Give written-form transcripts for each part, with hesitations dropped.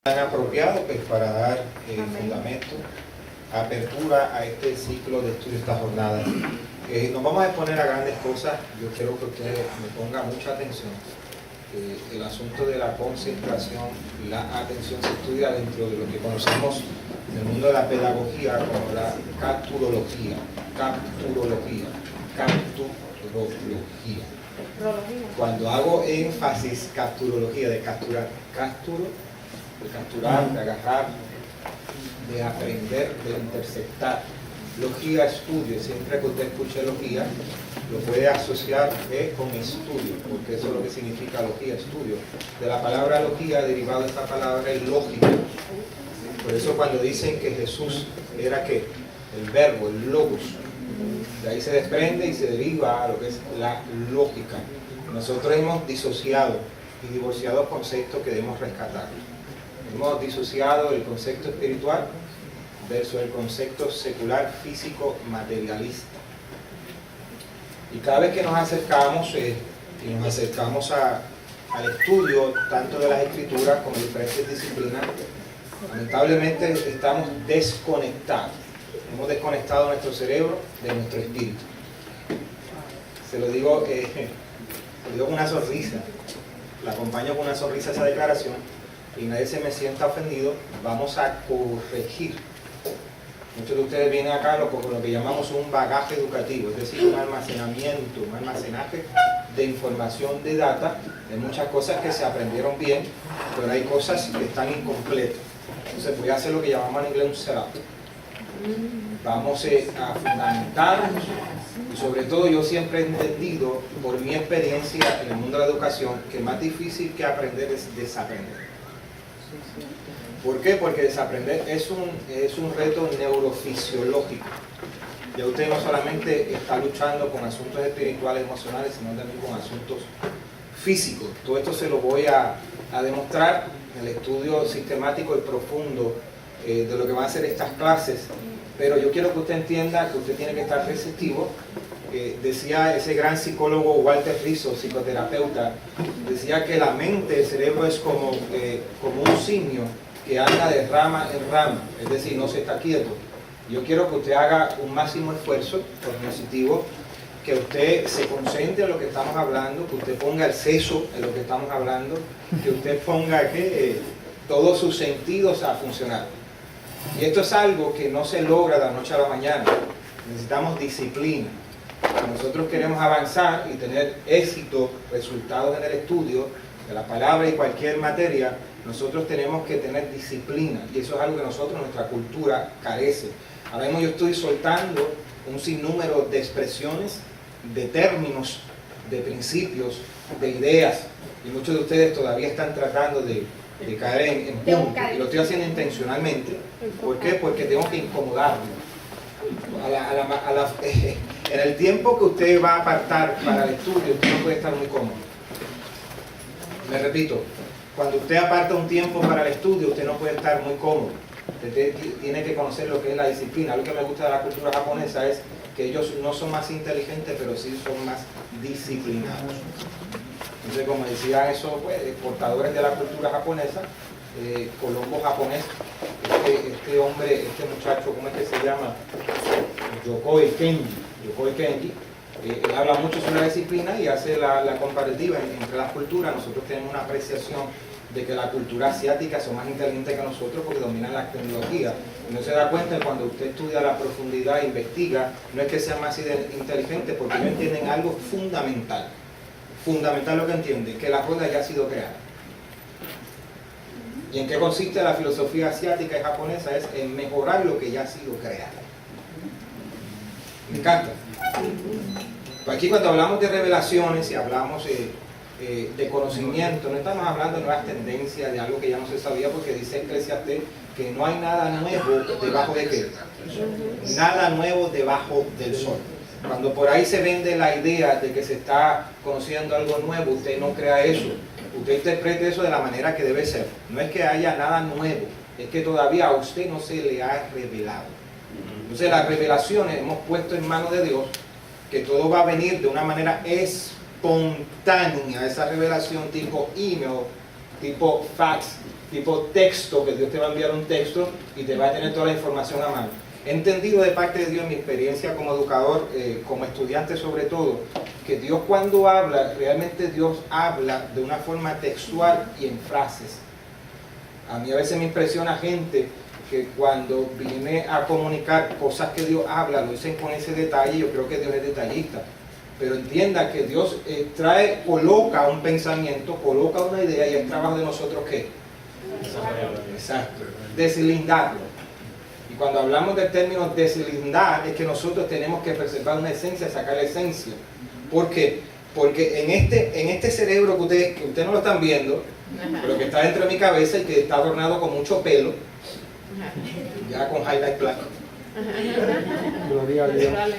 Tan apropiado pues, para dar fundamento, apertura a este ciclo de estudio, esta jornada. Nos vamos a exponer a grandes cosas. Yo quiero que ustedes me pongan mucha atención. El asunto de la concentración y la atención se estudia dentro de lo que conocemos en el mundo de la pedagogía como la capturología. Cuando hago énfasis capturología, de capturar, de capturar, de agarrar, de aprender, de interceptar. Logía, estudio. Siempre que usted escuche logía, lo puede asociar con estudio, porque eso es lo que significa logía, estudio. De la palabra logía, derivado de esta palabra, es lógica. Por eso cuando dicen que Jesús era ¿qué? El verbo, el logos. De ahí se desprende y se deriva a lo que es la lógica. Nosotros hemos disociado y divorciado conceptos que debemos rescatar. Hemos disociado el concepto espiritual versus el concepto secular, físico, materialista. Y cada vez que nos acercamos al estudio tanto de las escrituras como de diferentes disciplinas, lamentablemente estamos desconectados. Hemos desconectado nuestro cerebro de nuestro espíritu. Se lo digo con una sonrisa. La acompaño con una sonrisa esa declaración y nadie se me sienta ofendido. Vamos a corregir. Muchos de ustedes vienen acá con lo que llamamos un bagaje educativo, es decir, un almacenamiento, un almacenaje de información, de data, de muchas cosas que se aprendieron bien, pero hay cosas que están incompletas. Entonces voy a hacer lo que llamamos en inglés un setup. Vamos a fundamentarnos y sobre todo yo siempre he entendido por mi experiencia en el mundo de la educación que más difícil que aprender es desaprender. ¿Por qué? Porque desaprender es un reto neurofisiológico. Ya usted no solamente está luchando con asuntos espirituales, emocionales, sino también con asuntos físicos. Todo esto se lo voy a demostrar en el estudio sistemático y profundo de lo que van a ser estas clases. Pero yo quiero que usted entienda que usted tiene que estar receptivo. Decía ese gran psicólogo Walter Rizzo, psicoterapeuta, decía que la mente, el cerebro es como un simio que anda de rama en rama, es decir, no se está quieto. Yo quiero que usted haga un máximo esfuerzo positivo, que usted se concentre en lo que estamos hablando, que usted ponga el seso en lo que estamos hablando, que usted ponga todos sus sentidos a funcionar. Y esto es algo que no se logra de la noche a la mañana. Necesitamos disciplina. Si nosotros queremos avanzar y tener éxito, resultados en el estudio de la palabra y cualquier materia, nosotros tenemos que tener disciplina. Y eso es algo que nuestra cultura carece. Ahora mismo yo estoy soltando un sinnúmero de expresiones, de términos, de principios, de ideas. Y muchos de ustedes todavía están tratando de caer en punto. Y lo estoy haciendo intencionalmente. ¿Por qué? Porque tengo que incomodarlo. En el tiempo que usted va a apartar para el estudio, usted no puede estar muy cómodo. Me repito, cuando usted aparta un tiempo para el estudio, usted no puede estar muy cómodo. Usted tiene que conocer lo que es la disciplina. Lo que me gusta de la cultura japonesa es que ellos no son más inteligentes, pero sí son más disciplinados. Entonces, como decían esos portadores de la cultura japonesa, Colombo japonés, este hombre, este muchacho, ¿cómo es que se llama? Yokoi Kenji. Él habla mucho sobre la disciplina y hace la comparativa entre las culturas. Nosotros tenemos una apreciación de que la cultura asiática son más inteligentes que nosotros porque dominan la tecnología. Y no se da cuenta que cuando usted estudia a la profundidad e investiga, no es que sean más inteligentes porque ellos entienden algo fundamental. Fundamental lo que entienden, que la rueda ya ha sido creada. ¿Y en qué consiste la filosofía asiática y japonesa? Es en mejorar lo que ya ha sido creado. Me encanta. Pues aquí cuando hablamos de revelaciones y hablamos de conocimiento, no estamos hablando de nuevas tendencias, de algo que ya no se sabía, porque dice Eclesiastés que no hay nada nuevo debajo de qué. Nada nuevo debajo del sol. Cuando por ahí se vende la idea de que se está conociendo algo nuevo, usted no crea eso. Usted interprete eso de la manera que debe ser. No es que haya nada nuevo, es que todavía a usted no se le ha revelado. Entonces las revelaciones hemos puesto en manos de Dios, que todo va a venir de una manera espontánea, esa revelación tipo email, tipo fax, tipo texto, que Dios te va a enviar un texto y te va a tener toda la información a mano. He entendido de parte de Dios, en mi experiencia como educador, como estudiante sobre todo, que Dios cuando habla, realmente Dios habla de una forma textual y en frases. A mí a veces me impresiona gente que cuando viene a comunicar cosas que Dios habla, lo dicen con ese detalle. Yo creo que Dios es detallista. Pero entienda que Dios coloca un pensamiento, coloca una idea, y es trabajo de nosotros ¿qué? Exacto. Deslindarlo. Y cuando hablamos del término deslindar, es que nosotros tenemos que preservar una esencia, sacar la esencia. ¿Por qué? Porque en este cerebro que ustedes no lo están viendo, pero que está dentro de mi cabeza y que está adornado con mucho pelo, ya con highlight black,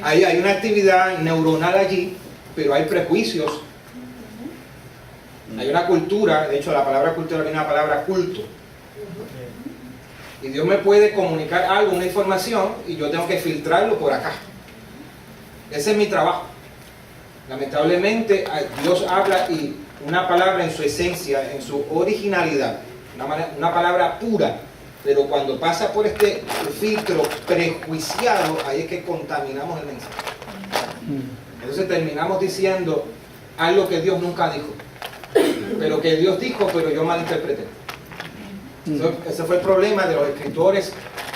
ahí hay una actividad neuronal allí, pero hay prejuicios, hay una cultura. De hecho la palabra cultura viene de la palabra culto, y Dios me puede comunicar algo, una información, y yo tengo que filtrarlo por acá. Ese es mi trabajo. Lamentablemente Dios habla, y una palabra en su esencia, en su originalidad, una palabra pura, pero cuando pasa por este filtro prejuiciado, ahí es que contaminamos el mensaje. Entonces terminamos diciendo algo que Dios nunca dijo, pero que Dios dijo, pero yo malinterpreté. Ese fue el problema de los escritores,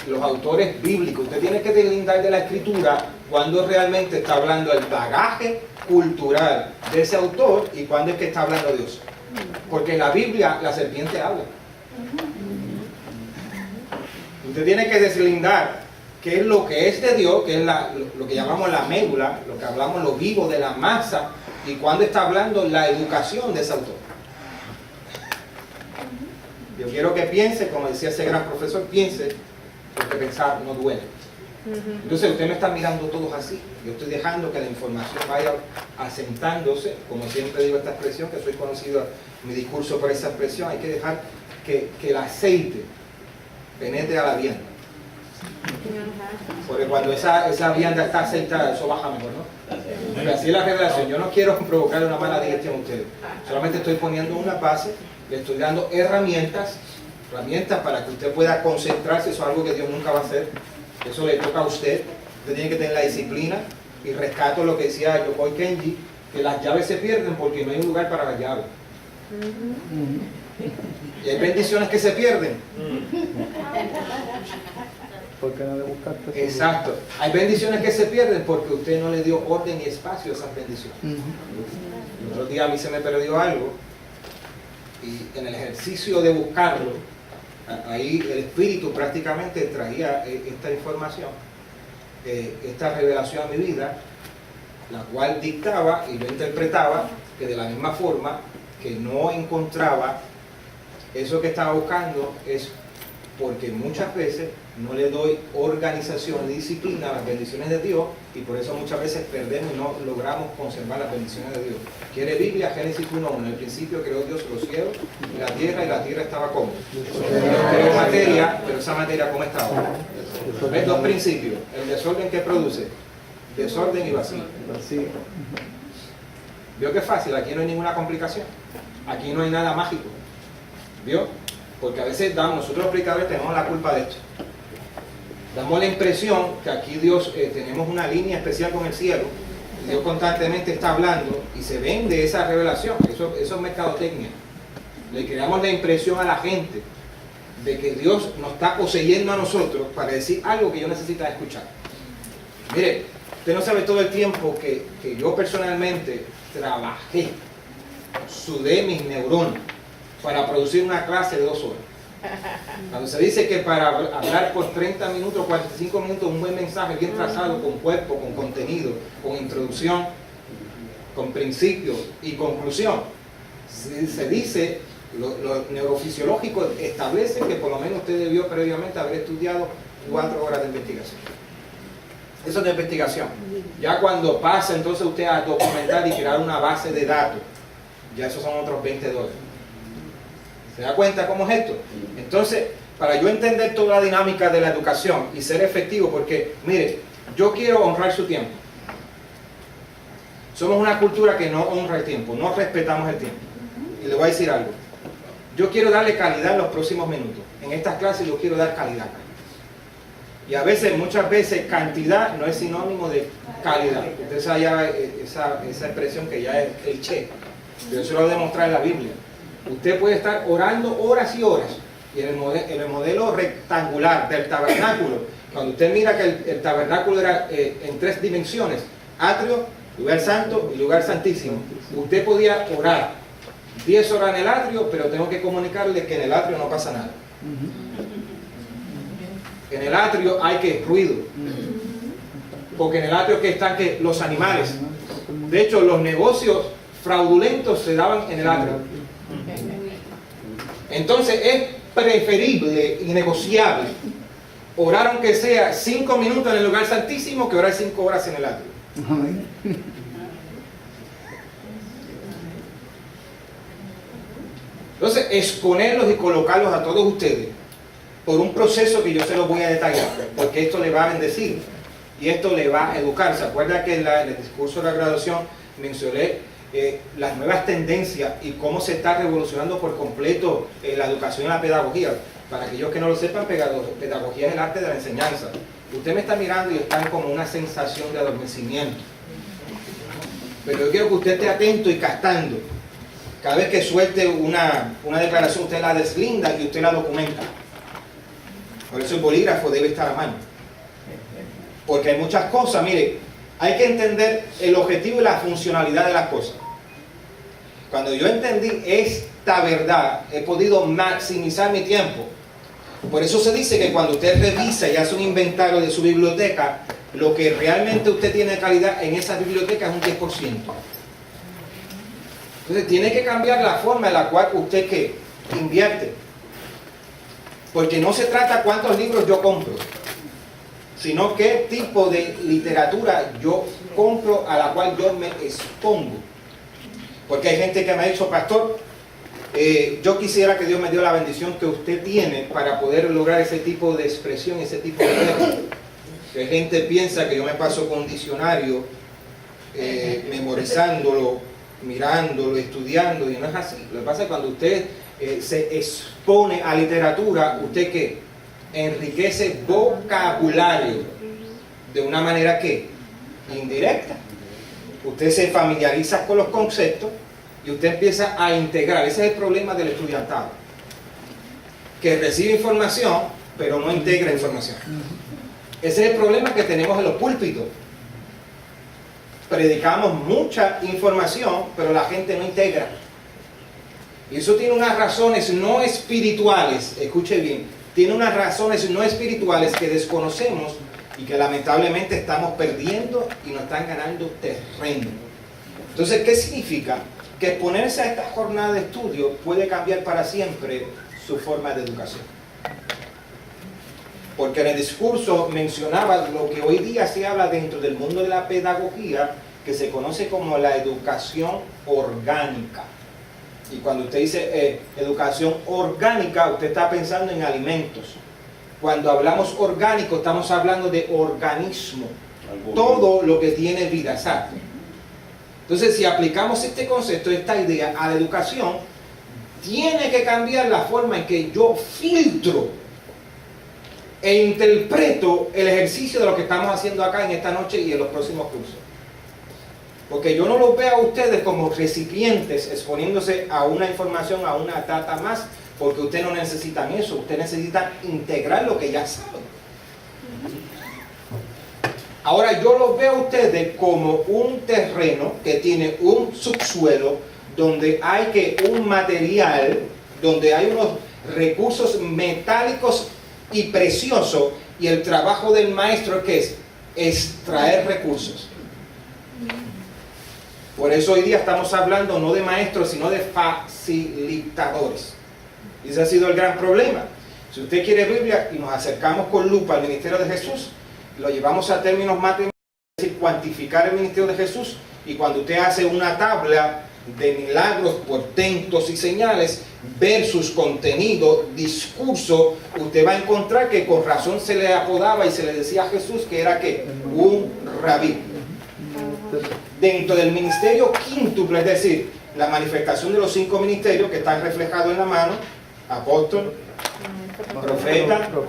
los autores bíblicos. Usted tiene que deslindar de la escritura cuando realmente está hablando el bagaje cultural de ese autor y cuando es que está hablando Dios. Porque en la Biblia la serpiente habla. Usted tiene que deslindar qué es lo que es de Dios, que es lo que llamamos la médula, lo que hablamos lo vivo de la masa, y cuando está hablando la educación de ese autor. Yo quiero que piense, como decía ese gran profesor, piense, porque pensar no duele. Entonces usted me está mirando todos así. Yo estoy dejando que la información vaya asentándose, como siempre digo esta expresión, que soy conocido en mi discurso por esa expresión. Hay que dejar que el aceite penetre a la vianda. Porque cuando esa vianda está aceitada, eso baja mejor, ¿no? Pero así es la revelación. Yo no quiero provocar una mala digestión a ustedes. Solamente estoy poniendo una base, le estoy dando herramientas para que usted pueda concentrarse. Eso es algo que Dios nunca va a hacer. Eso le toca a usted. Usted tiene que tener la disciplina. Y rescato lo que decía Yokoi Kenji, que las llaves se pierden porque no hay un lugar para las llaves. Y hay bendiciones que se pierden. Porque no le buscaste. Exacto. Hay bendiciones que se pierden porque usted no le dio orden y espacio a esas bendiciones. El otro día a mí se me perdió algo, y en el ejercicio de buscarlo, ahí el Espíritu prácticamente traía esta información, esta revelación a mi vida, la cual dictaba y yo interpretaba que de la misma forma que no encontraba eso que estaba buscando, es porque muchas veces no le doy organización y disciplina a las bendiciones de Dios, y por eso muchas veces perdemos y no logramos conservar las bendiciones de Dios. ¿Quiere Biblia? Génesis 1:1. En el principio creó Dios los cielos y la tierra estaba como. Dios creó materia, pero esa materia ¿cómo estaba? ¿Ves? Dos principios. El desorden que produce, desorden y vacío. ¿Vio qué fácil? Aquí no hay ninguna complicación. Aquí no hay nada mágico. ¿Vio? Porque a veces nosotros los predicadores tenemos la culpa de esto. Damos la impresión que aquí Dios, tenemos una línea especial con el cielo, y Dios constantemente está hablando y se vende esa revelación. Eso es mercadotecnia. Le creamos la impresión a la gente de que Dios nos está poseyendo a nosotros para decir algo que yo necesitaba escuchar. Mire, usted no sabe todo el tiempo que yo personalmente trabajé, sudé mis neuronas para producir una clase de 2 horas. Cuando se dice que para hablar por 30 minutos, 45 minutos, un buen mensaje bien trazado, con cuerpo, con contenido, con introducción, con principio y conclusión, se dice, lo neurofisiológico establece que por lo menos usted debió previamente haber estudiado 4 horas de investigación. Eso es de investigación. Ya cuando pasa entonces usted a documentar y crear una base de datos, ya esos son otros $20. ¿Se da cuenta cómo es esto? Entonces, para yo entender toda la dinámica de la educación y ser efectivo, porque, mire, yo quiero honrar su tiempo. Somos una cultura que no honra el tiempo, no respetamos el tiempo. Y le voy a decir algo. yo quiero darle calidad en los próximos minutos. En estas clases yo quiero dar calidad. Y a veces, muchas veces, cantidad no es sinónimo de calidad. Usted sabe ya esa expresión que ya es el che. Pero eso lo voy a demostrar en la Biblia. Usted puede estar orando horas y horas. Y en el modelo rectangular del tabernáculo, cuando usted mira que el tabernáculo era en 3 dimensiones, atrio, lugar santo y lugar santísimo. Usted podía orar 10 horas en el atrio, pero tengo que comunicarle que en el atrio no pasa nada. En el atrio hay que ruido, porque en el atrio que están los animales. De hecho, los negocios fraudulentos se daban en el atrio. Entonces es preferible y negociable orar aunque sea 5 minutos en el lugar santísimo que orar 5 horas en el atrio. Entonces, exponerlos y colocarlos a todos ustedes por un proceso que yo se los voy a detallar, porque esto le va a bendecir y esto le va a educar. ¿Se acuerda que en el discurso de la graduación mencioné las nuevas tendencias y cómo se está revolucionando por completo la educación y la pedagogía? Para aquellos que no lo sepan, pedagogía es el arte de la enseñanza. Usted me está mirando y está como una sensación de adormecimiento. Pero yo quiero que usted esté atento y captando. Cada vez que suelte una declaración, usted la deslinda y usted la documenta. Por eso el bolígrafo debe estar a mano. Porque hay muchas cosas, mire, hay que entender el objetivo y la funcionalidad de las cosas. Cuando yo entendí esta verdad, he podido maximizar mi tiempo. Por eso se dice que cuando usted revisa y hace un inventario de su biblioteca, lo que realmente usted tiene de calidad en esa biblioteca es un 10%. Entonces tiene que cambiar la forma en la cual usted invierte. Porque no se trata cuántos libros yo compro, sino qué tipo de literatura yo compro a la cual yo me expongo. Porque hay gente que me ha dicho, pastor, yo quisiera que Dios me dio la bendición que usted tiene para poder lograr ese tipo de expresión, ese tipo de verbo. Que gente piensa que yo me paso con un diccionario memorizándolo, mirándolo, estudiando, y no es así. Lo que pasa es que cuando usted se expone a literatura, usted que enriquece vocabulario de una manera que indirecta. Usted se familiariza con los conceptos y usted empieza a integrar. Ese es el problema del estudiantado, que recibe información pero no integra información. Ese es el problema que tenemos en los púlpitos. Predicamos mucha información pero la gente no integra. Y eso tiene unas razones no espirituales, escuche bien, tiene unas razones no espirituales que desconocemos y que lamentablemente estamos perdiendo y nos están ganando terreno. Entonces, ¿qué significa? Que exponerse a esta jornada de estudio puede cambiar para siempre su forma de educación. Porque en el discurso mencionaba lo que hoy día se habla dentro del mundo de la pedagogía, que se conoce como la educación orgánica. Y cuando usted dice educación orgánica, usted está pensando en alimentos. Cuando hablamos orgánico, estamos hablando de organismo. Todo lo que tiene vida, ¿sabes? Entonces, si aplicamos este concepto, esta idea a la educación, tiene que cambiar la forma en que yo filtro e interpreto el ejercicio de lo que estamos haciendo acá en esta noche y en los próximos cursos. Porque yo no los veo a ustedes como recipientes exponiéndose a una información, a una data más, porque ustedes no necesitan eso, ustedes necesitan integrar lo que ya saben. Ahora yo los veo a ustedes como un terreno que tiene un subsuelo, donde hay un material, donde hay unos recursos metálicos y preciosos, y el trabajo del maestro ¿qué es? Extraer recursos. Por eso hoy día estamos hablando no de maestros, sino de facilitadores. Y ese ha sido el gran problema. Si usted quiere Biblia y nos acercamos con lupa al ministerio de Jesús, lo llevamos a términos matemáticos, es decir, cuantificar el ministerio de Jesús, y cuando usted hace una tabla de milagros, portentos y señales versus contenido, discurso, usted va a encontrar que con razón se le apodaba y se le decía a Jesús que era ¿qué? Un rabí. Dentro del ministerio quíntuple, es decir, la manifestación de los 5 ministerios que están reflejados en la mano: apóstol, profeta, maestro,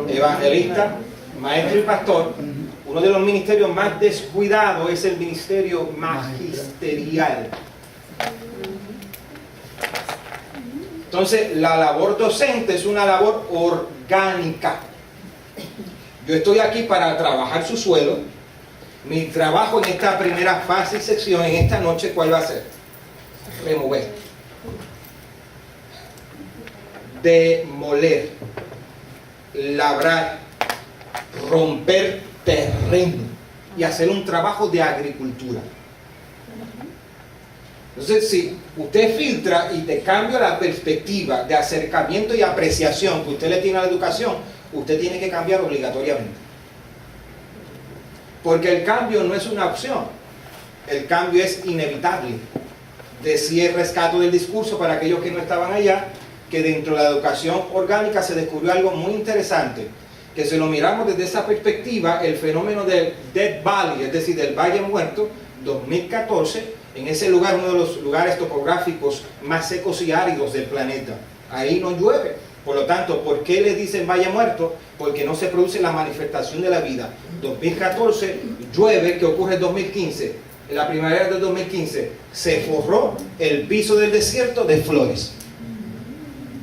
evangelista, maestro y pastor. Uno de los ministerios más descuidados es el ministerio magisterial. Entonces, la labor docente es una labor orgánica. Yo estoy aquí para trabajar su suelo. Mi trabajo en esta primera fase y sección, en esta noche, ¿cuál va a ser? Remover, demoler, labrar, romper terreno y hacer un trabajo de agricultura. Entonces, si usted filtra y te cambia la perspectiva de acercamiento y apreciación que usted le tiene a la educación, usted tiene que cambiar obligatoriamente. Porque el cambio no es una opción, el cambio es inevitable. Decía el rescate del discurso para aquellos que no estaban allá, que dentro de la educación orgánica se descubrió algo muy interesante, que si lo miramos desde esa perspectiva, el fenómeno del Dead Valley, es decir, del Valle Muerto, 2014, en ese lugar, uno de los lugares topográficos más secos y áridos del planeta, ahí no llueve. Por lo tanto, ¿por qué le dicen Valle Muerto? Porque no se produce la manifestación de la vida. 2014 llueve, ¿qué ocurre en 2015? En la primavera del 2015 se forró el piso del desierto de flores.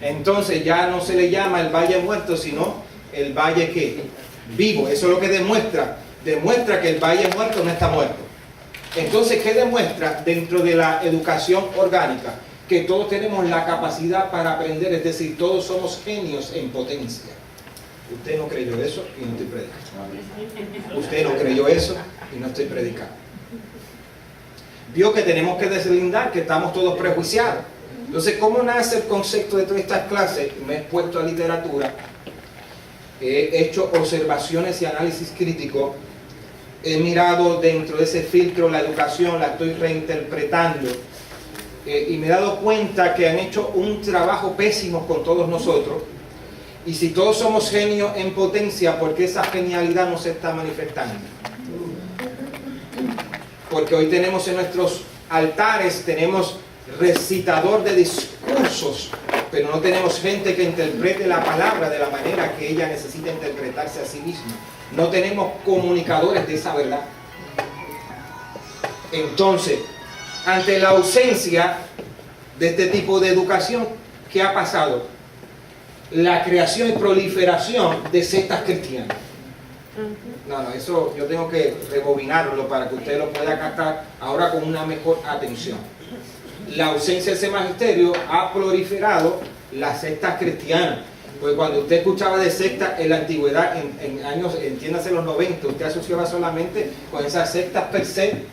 Entonces ya no se le llama el Valle Muerto, sino el Valle ¿qué? Vivo. Eso es lo que demuestra que el Valle Muerto no está muerto. Entonces, ¿qué demuestra dentro de la educación orgánica? Que todos tenemos la capacidad para aprender, es decir, todos somos genios en potencia. Usted no creyó eso y no estoy predicando. Usted no creyó eso y no estoy predicando. Vio que tenemos que deslindar, que estamos todos prejuiciados. Entonces, ¿cómo nace el concepto de todas estas clases? Me he puesto a literatura, he hecho observaciones y análisis crítico, he mirado dentro de ese filtro la educación, la estoy reinterpretando, y me he dado cuenta que han hecho un trabajo pésimo con todos nosotros. Y si todos somos genios en potencia, ¿por qué esa genialidad no se está manifestando? Porque hoy tenemos en nuestros altares, tenemos recitador de discursos, pero no tenemos gente que interprete la palabra de la manera que ella necesita interpretarse a sí misma. No tenemos comunicadores de esa verdad. Entonces, ante la ausencia de este tipo de educación, ¿qué ha pasado? La creación y proliferación de sectas cristianas. No, eso yo tengo que rebobinarlo para que usted lo pueda captar ahora con una mejor atención. La ausencia de ese magisterio ha proliferado las sectas cristianas. Pues cuando usted escuchaba de sectas en la antigüedad, en años, entiéndase los 90, usted asociaba solamente con esas sectas per se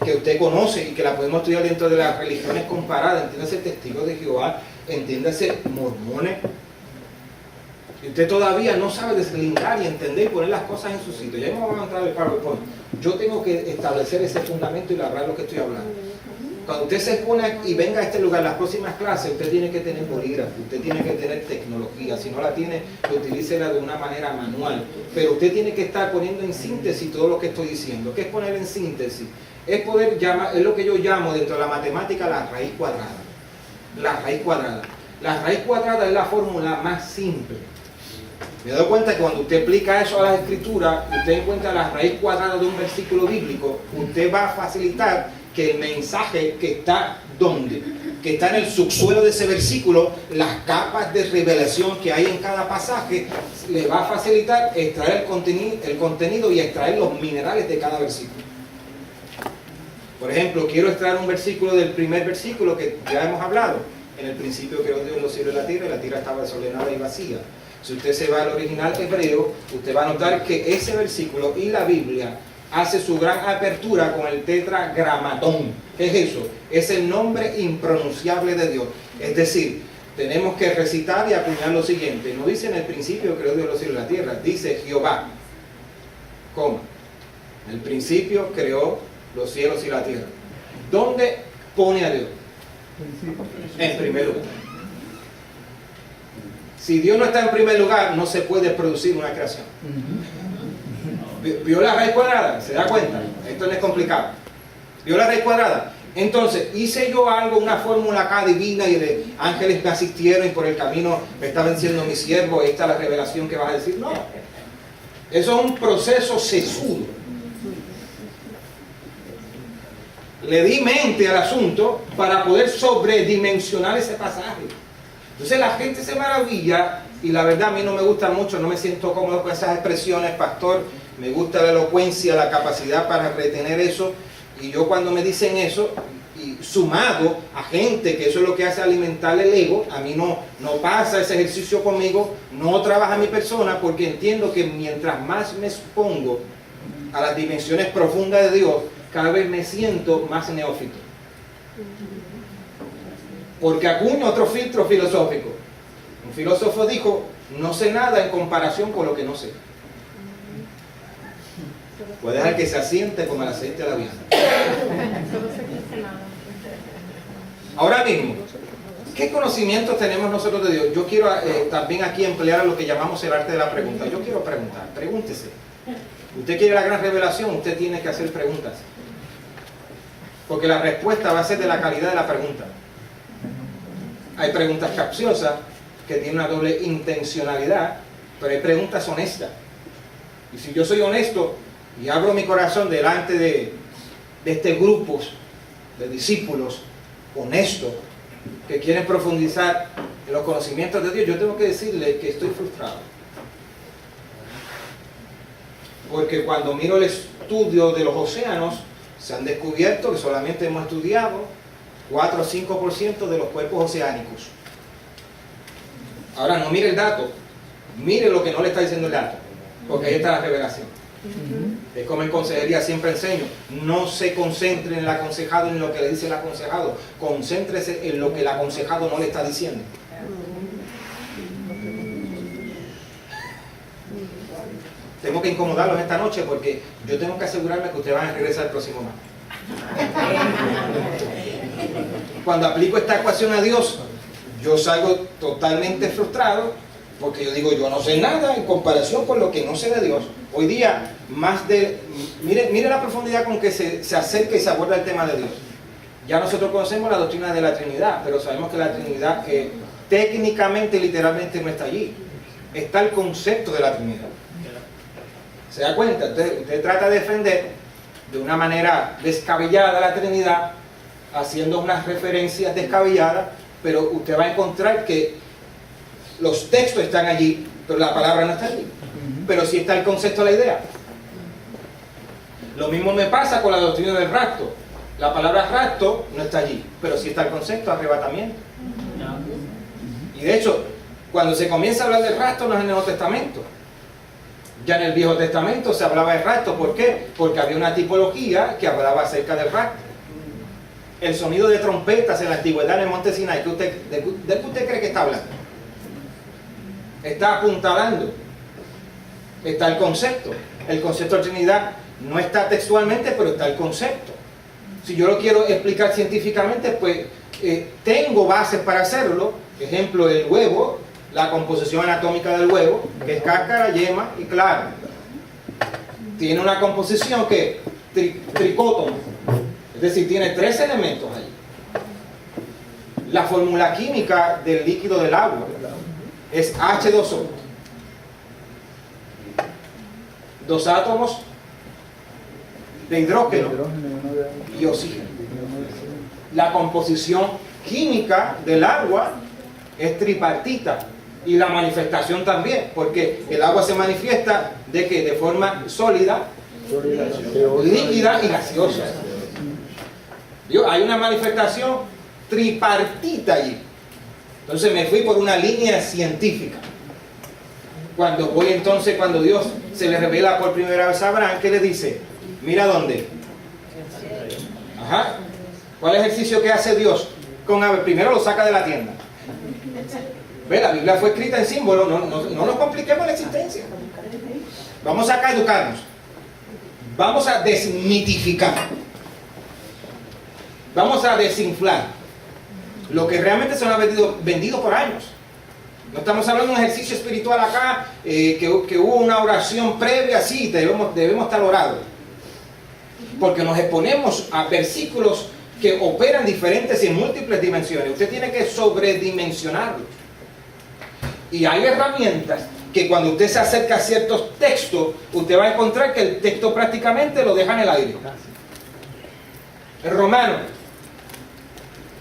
que usted conoce y que la podemos estudiar dentro de las religiones comparadas. Entiéndase testigos de Jehová, entiéndase mormones. Y usted todavía no sabe deslindar y entender y poner las cosas en su sitio. Ya no vamos a entrar en el PowerPoint. Yo tengo que establecer ese fundamento y labrar lo que estoy hablando. Cuando usted se pone y venga a este lugar, las próximas clases, usted tiene que tener bolígrafo, usted tiene que tener tecnología. Si no la tiene, utilícela de una manera manual. Pero usted tiene que estar poniendo en síntesis todo lo que estoy diciendo. ¿Qué es poner en síntesis? Es poder llamar, es lo que yo llamo dentro de la matemática la raíz cuadrada. La raíz cuadrada. La raíz cuadrada es la fórmula más simple. Me he dado cuenta que cuando usted aplica eso a la escritura, usted encuentra la raíz cuadrada de un versículo bíblico, usted va a facilitar que el mensaje que está ¿dónde? Que está en el subsuelo de ese versículo, las capas de revelación que hay en cada pasaje, le va a facilitar extraer el contenido y extraer los minerales de cada versículo. Por ejemplo, quiero extraer un versículo del primer versículo que ya hemos hablado. En el principio creó Dios los cielos y la tierra estaba desordenada y vacía. Si usted se va al original hebreo, usted va a notar que ese versículo y la Biblia hace su gran apertura con el tetragramatón. ¿Qué es eso? Es el nombre impronunciable de Dios. Es decir, tenemos que recitar y acuñar lo siguiente. No dice en el principio creó Dios los cielos y la tierra, dice Jehová, coma. En el principio creó los cielos y la tierra. ¿Dónde pone a Dios? En primer lugar. Si Dios no está en primer lugar, no se puede producir una creación. ¿Vio la raíz cuadrada? ¿Se da cuenta? Esto no es complicado. ¿Vio la raíz cuadrada? Entonces, hice yo algo, una fórmula acá divina y de ángeles me asistieron y por el camino me estaban diciendo mi siervo, esta es la revelación que vas a decir. No, eso es un proceso sesudo. Le di mente al asunto para poder sobredimensionar ese pasaje. Entonces la gente se maravilla y la verdad a mí no me gusta mucho, no me siento cómodo con esas expresiones, pastor. Me gusta la elocuencia, la capacidad para retener eso. Y yo cuando me dicen eso, y sumado a gente que eso es lo que hace alimentar el ego, a mí no pasa ese ejercicio conmigo, no trabaja mi persona, porque entiendo que mientras más me expongo a las dimensiones profundas de Dios, cada vez me siento más neófito. Porque acuño otro filtro filosófico. Un filósofo dijo, no sé nada en comparación con lo que no sé. Puede dejar que se asiente como el aceite de la vianda. Ahora mismo, ¿qué conocimientos tenemos nosotros de Dios? Yo quiero también aquí emplear lo que llamamos el arte de la pregunta. Yo quiero preguntar, pregúntese. Usted quiere la gran revelación, usted tiene que hacer preguntas. Porque la respuesta va a ser de la calidad de la pregunta. Hay preguntas capciosas que tienen una doble intencionalidad, pero hay preguntas honestas. Y si yo soy honesto y abro mi corazón delante de este grupo de discípulos honestos que quieren profundizar en los conocimientos de Dios, yo tengo que decirle que estoy frustrado. Porque cuando miro el estudio de los océanos, se han descubierto que solamente hemos estudiado 4 o 5% de los cuerpos oceánicos. Ahora no mire el dato, mire lo que no le está diciendo el dato, porque ahí está la revelación. Es como en consejería siempre enseño, no se concentre en el aconsejado ni en lo que le dice el aconsejado, concéntrese en lo que el aconsejado no le está diciendo. Tengo que incomodarlos esta noche porque yo tengo que asegurarme que ustedes van a regresar el próximo mes. Cuando aplico esta ecuación a Dios, yo salgo totalmente frustrado porque yo digo, yo no sé nada en comparación con lo que no sé de Dios. Hoy día, mire la profundidad con que se acerca y se aborda el tema de Dios. Ya nosotros conocemos la doctrina de la Trinidad, pero sabemos que la Trinidad técnicamente, literalmente no está allí. Está el concepto de la Trinidad. ¿Se da cuenta? Usted trata de defender de una manera descabellada la Trinidad, haciendo unas referencias descabelladas, pero usted va a encontrar que los textos están allí, pero la palabra no está allí. Pero sí está el concepto de la idea. Lo mismo me pasa con la doctrina del rapto. La palabra rapto no está allí, pero sí está el concepto de arrebatamiento. Y de hecho, cuando se comienza a hablar del rapto no es en el Nuevo Testamento. Ya en el Viejo Testamento se hablaba del rapto. ¿Por qué? Porque había una tipología que hablaba acerca del rapto. El sonido de trompetas en la antigüedad en el monte Sinai, ¿de qué usted cree que está hablando? Está apuntalando. Está el concepto. El concepto de Trinidad no está textualmente, pero está el concepto. Si yo lo quiero explicar científicamente, pues tengo bases para hacerlo. Ejemplo, el huevo, la composición anatómica del huevo, que es cáscara, yema y clara. Tiene una composición que tricótono, es decir, tiene 3 elementos allí. La fórmula química del líquido del agua es H2O. 2 átomos de hidrógeno y oxígeno. La composición química del agua es tripartita y la manifestación también, porque el agua se manifiesta de que de forma sólida, líquida y gaseosa. Hay una manifestación tripartita allí. Entonces me fui por una línea científica. Cuando Dios se le revela por primera vez a Abraham, ¿qué le dice? Mira dónde. Ajá. ¿Cuál es el ejercicio que hace Dios con Abel? Primero lo saca de la tienda. ¿Ve? La Biblia fue escrita en símbolos, no nos compliquemos la existencia. Vamos acá a educarnos. Vamos a desmitificar. Vamos a desinflar lo que realmente se nos ha vendido por años. No estamos hablando de un ejercicio espiritual acá, que hubo una oración previa, sí, debemos estar orados. Porque nos exponemos a versículos que operan diferentes y en múltiples dimensiones. Usted tiene que sobredimensionarlo. Y hay herramientas que cuando usted se acerca a ciertos textos, usted va a encontrar que el texto prácticamente lo deja en el aire. En Romanos,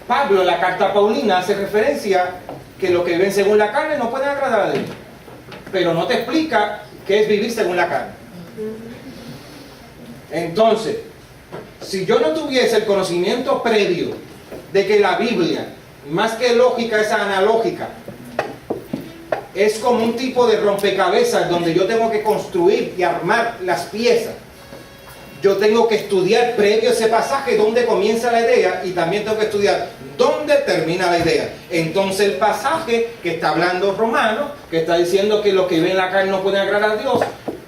Pablo en la carta Paulina hace referencia que los que viven según la carne no pueden agradar a Dios, pero no te explica qué es vivir según la carne. Entonces, si yo no tuviese el conocimiento previo de que la Biblia, más que lógica, es analógica, es como un tipo de rompecabezas donde yo tengo que construir y armar las piezas. Yo tengo que estudiar previo a ese pasaje dónde comienza la idea y también tengo que estudiar dónde termina la idea. Entonces el pasaje que está hablando Romano, que está diciendo que los que viven en la carne no pueden agradar a Dios,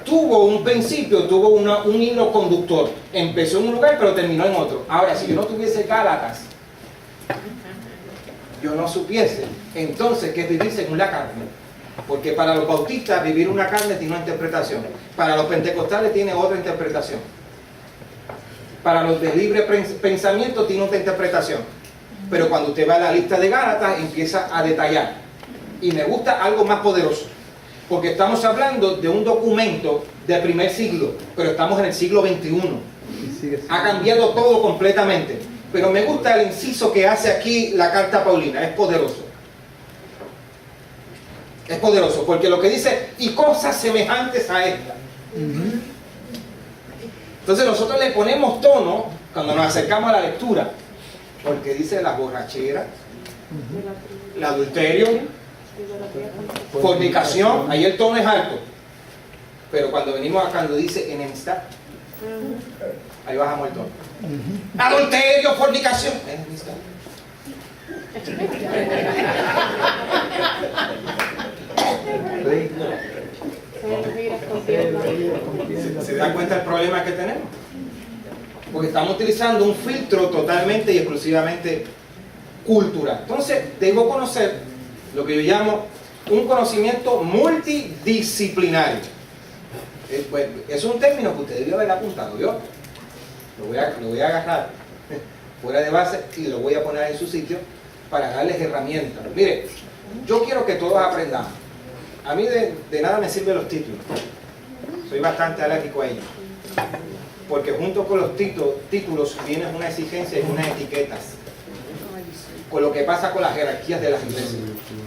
tuvo un principio, tuvo un hilo conductor. Empezó en un lugar pero terminó en otro. Ahora, si yo no tuviese Gálatas, yo no supiese entonces qué es vivir según la carne. Porque para los bautistas vivir una carne tiene una interpretación. Para los pentecostales tiene otra interpretación. Para los de libre pensamiento tiene otra interpretación. Pero cuando usted va a la lista de Gálatas empieza a detallar. Y me gusta algo más poderoso. Porque estamos hablando de un documento del primer siglo, pero estamos en el siglo XXI. Ha cambiado todo completamente. Pero me gusta el inciso que hace aquí la carta Paulina. Es poderoso. Es poderoso, porque lo que dice, y cosas semejantes a esta. Entonces nosotros le ponemos tono cuando nos acercamos a la lectura, porque dice la borrachera, el adulterio, fornicación, ahí el tono es alto. Pero cuando venimos acá, cuando dice enemistad, ahí bajamos el tono. Adulterio, fornicación, enemistad. ¿Se da cuenta del problema que tenemos? Porque estamos utilizando un filtro totalmente y exclusivamente cultural. Entonces, debo conocer lo que yo llamo un conocimiento multidisciplinario. Es un término que usted debió haber apuntado, ¿yo? Lo voy a agarrar fuera de base y lo voy a poner en su sitio para darles herramientas. Mire, yo quiero que todos aprendamos. A mí de nada me sirven los títulos. Soy bastante alérgico a ellos. Porque junto con los títulos vienen una exigencia y unas etiquetas. Con lo que pasa con las jerarquías de las iglesias.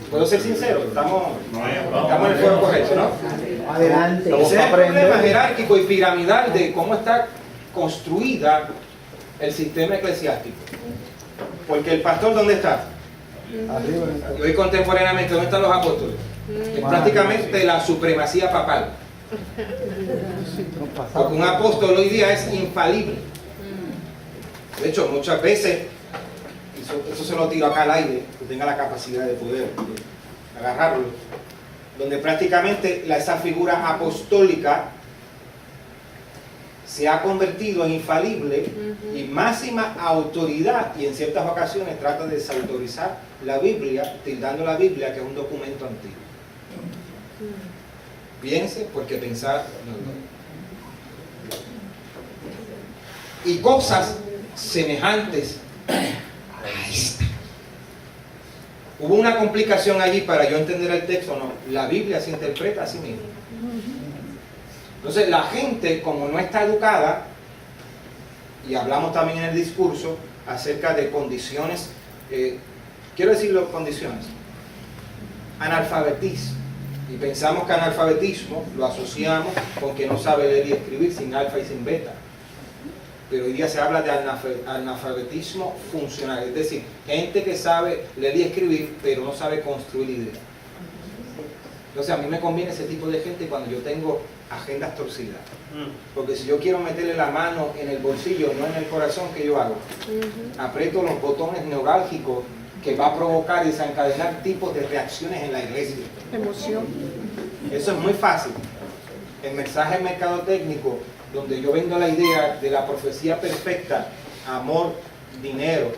¿Puedo ser sincero? Estamos en el fuego correcto, ¿no? Adelante. Ese es el problema jerárquico y piramidal de cómo está construida el sistema eclesiástico. Porque el pastor, ¿dónde está? Arriba. Y hoy contemporáneamente, ¿dónde están los apóstoles? Es prácticamente la supremacía papal. Porque un apóstol hoy día es infalible. De hecho, muchas veces, eso se lo tiro acá al aire, que tenga la capacidad de poder agarrarlo, donde prácticamente esa figura apostólica se ha convertido en infalible y máxima autoridad, y en ciertas ocasiones trata de desautorizar la Biblia, tildando la Biblia que es un documento antiguo. Piense, porque pensar no. Y cosas semejantes a esta. Hubo una complicación allí para yo entender el texto, no. La Biblia se interpreta a sí misma. Entonces la gente, como no está educada, y hablamos también en el discurso acerca de condiciones, quiero decirlo, condiciones, analfabetismo, y pensamos que analfabetismo lo asociamos con que no sabe leer y escribir sin alfa y sin beta, pero hoy día se habla de analfabetismo funcional, es decir, gente que sabe leer y escribir pero no sabe construir ideas. Entonces a mí me conviene ese tipo de gente cuando yo tengo agendas torcidas, porque si yo quiero meterle la mano en el bolsillo, no en el corazón, ¿qué yo hago? Aprieto los botones neurálgicos que va a provocar y desencadenar tipos de reacciones en la iglesia. Emoción. Eso es muy fácil. El mensaje mercadotécnico, donde yo vendo la idea de la profecía perfecta, amor, dinero,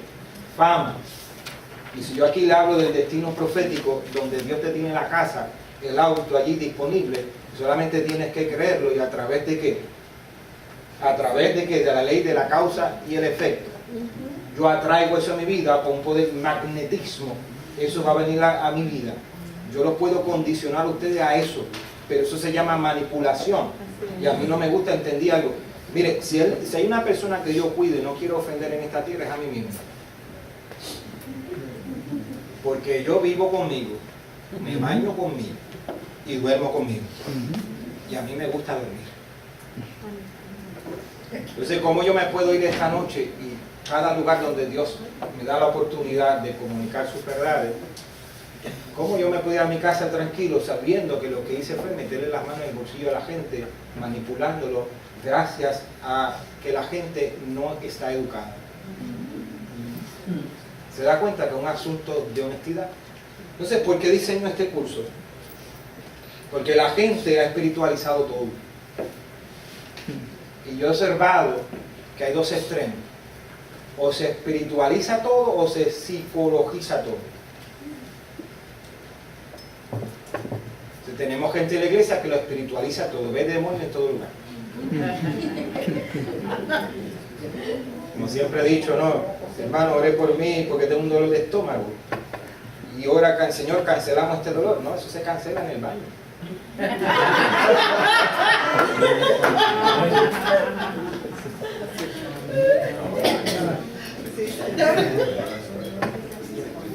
fama, y si yo aquí le hablo del destino profético, donde Dios te tiene la casa, el auto allí disponible, solamente tienes que creerlo. ¿Y a través de qué? A través de que de la ley de la causa y el efecto. yo atraigo eso a mi vida con un poder magnetismo. Eso va a venir a mi vida. Yo lo puedo condicionar a ustedes a eso, pero eso se llama manipulación. Y a mí no me gusta, entendí algo. Mire, si hay una persona que yo cuido y no quiero ofender en esta tierra, es a mí mismo. Porque yo vivo conmigo, me baño conmigo y duermo conmigo. Y a mí me gusta dormir. Entonces, ¿cómo yo me puedo ir esta noche y cada lugar donde Dios me da la oportunidad de comunicar sus verdades? ¿Cómo yo me puedo ir a mi casa tranquilo sabiendo que lo que hice fue meterle las manos en el bolsillo a la gente, manipulándolo, gracias a que la gente no está educada? ¿Se da cuenta que es un asunto de honestidad? Entonces, ¿por qué diseño este curso? Porque la gente ha espiritualizado todo. Y yo he observado que hay dos extremos. O se espiritualiza todo o se psicologiza todo. Tenemos gente en la iglesia que lo espiritualiza todo, ve demonios en todo lugar. Como siempre he dicho, no, hermano, oré por mí porque tengo un dolor de estómago. Y ahora, Señor, cancelamos este dolor. No, eso se cancela en el baño.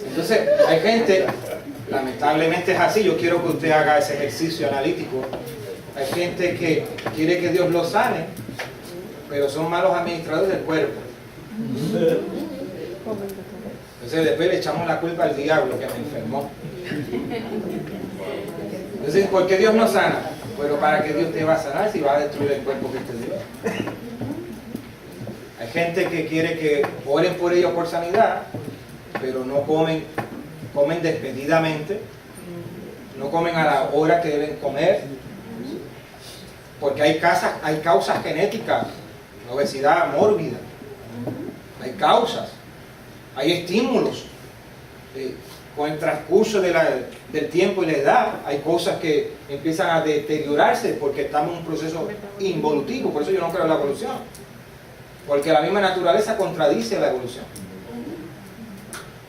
Entonces, hay gente, lamentablemente es así, yo quiero que usted haga ese ejercicio analítico. Hay gente que quiere que Dios lo sane, pero son malos administradores del cuerpo. Entonces después le echamos la culpa al diablo que me enfermó. Entonces, ¿por qué Dios no sana? Pero ¿para qué Dios te va a sanar si va a destruir el cuerpo que te dio? Hay gente que quiere que oren por ellos por sanidad, pero no comen despedidamente, no comen a la hora que deben comer, porque hay causas genéticas, obesidad mórbida, hay causas, hay estímulos. Con el transcurso del tiempo y la edad, hay cosas que empiezan a deteriorarse porque estamos en un proceso involutivo. Por eso yo no creo en la evolución, porque la misma naturaleza contradice la evolución.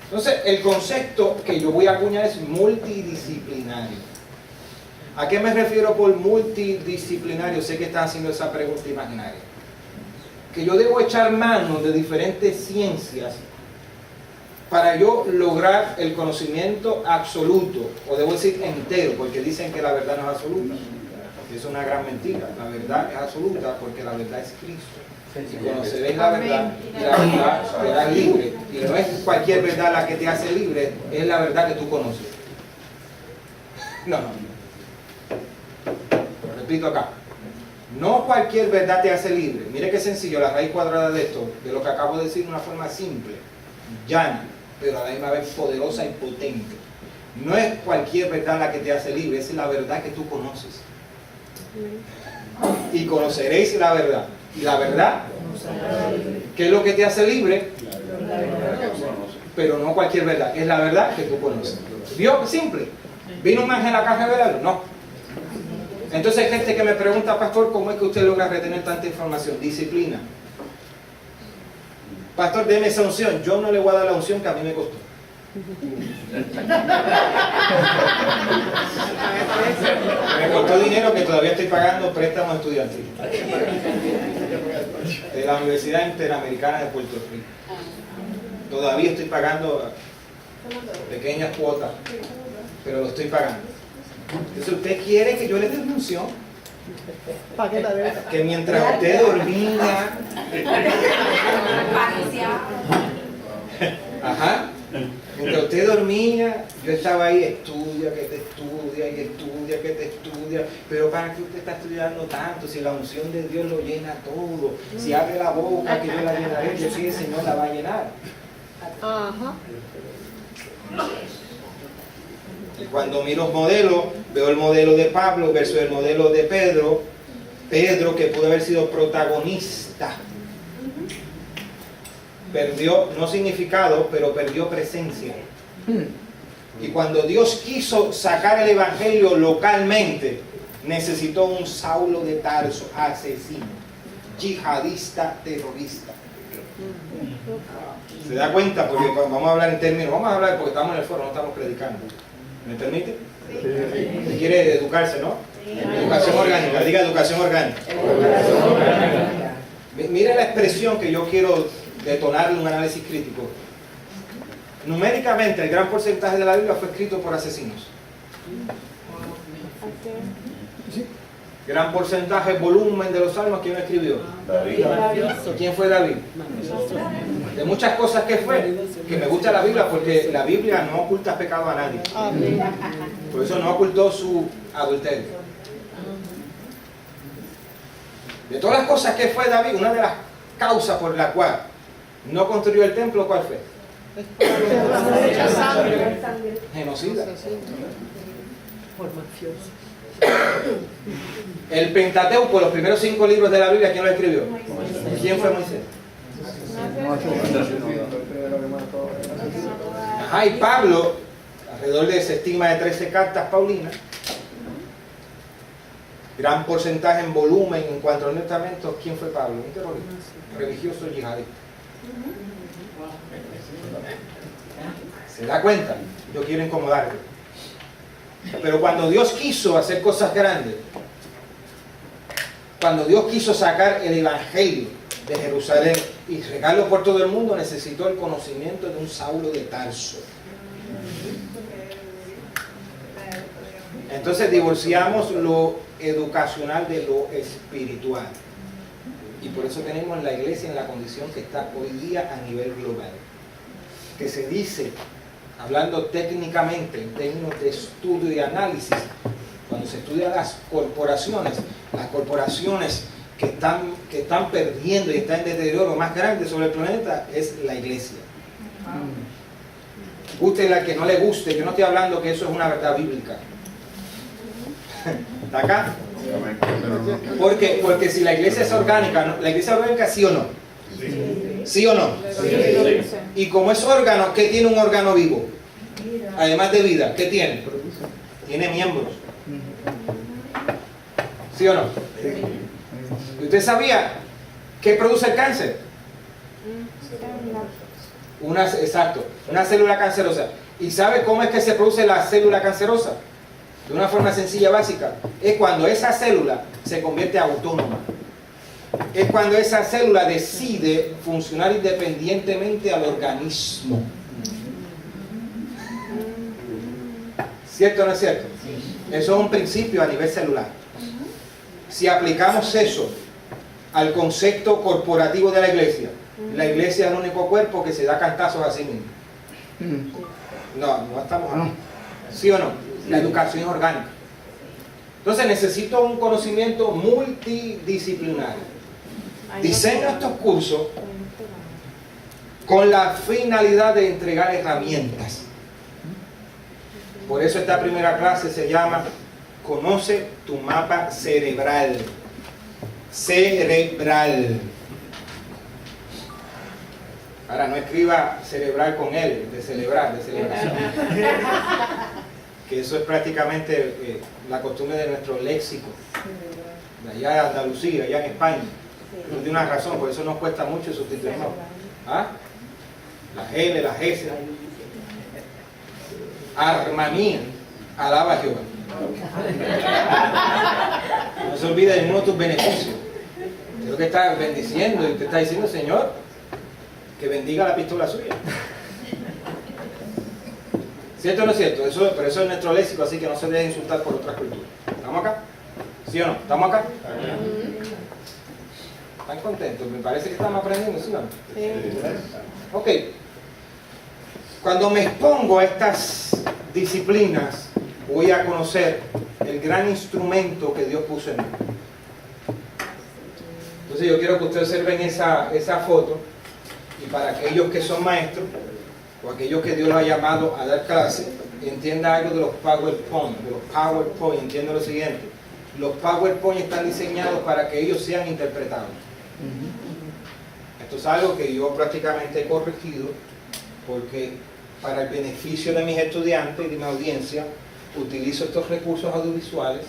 Entonces, el concepto que yo voy a acuñar es multidisciplinario. ¿A qué me refiero por multidisciplinario? Sé que están haciendo esa pregunta imaginaria. Que yo debo echar mano de diferentes ciencias para yo lograr el conocimiento absoluto, o debo decir entero, porque dicen que la verdad no es absoluta. Es una gran mentira. La verdad es absoluta porque la verdad es Cristo. Y conoceréis la verdad, y la verdad serás libre. Y no es cualquier verdad la que te hace libre, es la verdad que tú conoces. No. Lo repito acá. No cualquier verdad te hace libre. Mire qué sencillo, la raíz cuadrada de esto, de lo que acabo de decir de una forma simple, llana, pero a la misma vez poderosa y potente. No es cualquier verdad la que te hace libre, es la verdad que tú conoces. Y conoceréis la verdad. Y la verdad, ¿qué es lo que te hace libre? Pero no cualquier verdad, es la verdad que tú conoces. ¿Vio? Simple. ¿Vino un ángel a acá a revelarlo? No. Entonces hay gente que me pregunta, pastor, ¿cómo es que usted logra retener tanta información? Disciplina. Pastor, déme esa unción. Yo no le voy a dar la unción que a mí me costó. Me costó dinero que todavía estoy pagando préstamos estudiantiles de la Universidad Interamericana de Puerto Rico. Todavía estoy pagando pequeñas cuotas, pero lo estoy pagando. Entonces, ¿usted quiere que yo le dé una unción? Que mientras usted dormía, mientras usted dormía, yo estaba ahí, estudia, que te estudia, y estudia, que te estudia. Pero ¿para qué usted está estudiando tanto? Si la unción de Dios lo llena todo. Si abre la boca, que yo la llenaré, yo sí, el Señor la va a llenar. Y cuando miro los modelos, veo el modelo de Pablo versus el modelo de Pedro. Pedro, que pudo haber sido protagonista, perdió, no significado, pero perdió presencia. Y cuando Dios quiso sacar el evangelio localmente, necesitó un Saulo de Tarso, asesino, yihadista, terrorista. ¿Se da cuenta? Porque vamos a hablar en términos, vamos a hablar porque estamos en el foro, no estamos predicando. ¿Me permite? Usted quiere educarse, ¿no? Educación orgánica, diga educación orgánica. Mire la expresión que yo quiero detonarle un análisis crítico. Numéricamente, el gran porcentaje de la Biblia fue escrito por asesinos. Gran porcentaje, volumen de los salmos, ¿quién lo escribió? David. ¿Quién fue David? De muchas cosas que fue, que me gusta la Biblia porque la Biblia no oculta pecado a nadie. Por eso no ocultó su adulterio. De todas las cosas que fue David, una de las causas por la cual no construyó el templo, ¿cuál fue? Genocida. El Pentateuco, los primeros 5 libros de la Biblia, ¿quién lo escribió? ¿Quién fue Moisés? Ajá, y Pablo, alrededor de, se estima, de 13 cartas paulinas, gran porcentaje en volumen en cuanto al Nuevo Testamento. ¿Quién fue Pablo? Un terrorista, religioso yihadista. ¿Se da cuenta? Yo quiero incomodarlo. Pero cuando Dios quiso hacer cosas grandes, cuando Dios quiso sacar el Evangelio de Jerusalén y regarlo por todo el mundo, necesitó el conocimiento de un Saulo de Tarso. Entonces divorciamos lo educacional de lo espiritual. Y por eso tenemos la iglesia en la condición que está hoy día a nivel global. Que se dice, hablando técnicamente en términos de estudio y análisis, cuando se estudian las corporaciones que están perdiendo y están en deterioro más grande sobre el planeta, es la iglesia. Guste la que no le guste, yo no estoy hablando que eso es una verdad bíblica. ¿Está acá? Porque si la iglesia es orgánica, ¿no? ¿La iglesia es orgánica sí o no? ¿Sí o no? Sí. Y como es órgano, ¿qué tiene un órgano vivo? Además de vida, ¿qué tiene? Tiene miembros. ¿Sí o no? ¿Y usted sabía qué produce el cáncer? Exacto, una célula cancerosa. ¿Y sabe cómo es que se produce la célula cancerosa? De una forma sencilla, básica. Es cuando esa célula se convierte autónoma. Es cuando esa célula decide funcionar independientemente al organismo. ¿Cierto o no es cierto? Eso es un principio a nivel celular. Si aplicamos eso al concepto corporativo de la iglesia es el único cuerpo que se da cantazos a sí mismo. No estamos aquí. ¿Sí o no? La educación es orgánica. Entonces necesito un conocimiento multidisciplinario. Diseño estos cursos con la finalidad de entregar herramientas. Por eso esta primera clase se llama Conoce tu mapa cerebral. Cerebral. Ahora no escriba cerebral con L, de celebrar, de celebración. Que eso es prácticamente la costumbre de nuestro léxico. De allá de Andalucía, allá en España. No tiene una razón, por eso nos cuesta mucho sustituir. ¿Ah? Las L, las S. Armonía. Alaba a Jehová. No se olvide de ninguno de tus beneficios. Creo que está bendiciendo y te está diciendo, Señor, que bendiga la pistola suya. ¿Cierto o no es cierto? Pero eso es nuestro léxico, así que no se deje insultar por otras culturas. ¿Estamos acá? ¿Sí o no? ¿Estamos acá? ¿Están contentos? Me parece que estamos aprendiendo, ¿sí o no? Ok. Cuando me expongo a estas disciplinas, voy a conocer el gran instrumento que Dios puso en mí. Entonces yo quiero que ustedes observen esa foto, y para aquellos que son maestros o aquellos que Dios los ha llamado a dar clase, entienda algo de los PowerPoint. Entiendo lo siguiente: los PowerPoint están diseñados para que ellos sean interpretados. Esto es algo que yo prácticamente he corregido, porque para el beneficio de mis estudiantes y de mi audiencia utilizo estos recursos audiovisuales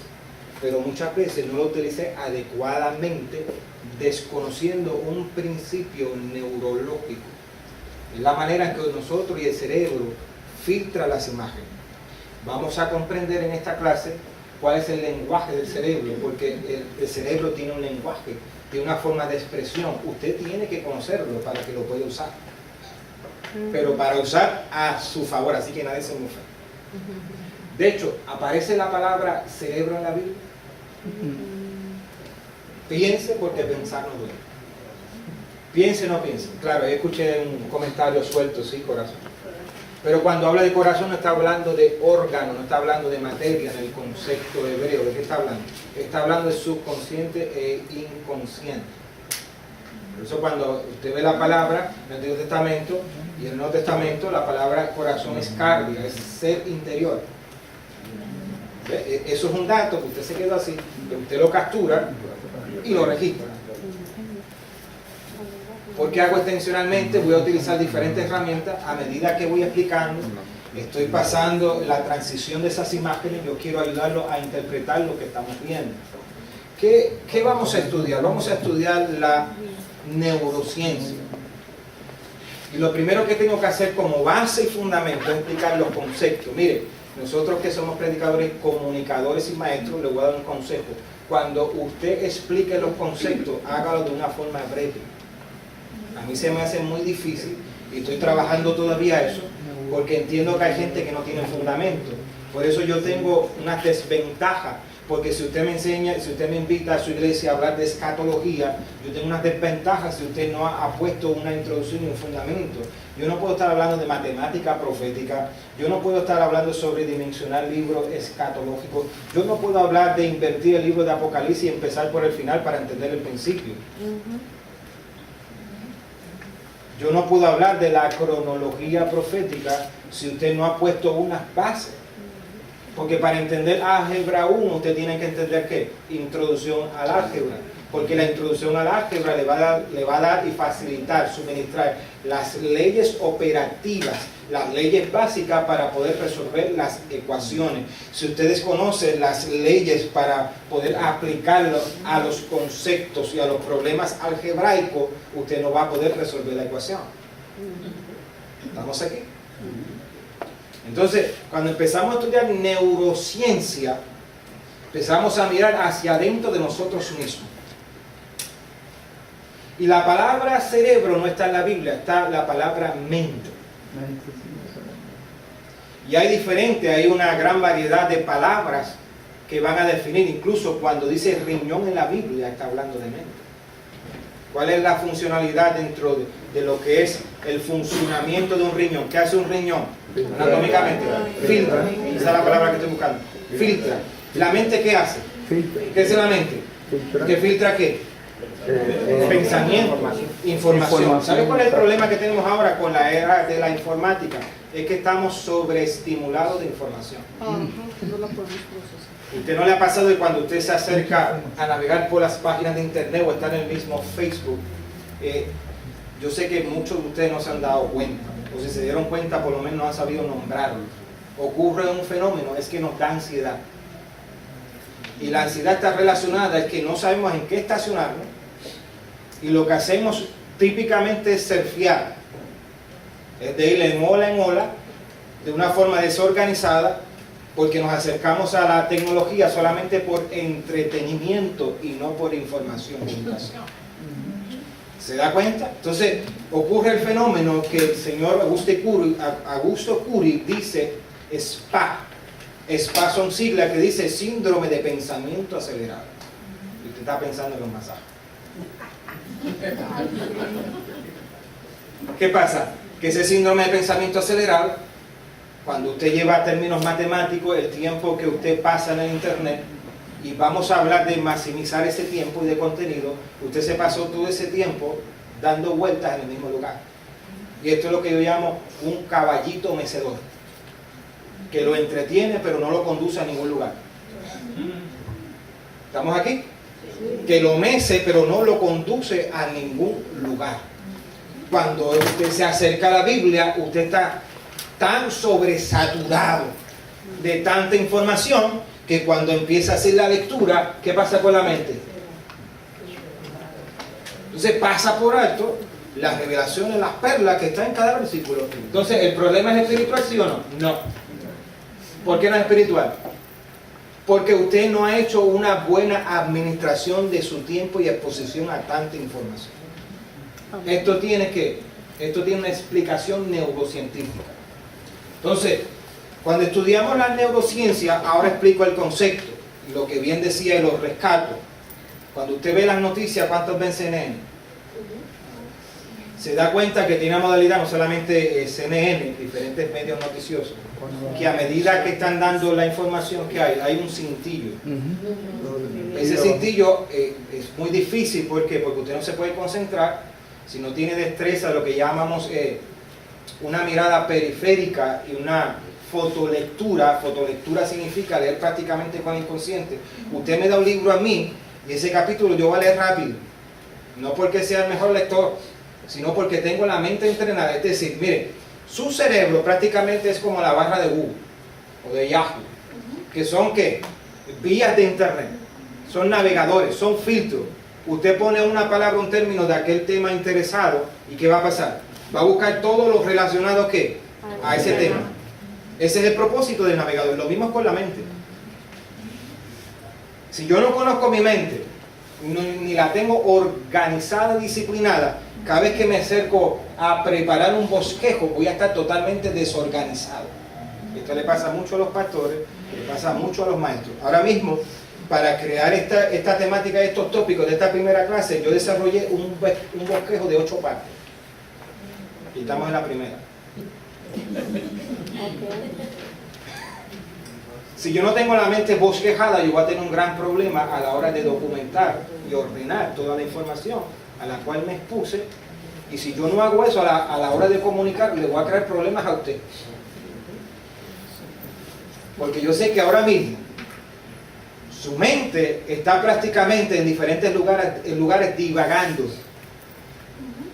pero muchas veces no lo utilicé adecuadamente, desconociendo un principio neurológico. Es la manera en que nosotros y el cerebro filtra las imágenes. Vamos a comprender en esta clase cuál es el lenguaje del cerebro, porque el cerebro tiene un lenguaje, tiene una forma de expresión. Usted tiene que conocerlo para que lo pueda usar, pero para usar a su favor, así que nadie se mofa. De hecho, ¿aparece la palabra cerebro en la Biblia? Piense, porque pensar no duele. Piense, no piense. Claro, yo escuché un comentario suelto, sí, corazón. Pero cuando habla de corazón no está hablando de órgano, no está hablando de materia en el concepto hebreo. ¿De qué está hablando? Está hablando de subconsciente e inconsciente. Por eso cuando usted ve la palabra en el Antiguo Testamento y en el Nuevo Testamento, la palabra corazón es cardia, es ser interior. ¿Ve? Eso es un dato que usted se quedó así, que usted lo captura y lo registra. ¿Por qué hago intencionalmente? Voy a utilizar diferentes herramientas a medida que voy explicando. Estoy pasando la transición de esas imágenes. Yo quiero ayudarlos a interpretar lo que estamos viendo. ¿Qué vamos a estudiar? Vamos a estudiar la neurociencia. Y lo primero que tengo que hacer como base y fundamento es explicar los conceptos. Mire, nosotros que somos predicadores, comunicadores y maestros, les voy a dar un consejo. Cuando usted explique los conceptos, hágalo de una forma breve. A mí se me hace muy difícil y estoy trabajando todavía eso, porque entiendo que hay gente que no tiene fundamento. Por eso yo tengo una desventaja, porque si usted me enseña, si usted me invita a su iglesia a hablar de escatología, yo tengo unas desventajas si usted no ha puesto una introducción y un fundamento. Yo no puedo estar hablando de matemática profética, yo no puedo estar hablando sobre dimensionar libros escatológicos, yo no puedo hablar de invertir el libro de Apocalipsis y empezar por el final para entender el principio. Yo no puedo hablar de la cronología profética si usted no ha puesto unas bases. Porque para entender álgebra 1 usted tiene que entender ¿qué? Introducción al álgebra. Porque la introducción al álgebra le va a dar y facilitar, suministrar las leyes operativas, las leyes básicas para poder resolver las ecuaciones. Si ustedes conocen las leyes para poder aplicarlo a los conceptos y a los problemas algebraicos, usted no va a poder resolver la ecuación. ¿Estamos aquí? Entonces, cuando empezamos a estudiar neurociencia, empezamos a mirar hacia adentro de nosotros mismos. Y la palabra cerebro no está en la Biblia, está la palabra mente. Y hay una gran variedad de palabras que van a definir, incluso cuando dice riñón en la Biblia, está hablando de mente. ¿Cuál es la funcionalidad dentro de lo que es el funcionamiento de un riñón? ¿Qué hace un riñón? Anatómicamente, filtra. Esa es la palabra que estoy buscando. Filtra. ¿La mente qué hace? ¿Qué hace la mente? ¿Que filtra qué? Pensamiento, información. ¿Sabe cuál es el problema que tenemos ahora con la era de la informática? Es que estamos sobreestimulados de información. ¿Usted no le ha pasado que cuando usted se acerca a navegar por las páginas de internet o está en el mismo Facebook, yo sé que muchos de ustedes no se han dado cuenta, o si se dieron cuenta por lo menos no han sabido nombrarlo? Ocurre un fenómeno, es que nos da ansiedad. Y la ansiedad está relacionada, es que no sabemos en qué estacionarnos, y lo que hacemos típicamente es surfear, es de ir en ola, de una forma desorganizada, porque nos acercamos a la tecnología solamente por entretenimiento y no por información y educación. ¿Se da cuenta? Entonces ocurre el fenómeno que el señor Augusto Cury dice SPA. SPA son siglas que dice síndrome de pensamiento acelerado. Y usted está pensando en los masajes. ¿Qué pasa? Que ese síndrome de pensamiento acelerado, cuando usted lleva términos matemáticos, el tiempo que usted pasa en el internet, y vamos a hablar de maximizar ese tiempo y de contenido, usted se pasó todo ese tiempo dando vueltas en el mismo lugar. Y esto es lo que yo llamo un caballito mecedor, que lo entretiene pero no lo conduce a ningún lugar. ¿Estamos aquí? Que lo mece pero no lo conduce a ningún lugar. Cuando usted se acerca a la Biblia, usted está tan sobresaturado de tanta información que cuando empieza a hacer la lectura, ¿qué pasa con la mente? Entonces pasa por alto las revelaciones, las perlas que están en cada versículo. Entonces, ¿el problema es espiritual, sí o no? No. ¿Por qué no es espiritual? Porque usted no ha hecho una buena administración de su tiempo y exposición a tanta información. Esto tiene una explicación neurocientífica. Entonces, cuando estudiamos la neurociencia, ahora explico el concepto, lo que bien decía y lo rescato. Cuando usted ve las noticias, ¿cuántos ven CNN? Se da cuenta que tiene una modalidad, no solamente CNN, diferentes medios noticiosos, que a medida que están dando la información que hay un cintillo. Ese cintillo es muy difícil, ¿por qué? Porque usted no se puede concentrar si no tiene destreza, lo que llamamos una mirada periférica y una fotolectura. Fotolectura significa leer prácticamente con el inconsciente. Usted me da un libro a mí y ese capítulo yo voy a leer rápido, no porque sea el mejor lector, sino porque tengo la mente entrenada. Es decir, mire, su cerebro prácticamente es como la barra de Google o de Yahoo, que son ¿qué? Vías de internet, son navegadores, son filtros. Usted pone una palabra, un término de aquel tema interesado y ¿qué va a pasar? Va a buscar todo lo relacionado ¿qué? A ese tema. Ese es el propósito del navegador. Lo mismo con la mente. Si yo no conozco mi mente, ni la tengo organizada, disciplinada, cada vez que me acerco a preparar un bosquejo, voy a estar totalmente desorganizado. Esto le pasa mucho a los pastores, le pasa mucho a los maestros. Ahora mismo, para crear esta temática, estos tópicos de esta primera clase, yo desarrollé un bosquejo de 8 partes. Y estamos en la primera. Si yo no tengo la mente bosquejada, yo voy a tener un gran problema a la hora de documentar y ordenar toda la información a la cual me expuse. Y si yo no hago eso a la hora de comunicar, le voy a crear problemas a usted. Porque yo sé que ahora mismo su mente está prácticamente en diferentes lugares divagando.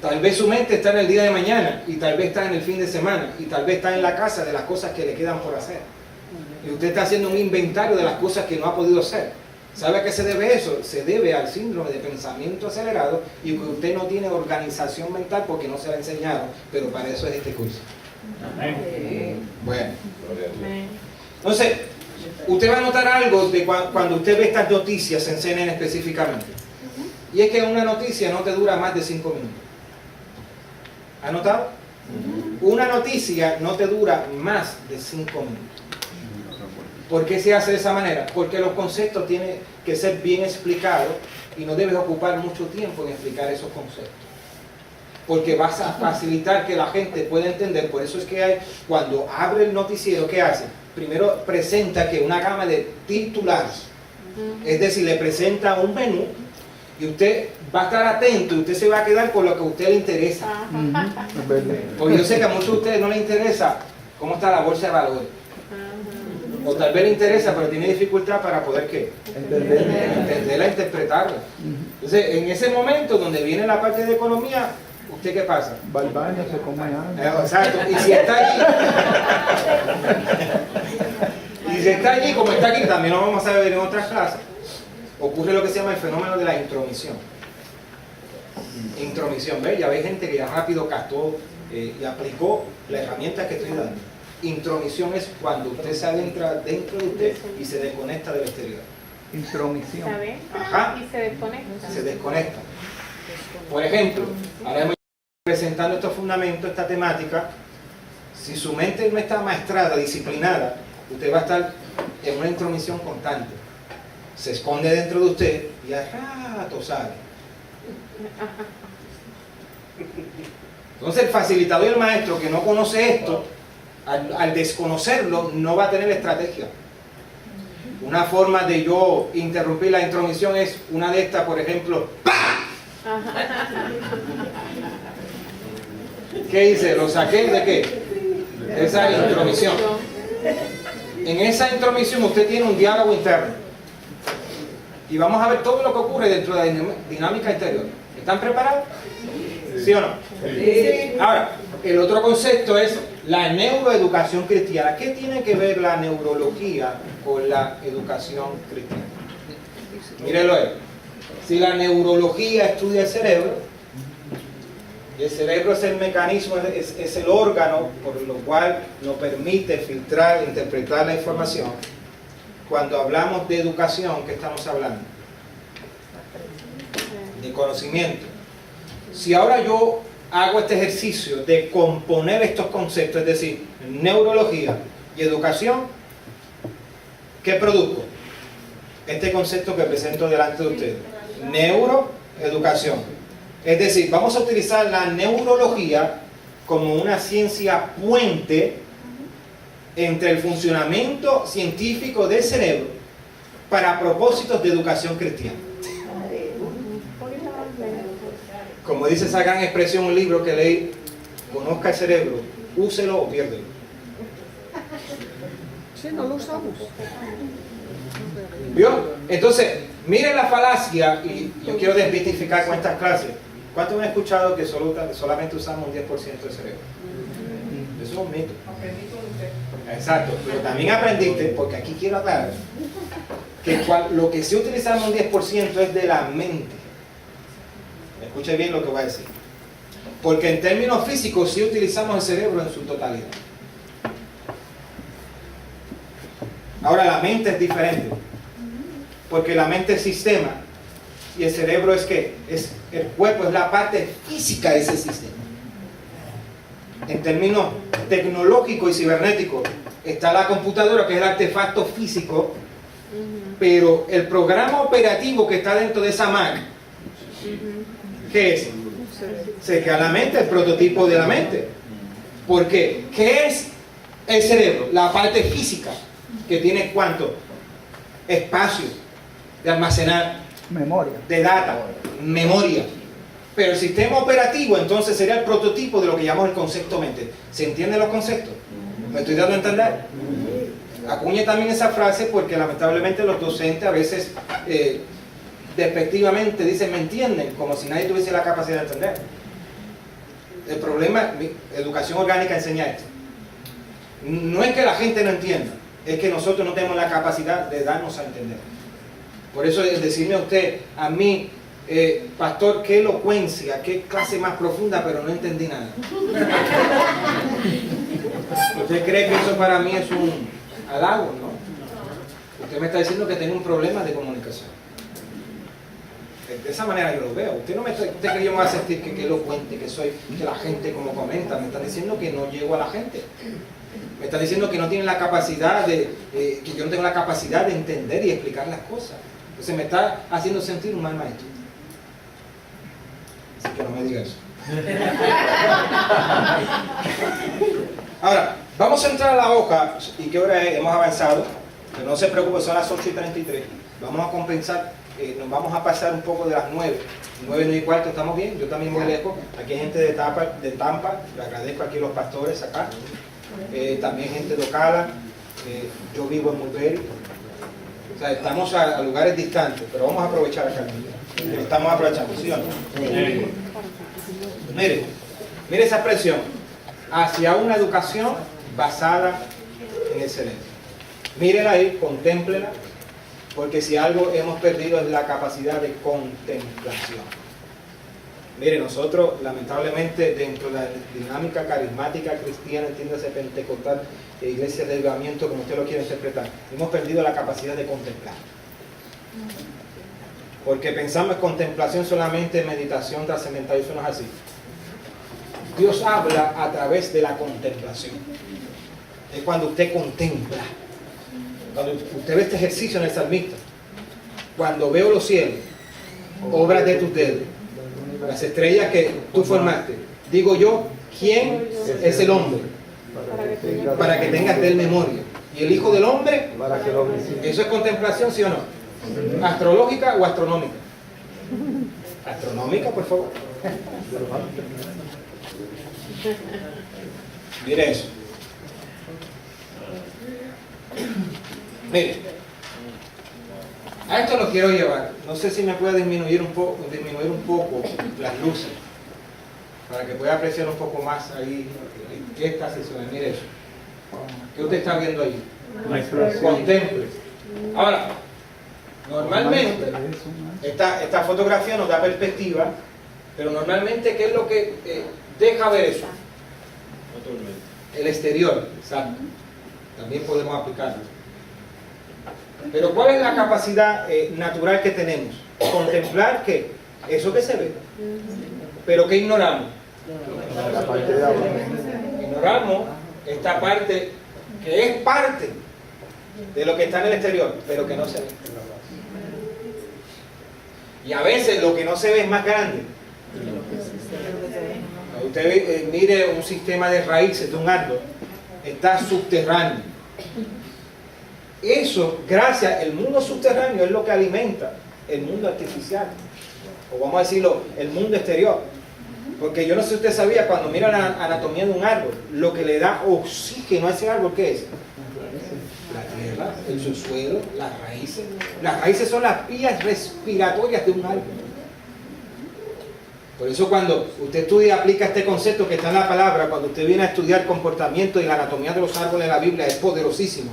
Tal vez su mente está en el día de mañana, y tal vez está en el fin de semana, y tal vez está en la casa de las cosas que le quedan por hacer. Y usted está haciendo un inventario de las cosas que no ha podido hacer. ¿Sabe a qué se debe eso? Se debe al síndrome de pensamiento acelerado y que usted no tiene organización mental porque no se la ha enseñado, pero para eso es este curso. Bueno. Entonces, usted va a notar algo de cuando usted ve estas noticias en CNN específicamente. Y es que una noticia no te dura más de 5 minutos. ¿Ha notado? Una noticia no te dura más de 5 minutos. ¿Por qué se hace de esa manera? Porque los conceptos tienen que ser bien explicados y no debes ocupar mucho tiempo en explicar esos conceptos. Porque vas a facilitar que la gente pueda entender. Por eso es que cuando abre el noticiero, ¿qué hace? Primero presenta que una gama de titulares. Es decir, le presenta un menú y usted va a estar atento y usted se va a quedar con lo que a usted le interesa. Porque yo sé que a muchos de ustedes no les interesa cómo está la bolsa de valores. O tal vez le interesa, pero tiene dificultad para poder ¿qué? Entenderla, interpretarla. Entonces, en ese momento donde viene la parte de economía, ¿usted qué pasa? Va al baño, se come algo. Exacto. Y si está allí, como está aquí, también lo vamos a ver en otras clases, ocurre lo que se llama el fenómeno de la intromisión. Intromisión, ¿ves? Ya ve gente que ya rápido captó y aplicó la herramienta que estoy dando. Intromisión es cuando usted se adentra dentro de usted y se desconecta del exterior. Intromisión. Ajá. Y se desconecta. Se desconecta. Por ejemplo, ahora hemos presentando estos fundamentos, esta temática. Si su mente no está maestrada, disciplinada, usted va a estar en una intromisión constante. Se esconde dentro de usted y al rato sale. Entonces el facilitador y el maestro que no conoce esto, al desconocerlo, no va a tener estrategia. Una forma de yo interrumpir la intromisión es una de estas, por ejemplo, ¡pah! ¿Qué hice? ¿Lo saqué de qué? De esa intromisión. En esa intromisión usted tiene un diálogo interno. Y vamos a ver todo lo que ocurre dentro de la dinámica interior. ¿Están preparados? ¿Sí o no? Sí. Ahora, el otro concepto es La neuroeducación cristiana. ¿Qué tiene que ver la neurología con la educación cristiana? Mírelo ahí. Si la neurología estudia el cerebro, y el cerebro es el mecanismo, es el órgano por lo cual nos permite filtrar, interpretar la información. Cuando hablamos de educación, ¿qué estamos hablando? De conocimiento. Si ahora yo hago este ejercicio de componer estos conceptos, es decir, neurología y educación, ¿qué produzco? Este concepto que presento delante de ustedes. Neuroeducación. Es decir, vamos a utilizar la neurología como una ciencia puente entre el funcionamiento científico del cerebro para propósitos de educación cristiana. Como dice esa gran expresión, un libro que leí, conozca el cerebro, úselo o piérdelo. Sí, no lo usamos. ¿Vio? Entonces, miren la falacia, y yo quiero desmitificar con estas clases. ¿Cuántos han escuchado que solamente usamos un 10% del cerebro? Eso es un mito. Exacto, pero también aprendiste, porque aquí quiero aclarar, que lo que sí utilizamos un 10% es de la mente. Escuche bien lo que voy a decir. Porque en términos físicos sí utilizamos el cerebro en su totalidad. Ahora la mente es diferente. Porque la mente es sistema y el cerebro es ¿qué? Es el cuerpo, es la parte física de ese sistema. En términos tecnológicos y cibernéticos está la computadora, que es el artefacto físico, pero el programa operativo que está dentro de esa Mac, ¿qué es? Se queda la mente, el prototipo de la mente. ¿Por qué? ¿Qué es el cerebro? La parte física, que tiene ¿cuánto? Espacio de almacenar, Memoria. de data, memoria. Pero el sistema operativo entonces sería el prototipo de lo que llamamos el concepto mente. ¿Se entienden los conceptos? ¿Me estoy dando a entender? Acuñe también esa frase porque lamentablemente los docentes a veces despectivamente dicen me entienden, como si nadie tuviese la capacidad de entender. El problema, educación orgánica enseña esto. No es que la gente no entienda, es que nosotros no tenemos la capacidad de darnos a entender. Por eso es decirme a usted, a mí, pastor, qué elocuencia, qué clase más profunda, pero no entendí nada. ¿Usted cree que eso para mí es un halago, no? Usted me está diciendo que tengo un problema de comunicación. De esa manera yo lo veo. Usted no me está, usted cree que yo me voy a sentir que elocuente, que soy, que la gente como comenta, me está diciendo que no llego a la gente. Me está diciendo que no tienen la capacidad que yo no tengo la capacidad de entender y explicar las cosas. Entonces me está haciendo sentir un mal maestro. Así que no me diga eso. Ahora, vamos a entrar a la hoja. ¿Y qué hora es? Hemos avanzado. Pero no se preocupe, son las 8:33. Vamos a compensar. Nos vamos a pasar un poco de las 9. 9:15, ¿estamos bien? Yo también voy lejos. Aquí hay gente de Tampa. Le agradezco aquí a los pastores acá. También gente de Ocala. Yo vivo en Mulberry. O sea, estamos a lugares distantes, pero vamos a aprovechar acá. Lo estamos aprovechando, ¿sí o no? Mire esa expresión. Hacia una educación basada en el cerebro. Mírela ahí, contémplela, porque si algo hemos perdido es la capacidad de contemplación. Mire, nosotros lamentablemente dentro de la dinámica carismática cristiana, entiéndase pentecostal, iglesia de avivamiento, como usted lo quiere interpretar, hemos perdido la capacidad de contemplar. Porque pensamos en contemplación solamente, meditación trascendental, eso no es así. Dios habla a través de la contemplación. Es cuando usted contempla. Cuando usted ve este ejercicio en el salmista. Cuando veo los cielos, obras de tus dedos, las estrellas que tú formaste, digo yo, ¿quién es el hombre? Para que tengas de él memoria. Y el Hijo del Hombre, ¿eso es contemplación, sí o no? ¿Astrológica o astronómica? Astronómica, por favor. Mire eso. Mire, a esto lo quiero llevar. No sé si me puede disminuir un poco las luces. para que pueda apreciar un poco más ahí estas sesiones. Mire eso. ¿Qué usted está viendo ahí? La explosión. Contemple. Ahora, normalmente, esta fotografía nos da perspectiva, pero normalmente, ¿qué es lo que deja ver eso? El exterior, exacto. También podemos aplicarlo. Pero ¿cuál es la capacidad natural que tenemos? Contemplar que eso que se ve, pero que ignoramos. La parte de abajo. Ignoramos esta parte que es parte de lo que está en el exterior, pero que no se ve. Y a veces lo que no se ve es más grande. Usted mire un sistema de raíces de un árbol, está subterráneo. Eso, gracias, el mundo subterráneo es lo que alimenta el mundo artificial, o vamos a decirlo, el mundo exterior. Porque yo no sé si usted sabía, cuando mira la anatomía de un árbol, lo que le da oxígeno a ese árbol, ¿qué es? La tierra, el subsuelo, las raíces. Las raíces son las vías respiratorias de un árbol. Por eso cuando usted estudia, aplica este concepto que está en la palabra, cuando usted viene a estudiar comportamiento y la anatomía de los árboles en la Biblia, es poderosísimo.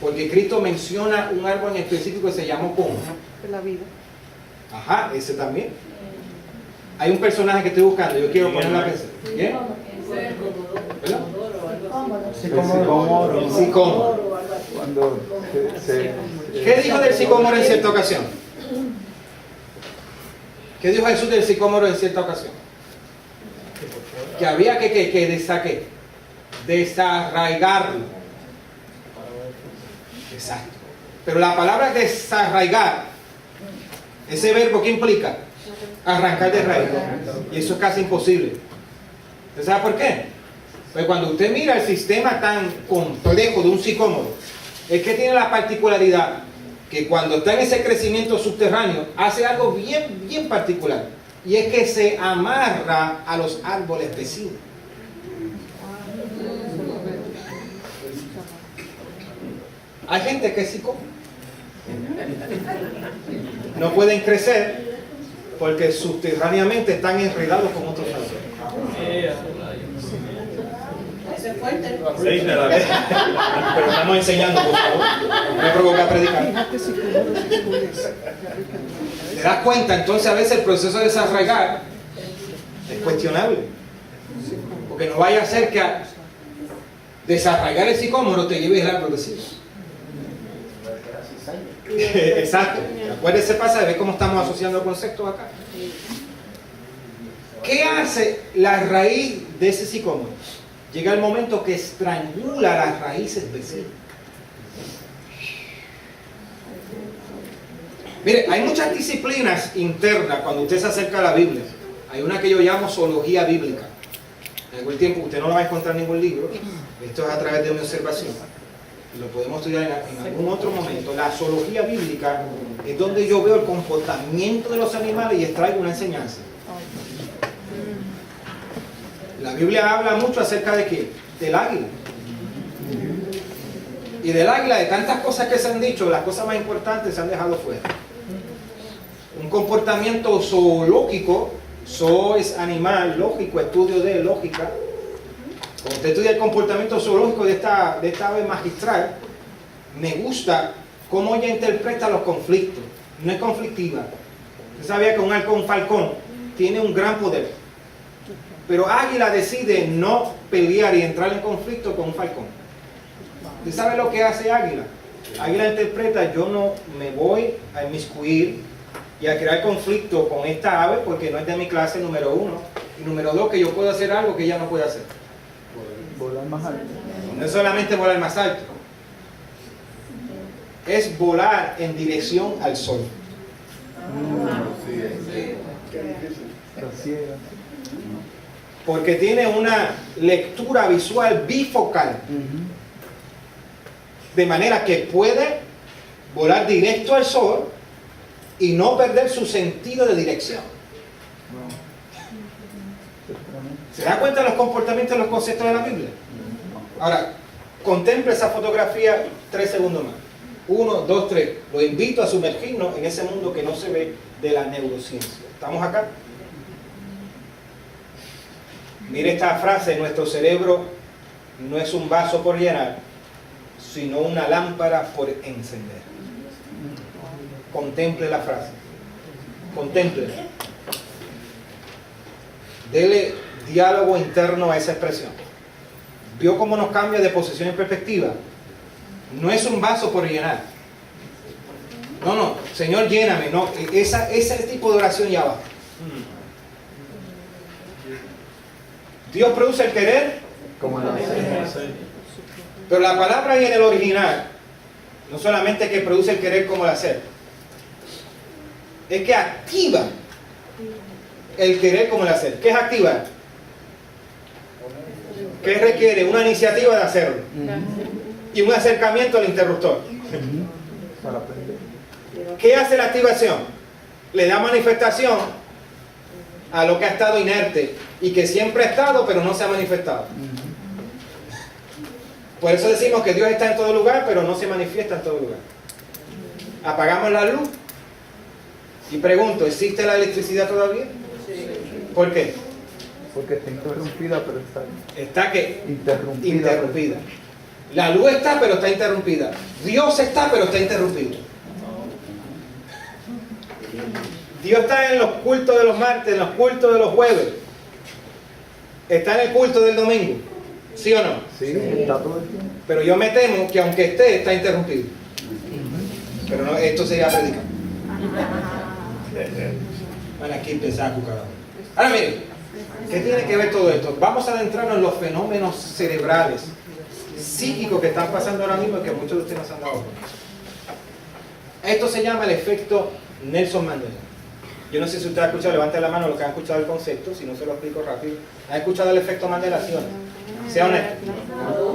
Porque Cristo menciona un árbol en específico que se llamó ¿cómo? La vida. Ajá, ese también. Hay un personaje que estoy buscando, yo quiero poner la PC. ¿Bien? ¿Verdad? Sicómoro. El sicómoro. Cuando ¿Qué dijo del sicómoro en cierta ocasión? ¿Qué dijo Jesús del sicómoro en cierta ocasión? Que había que desarraigarlo. Exacto. Pero la palabra desarraigar, ese verbo, ¿qué implica? Arrancar de raíz. Y eso es casi imposible. ¿Usted sabe por qué? Pues cuando usted mira el sistema tan complejo de un sicómoro, es que tiene la particularidad que cuando está en ese crecimiento subterráneo, hace algo bien particular. Y es que se amarra a los árboles vecinos. Hay gente que es sicómoro. No pueden crecer porque subterráneamente están enredados con otros árboles. Eso es fuerte. Pero estamos enseñando, por favor. No me provoca a predicar. ¿Te das cuenta? Entonces a veces el proceso de desarraigar es cuestionable. Porque no vaya a ser que a desarraigar el sicómoro te lleve el árbol vecino. Exacto. Acuérdese, pasa de ver cómo estamos asociando conceptos acá. ¿Qué hace la raíz de ese sicómoro? Llega el momento que estrangula las raíces vecinas. Mire, hay muchas disciplinas internas cuando usted se acerca a la Biblia. Hay una que yo llamo zoología bíblica. En algún tiempo usted no la va a encontrar en ningún libro. Esto es a través de mi observación. Lo podemos estudiar en algún otro momento. La zoología bíblica es donde yo veo el comportamiento de los animales y extraigo una enseñanza. La Biblia habla mucho acerca de ¿qué? Del águila. Y del águila, de tantas cosas que se han dicho, las cosas más importantes se han dejado fuera. Un comportamiento zoológico, zoo es animal, lógico, estudio de lógica. Cuando usted estudia el comportamiento zoológico de esta ave magistral, me gusta cómo ella interpreta los conflictos. No es conflictiva. Usted sabía que un halcón falcón tiene un gran poder. Pero águila decide no pelear y entrar en conflicto con un falcón. ¿Usted sabe lo que hace águila? Águila interpreta, yo no me voy a inmiscuir y a crear conflicto con esta ave porque no es de mi clase, número uno. Y número dos, que yo puedo hacer algo que ella no puede hacer. Volar más alto. No es solamente volar más alto. Es volar en dirección al sol. Está ciega. Porque tiene una lectura visual bifocal. De manera que puede volar directo al sol y no perder su sentido de dirección. ¿Se da cuenta de los comportamientos y los conceptos de la Biblia? Ahora, contemple esa fotografía 3 segundos más. 1, 2, 3. Lo invito a sumergirnos en ese mundo que no se ve de la neurociencia. ¿Estamos acá? Mire esta frase: nuestro cerebro no es un vaso por llenar, sino una lámpara por encender. Contemple la frase. Contemple. Dele diálogo interno a esa expresión. ¿Vio cómo nos cambia de posición y perspectiva? No es un vaso por llenar. No, Señor, lléname. No, ese tipo de oración ya va. Dios produce el querer Como la pero la palabra ahí en el original no solamente que produce el querer como el hacer, es que activa el querer como el hacer. ¿Qué es activar? ¿Qué requiere? Una iniciativa de hacerlo y un acercamiento al interruptor. para aprender. ¿Qué hace la activación? Le da manifestación a lo que ha estado inerte y que siempre ha estado pero no se ha manifestado. Por eso decimos que Dios está en todo lugar pero no se manifiesta en todo lugar. Apagamos la luz y pregunto, ¿existe la electricidad todavía? ¿Por qué? Porque está interrumpida, pero Está que interrumpida. la luz está pero está interrumpida. Dios está pero está interrumpido. Dios está en los cultos de los martes, en los cultos de los jueves. Está en el culto del domingo. ¿Sí o no? Sí, está todo el tiempo. Pero yo me temo que aunque esté, está interrumpido. Pero no, esto sería predicar. Van aquí empezar a cucarajo. Ahora miren, ¿qué tiene que ver todo esto? Vamos a adentrarnos en los fenómenos cerebrales, psíquicos que están pasando ahora mismo y que muchos de ustedes no se han dado cuenta. Esto se llama el efecto Nelson Mandela. Yo no sé si usted ha escuchado, levante la mano los que han escuchado el concepto, si no se lo explico rápido. ¿Ha escuchado el efecto Mandela, sí o no? ¿Sea honesto?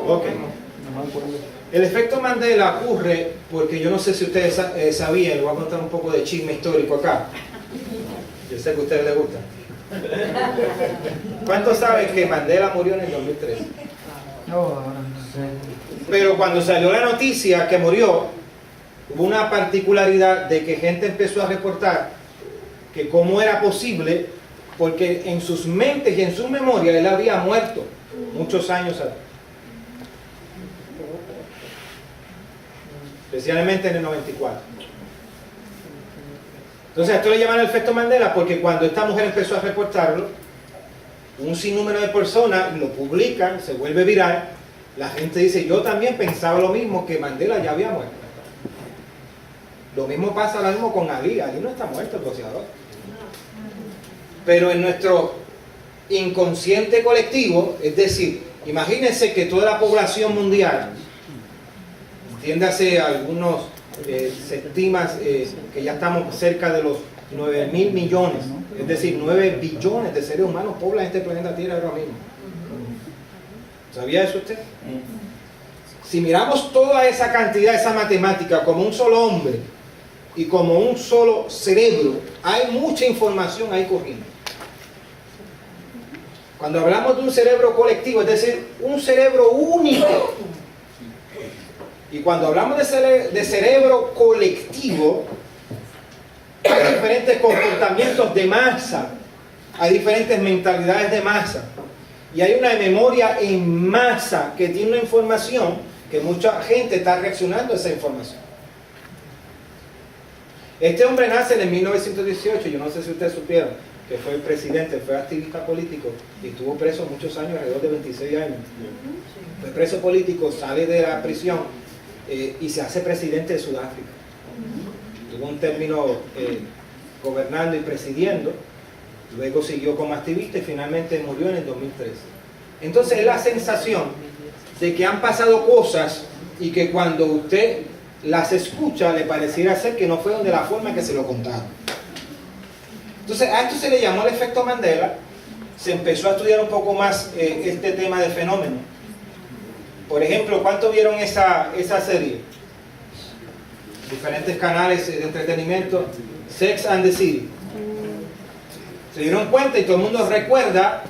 Ok. No me acuerdo. El efecto Mandela ocurre porque yo no sé si ustedes sabían, les voy a contar un poco de chisme histórico acá. Yo sé que a ustedes les gusta. ¿Cuántos saben que Mandela murió en el 2013? No, ahora no sé. Pero cuando salió la noticia que murió, hubo una particularidad de que gente empezó a reportar que cómo era posible, porque en sus mentes y en su memoria él había muerto muchos años atrás. Especialmente en el 94. Entonces esto le llaman el efecto Mandela porque cuando esta mujer empezó a reportarlo, un sinnúmero de personas lo publican, se vuelve viral, la gente dice, yo también pensaba lo mismo, que Mandela ya había muerto. Lo mismo pasa ahora mismo con Ali no está muerto, el boxeador. Pero en nuestro inconsciente colectivo, es decir, imagínense que toda la población mundial, entiéndase algunos, se estima que ya estamos cerca de los 9.000 millones, es decir, 9 billones de seres humanos poblan este planeta Tierra ahora mismo. ¿Sabía eso usted? Si miramos toda esa cantidad, esa matemática, como un solo hombre y como un solo cerebro, hay mucha información ahí corriendo. Cuando hablamos de un cerebro colectivo, es decir, un cerebro único. Y cuando hablamos de cerebro colectivo, hay diferentes comportamientos de masa, hay diferentes mentalidades de masa, y hay una memoria en masa que tiene una información que mucha gente está reaccionando a esa información. Este hombre nace en el 1918, yo no sé si ustedes supieron, que fue el presidente, fue activista político y estuvo preso muchos años, alrededor de 26 años. Fue preso político, sale de la prisión y se hace presidente de Sudáfrica. Tuvo un término gobernando y presidiendo, luego siguió como activista y finalmente murió en el 2013. Entonces es la sensación de que han pasado cosas y que cuando usted las escucha le pareciera ser que no fueron de la forma que se lo contaron. Entonces a esto se le llamó el efecto Mandela. Se empezó a estudiar un poco más este tema de fenómeno. Por ejemplo, ¿cuántos vieron esa serie? Diferentes canales de entretenimiento, Sex and the City. Se dieron cuenta y todo el mundo recuerda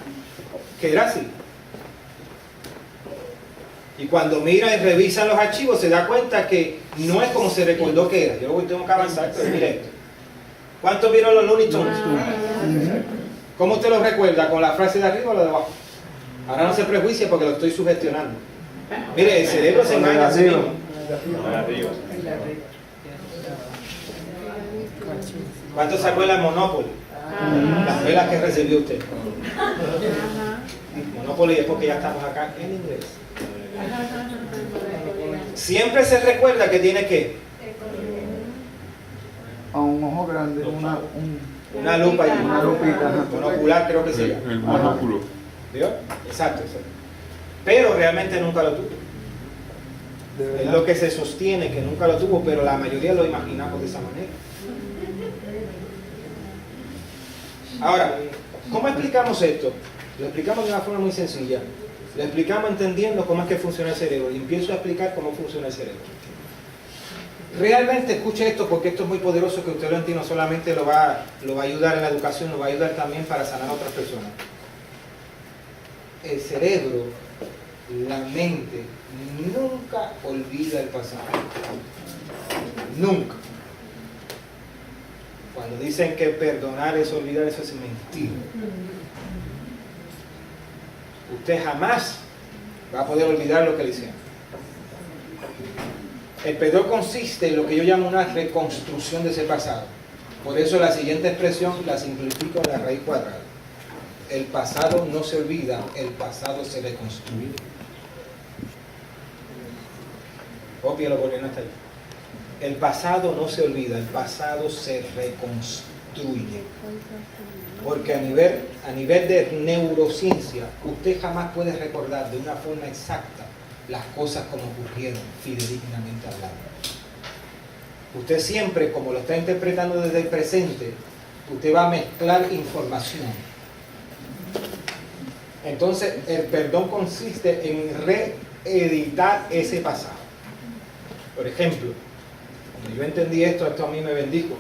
que era así. Y cuando mira y revisa los archivos se da cuenta que no es como se recordó que era. Yo tengo que avanzar, pero mire esto. ¿Cuántos vieron los Looney Tunes? ¿Cómo usted los recuerda? ¿Con la frase de arriba o la de abajo? Ahora no se prejuicie porque lo estoy sugestionando. Mire, el cerebro se engaña a sí mismo. ¿Cuánto se acuerda del Monopoly? Las velas que recibió usted. Monopoly es porque ya estamos acá en inglés. Siempre se recuerda que tiene que A un ojo grande, una lupa y una lupita. monocular, creo que se llama. El monóculo. ¿Vio? Exacto, exacto. Pero realmente nunca lo tuvo. Es lo que se sostiene que nunca lo tuvo, pero la mayoría lo imaginamos de esa manera. Ahora, ¿cómo explicamos esto? Lo explicamos de una forma muy sencilla. Lo explicamos entendiendo cómo es que funciona el cerebro y empiezo a explicar cómo funciona el cerebro. Realmente escuche esto porque esto es muy poderoso, que usted lo entienda, no solamente lo va a ayudar en la educación, lo va a ayudar también para sanar a otras personas. El cerebro, la mente, nunca olvida el pasado. Nunca. Cuando dicen que perdonar es olvidar, eso es mentira. Usted jamás va a poder olvidar lo que le hicieron. El perdón consiste en lo que yo llamo una reconstrucción de ese pasado. Por eso la siguiente expresión la simplifico a la raíz cuadrada. El pasado no se olvida, el pasado se reconstruye. Cópialo porque no está ahí. El pasado no se olvida, el pasado se reconstruye. Porque a nivel de neurociencia, usted jamás puede recordar de una forma exacta las cosas como ocurrieron, fidedignamente hablando. Usted siempre, como lo está interpretando desde el presente, usted va a mezclar información. Entonces, el perdón consiste en reeditar ese pasado. Por ejemplo, cuando yo entendí esto a mí me bendijo,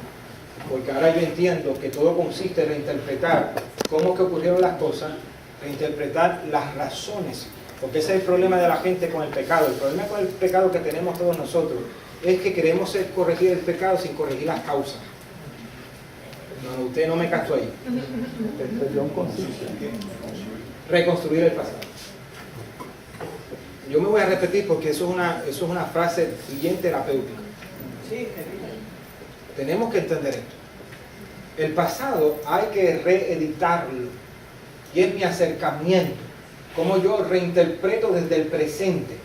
porque ahora yo entiendo que todo consiste en reinterpretar cómo que ocurrieron las cosas, reinterpretar las razones, porque ese es el problema de la gente con el pecado. El problema con el pecado que tenemos todos nosotros es que queremos corregir el pecado sin corregir las causas. No, usted no me captó ahí. El perdón consiste Reconstruir el pasado. Yo me voy a repetir porque eso es una frase bien terapéutica. Tenemos que entender esto. El pasado hay que reeditarlo. Y es mi acercamiento. Cómo yo reinterpreto desde el presente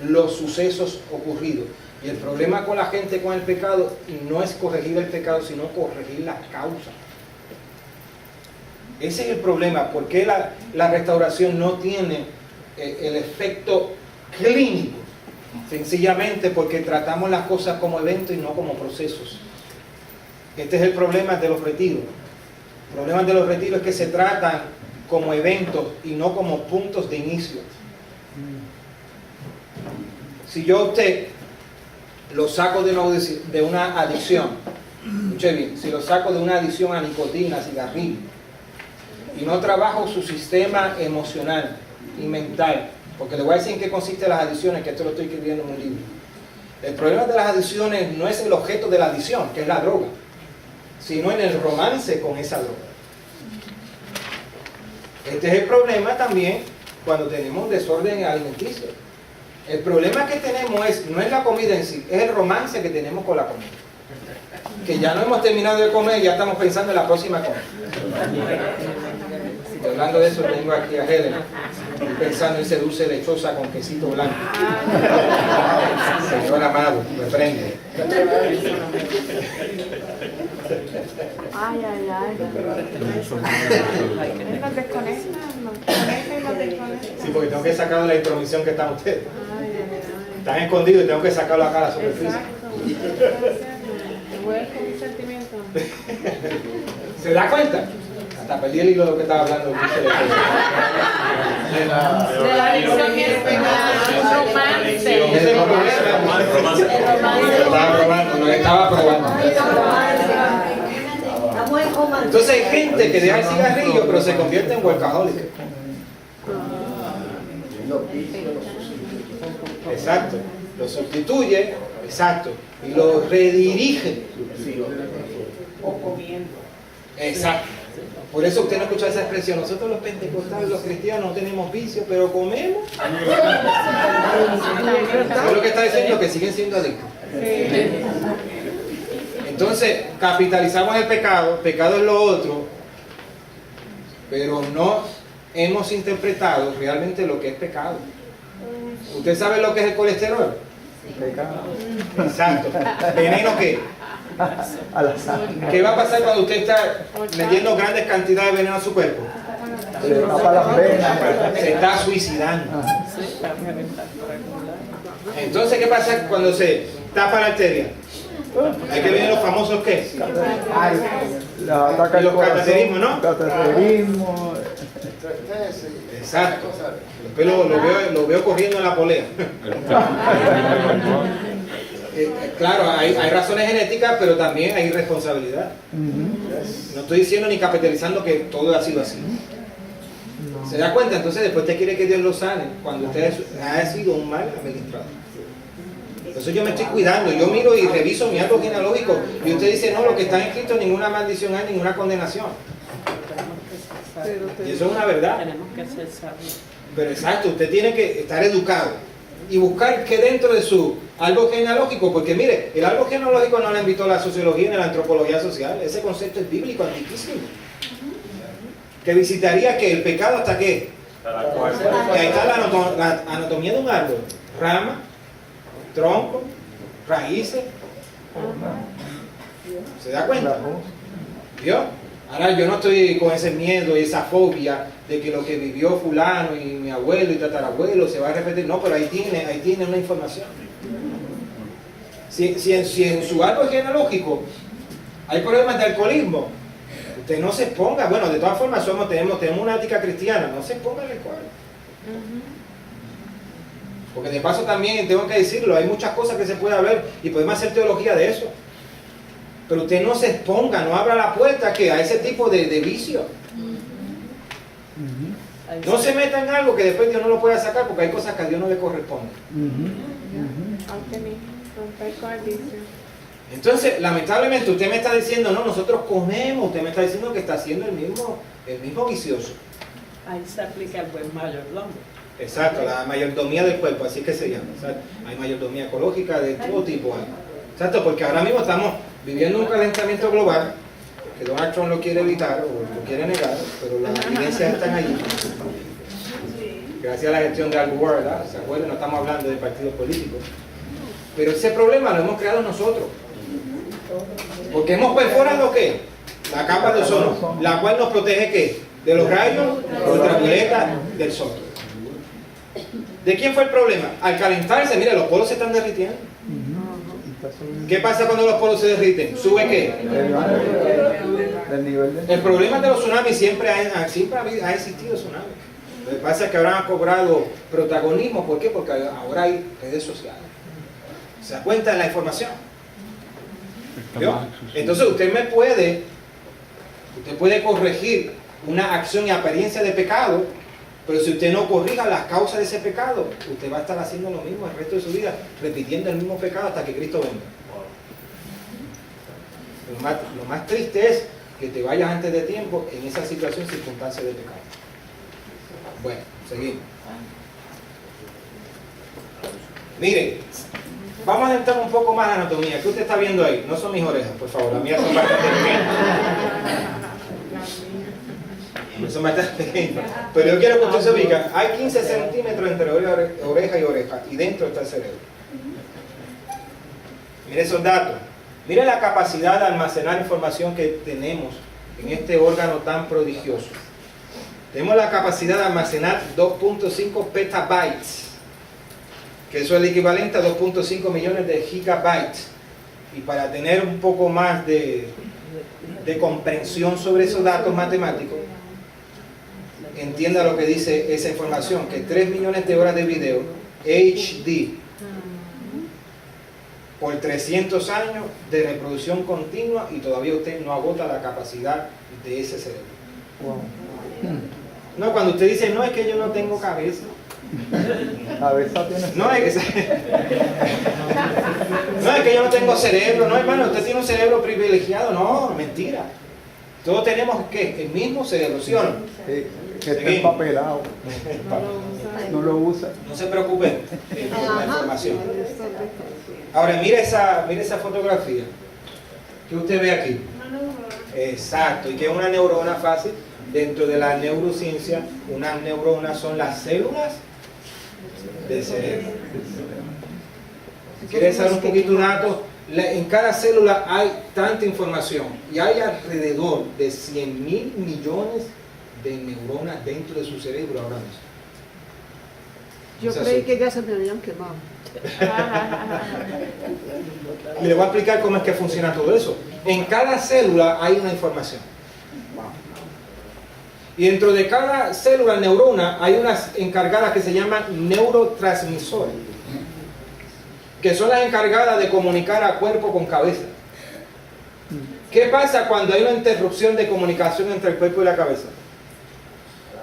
los sucesos ocurridos. Y el problema con la gente con el pecado no es corregir el pecado, sino corregir las causas. Ese es el problema. ¿Por qué la restauración no tiene el efecto clínico? Sencillamente porque tratamos las cosas como eventos y no como procesos. Este es el problema de los retiros. El problema de los retiros es que se tratan como eventos y no como puntos de inicio. Si yo a usted lo saco de una adicción, escuche bien, si lo saco de una adicción a nicotina, cigarrillo, y no trabajo su sistema emocional y mental, porque le voy a decir en qué consisten las adicciones, que esto lo estoy escribiendo en un libro. El problema de las adicciones no es el objeto de la adicción, que es la droga, sino en el romance con esa droga. Este es el problema también cuando tenemos un desorden alimenticio. El problema que tenemos no es la comida en sí, es el romance que tenemos con la comida. Que ya no hemos terminado de comer y ya estamos pensando en la próxima comida. Y hablando de eso, tengo aquí a Helen, pensando en ese dulce lechosa con quesito blanco. Señor amado, reprende. Ay. Nos desconecta, y nos desconecta. Sí, porque tengo que sacar de la intromisión que están ustedes. Ay. Están escondidos y tengo que sacarlo acá a la superficie. Exacto. Vuelvo con un sentimiento. ¿Se da cuenta? Hasta perdí el hilo de lo que estaba hablando. De la adicción y el pecado, romance. Ese es el problema. Lo estaba probando. Entonces hay gente que deja el cigarrillo pero se convierte en workaholic. Exacto. Lo sustituye, exacto, y lo redirige. O comiendo. Exacto. Por eso usted no escucha esa expresión. Nosotros los pentecostales, los cristianos, no tenemos vicio, pero comemos. ¿Sabes lo que está diciendo? Que siguen siendo adictos. Entonces, capitalizamos el pecado. Pecado es lo otro, pero no hemos interpretado realmente lo que es pecado. ¿Usted sabe lo que es el colesterol? Pecado. Exacto. ¿Veneno qué? A la sangre. ¿Qué va a pasar cuando usted está metiendo grandes cantidades de veneno a su cuerpo? Se tapa las venas. Se está suicidando. Ajá. Entonces, ¿qué pasa cuando se tapa la arteria? Hay que ver los famosos ¿qué? Ay, le ataca Y los el corazón. cateterismos, ¿no? Cateterismo. Exacto. Después lo veo corriendo en la polea. Claro, hay razones genéticas, pero también hay responsabilidad. No estoy diciendo ni capitalizando que todo ha sido así. ¿Se da cuenta? Entonces después usted quiere que Dios lo sane cuando usted ha sido un mal administrador. Entonces yo me estoy cuidando, yo miro y reviso mi árbol genealógico y usted dice, no, lo que está escrito, ninguna maldición hay, ninguna condenación. Y eso es una verdad. Tenemos que ser sabios. Pero exacto, usted tiene que estar educado y buscar que dentro de su árbol genealógico, porque mire, el árbol genealógico no lo invitó la sociología ni la antropología social, ese concepto es bíblico, antiquísimo. Que visitaría que el pecado hasta qué. Y ahí está la anatomía de un árbol: rama, tronco, raíces. ¿Se da cuenta? ¿Vio? Ahora yo no estoy con ese miedo y esa fobia de que lo que vivió fulano y mi abuelo y tatarabuelo se va a repetir. No, pero ahí tiene una información. Si en su árbol genealógico hay problemas de alcoholismo, usted no se exponga. Bueno, de todas formas tenemos una ética cristiana, no se exponga al alcohol. Porque de paso también tengo que decirlo, hay muchas cosas que se puede ver y podemos hacer teología de eso. Pero usted no se exponga, no abra la puerta a ese tipo de vicio. No se meta en algo que después Dios no lo pueda sacar, porque hay cosas que a Dios no le corresponden. Aunque ni romper con el vicio. Entonces, lamentablemente usted me está diciendo, no, nosotros comemos, usted me está diciendo que está haciendo el mismo vicioso. Ahí se aplica el buen mayordomo. Exacto, la mayordomía del cuerpo, así que se llama. ¿Sabes? Hay mayordomía ecológica de todo tipo. Exacto, porque ahora mismo estamos viviendo un calentamiento global, que Donald Trump lo quiere evitar o lo quiere negar, pero las evidencias están allí. Gracias a la gestión de Al Gore, ¿verdad? ¿Se acuerdan? No estamos hablando de partidos políticos. Pero ese problema lo hemos creado nosotros. Porque hemos perforado ¿qué? La capa de ozono, la cual nos protege ¿qué? De los rayos ultravioleta del sol. ¿De quién fue el problema? Al calentarse, mire, los polos se están derritiendo. ¿Qué pasa cuando los polos se derriten? ¿Sube qué? El problema de los tsunamis siempre ha existido tsunamis. Lo que pasa es que ahora han cobrado protagonismo. ¿Por qué? Porque ahora hay redes sociales. ¿Se da cuenta de la información? ¿Vio? Entonces usted puede corregir una acción y apariencia de pecado, pero si usted no corrija las causas de ese pecado, usted va a estar haciendo lo mismo el resto de su vida, repitiendo el mismo pecado hasta que Cristo venga. Lo más triste es que te vayas antes de tiempo en esa situación, circunstancia de pecado. Bueno, seguimos. Miren, vamos a entrar un poco más a anatomía. ¿Qué usted está viendo ahí? No son mis orejas, por favor, las mías son bastante pequeñas. Son bastante pequeñas. Pero yo quiero que usted se ubique. Hay 15 centímetros entre oreja y oreja, y dentro está el cerebro. Mire esos datos. Mire la capacidad de almacenar información que tenemos en este órgano tan prodigioso. Tenemos la capacidad de almacenar 2.5 petabytes, que eso es el equivalente a 2.5 millones de gigabytes. Y para tener un poco más de comprensión sobre esos datos matemáticos, entienda lo que dice esa información, que 3 millones de horas de video HD por 300 años de reproducción continua, y todavía usted no agota la capacidad de ese cerebro. No, cuando usted dice, no, es que yo no tengo cabeza. Cabeza tiene. No, es que yo no tengo cerebro. No, hermano, usted tiene un cerebro privilegiado. No, mentira. Todos tenemos ¿qué? El mismo cerebro, ¿sí o no? Sí, que está Seguimos. empapelado. No lo usa. No se preocupen por la información. Ahora mire esa fotografía que usted ve aquí. Exacto, y que es una neurona fácil. Dentro de la neurociencia, unas neuronas son las células del cerebro. Si quieres saber un poquito de datos, en cada célula hay tanta información y hay alrededor de 100.000 millones de neuronas dentro de su cerebro ahora mismo. Yo creí que ya se me habían quemado. Y le voy a explicar cómo es que funciona todo eso. En cada célula hay una información. Y dentro de cada célula neurona hay unas encargadas que se llaman neurotransmisores, que son las encargadas de comunicar a cuerpo con cabeza. ¿Qué pasa cuando hay una interrupción de comunicación entre el cuerpo y la cabeza?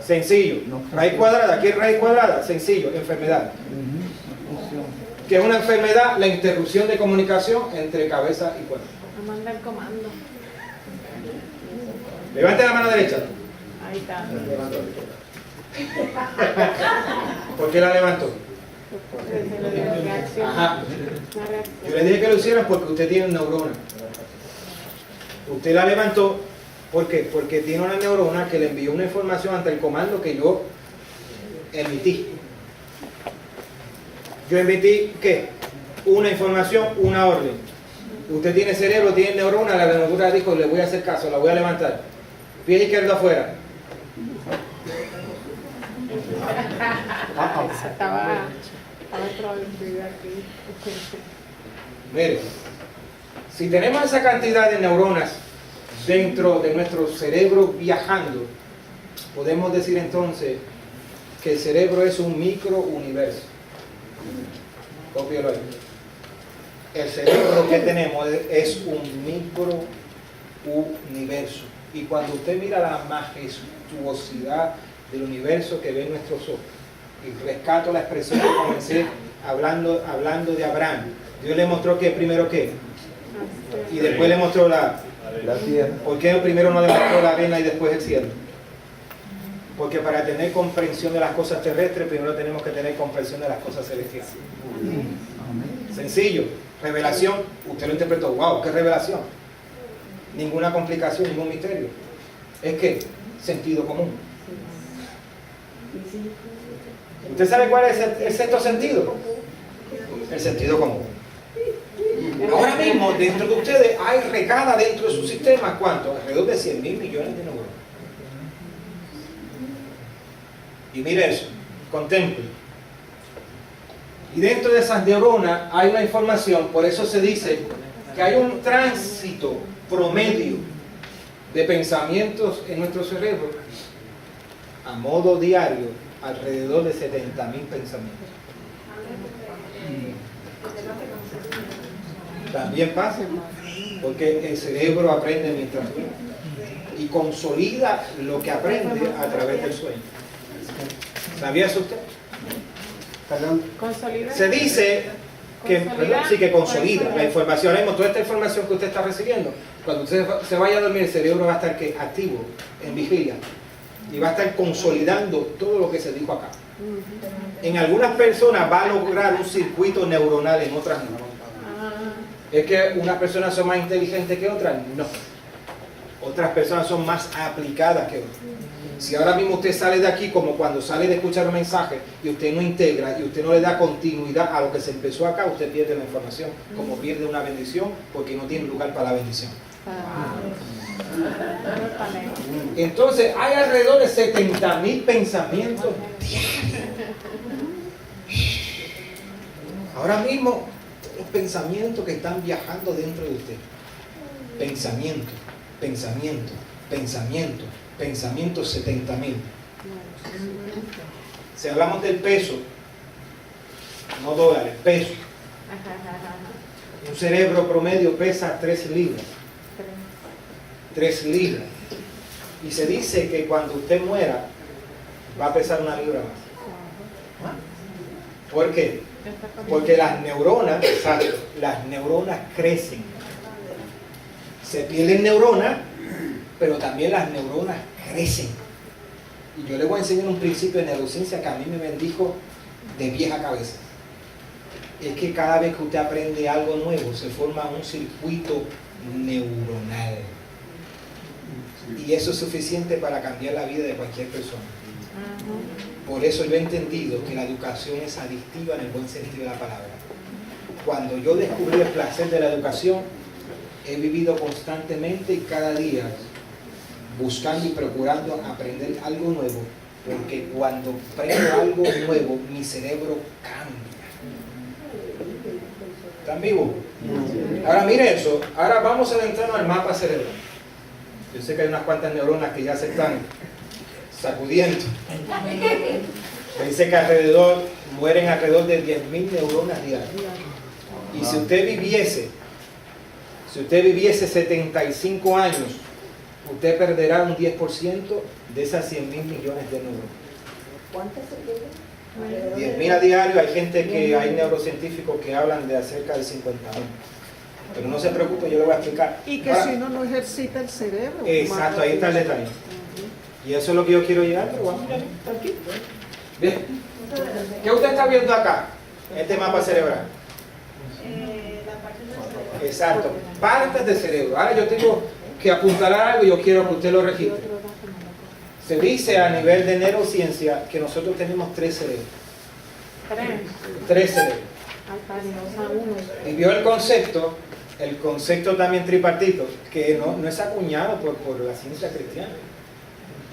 Sencillo. Raíz cuadrada. ¿Qué es raíz cuadrada? Sencillo. Enfermedad. ¿Qué es una enfermedad? La interrupción de comunicación entre cabeza y cuerpo. Me manda el comando. Levante la mano derecha. Ahí está. ¿Por qué la levantó? Porque se lo dio una reacción. Ajá. Una reacción. Yo le dije que lo hicieran porque usted tiene neurona. Usted la levantó, ¿por qué? Porque tiene una neurona que le envió una información ante el comando que yo emití. Yo emití, ¿qué? Una información, una orden. Usted tiene cerebro, tiene neurona, la neurona dijo, le voy a hacer caso, la voy a levantar. Pie izquierdo afuera. Estaba prohibida aquí. Mire, si tenemos esa cantidad de neuronas dentro de nuestro cerebro viajando, podemos decir entonces que el cerebro es un microuniverso. Cópialo ahí. El cerebro que tenemos es un microuniverso. Y cuando usted mira la majestuosidad del universo que ven nuestros ojos, y rescato la expresión que comencé hablando de Abraham, Dios le mostró que primero qué, y después le mostró la tierra. ¿Por qué primero no le mostró la arena y después el cielo? Porque para tener comprensión de las cosas terrestres, primero tenemos que tener comprensión de las cosas celestiales. Sencillo. Revelación, usted lo interpretó, wow, qué revelación. Ninguna complicación, ningún misterio. Es que, sentido común. ¿Usted sabe cuál es el sexto sentido? El sentido común. Ahora mismo, dentro de ustedes, hay regada dentro de su sistema, ¿cuánto? Alrededor de 100.000 millones de neuronas. Y mire eso, contemple. Y dentro de esas neuronas hay una información, por eso se dice que hay un tránsito promedio de pensamientos en nuestro cerebro a modo diario, alrededor de 70.000 pensamientos. También pasa, porque el cerebro aprende mientras duerme y consolida lo que aprende a través del sueño. ¿Sabía eso usted? Perdón. Consolida. Se dice que, Consolida. sí, que consolida la información. Ahora mismo, toda esta información que usted está recibiendo, cuando usted se vaya a dormir, el cerebro va a estar ¿qué? Activo, en vigilia, y va a estar consolidando todo lo que se dijo acá. En algunas personas va a lograr un circuito neuronal, en otras no. ¿Es que unas personas son más inteligentes que otras? No. Otras personas son más aplicadas que otras. Si ahora mismo usted sale de aquí como cuando sale de escuchar un mensaje y usted no integra y usted no le da continuidad a lo que se empezó acá, usted pierde la información, como pierde una bendición porque no tiene lugar para la bendición. Entonces hay alrededor de 70.000 pensamientos diarios. Ahora mismo los pensamientos que están viajando dentro de usted. Pensamiento, pensamiento, pensamiento, pensamiento 70.000. Si hablamos del peso, no dólares, peso. Un cerebro promedio pesa 3 libras. 3 libras. Y se dice que cuando usted muera, va a pesar 1 libra más. ¿Por qué? Porque las neuronas crecen. Se pierden neuronas pero también las neuronas crecen. Y yo le voy a enseñar un principio de neurociencia que a mí me bendijo de vieja cabeza. Es que cada vez que usted aprende algo nuevo, se forma un circuito neuronal. Y eso es suficiente para cambiar la vida de cualquier persona. Por eso yo he entendido que la educación es adictiva en el buen sentido de la palabra. Cuando yo descubrí el placer de la educación, he vivido constantemente y cada día buscando y procurando aprender algo nuevo, porque cuando aprendo algo nuevo, mi cerebro cambia. ¿Están vivos? Ahora mire eso, ahora vamos a adentrarnos al mapa cerebral. Yo sé que hay unas cuantas neuronas que ya se están sacudiendo. Me dice que mueren alrededor de 10.000 neuronas diarias. Y si usted viviese 75 años, usted perderá un 10% de esas 100.000 millones de neuronas. ¿Cuántas se quedan? 10.000 a diario. Hay neurocientíficos que hablan de cerca de 50.000. Pero no se preocupe, yo le voy a explicar. Y que Ahora, si uno no ejercita el cerebro. exacto, ahí está el detalle. Y eso es lo que yo quiero llegar, pero vamos ya, tranquilo. Bien. ¿Qué usted está viendo acá? Este mapa cerebral. La parte del cerebro. Exacto, partes del cerebro. Ahora yo tengo que apuntalar algo y yo quiero que usted lo registre. Se dice a nivel de neurociencia que nosotros tenemos 3 cerebros. 3 cerebros. Y vio el concepto también tripartito, que no es acuñado por la ciencia cristiana.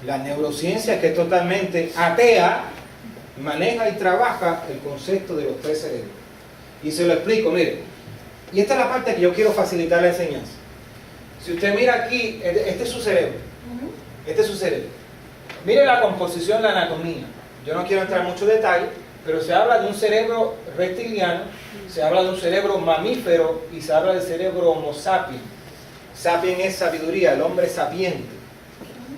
La neurociencia, que es totalmente atea, maneja y trabaja el concepto de los 3 cerebros. Y se lo explico, mire. Y esta es la parte que yo quiero facilitar la enseñanza. Si usted mira aquí, este es su cerebro. Este es su cerebro. Mire la composición, la anatomía. Yo no quiero entrar en mucho detalle, pero se habla de un cerebro reptiliano, se habla de un cerebro mamífero y se habla del cerebro homo sapiens. Sapiens es sabiduría, el hombre sapiente,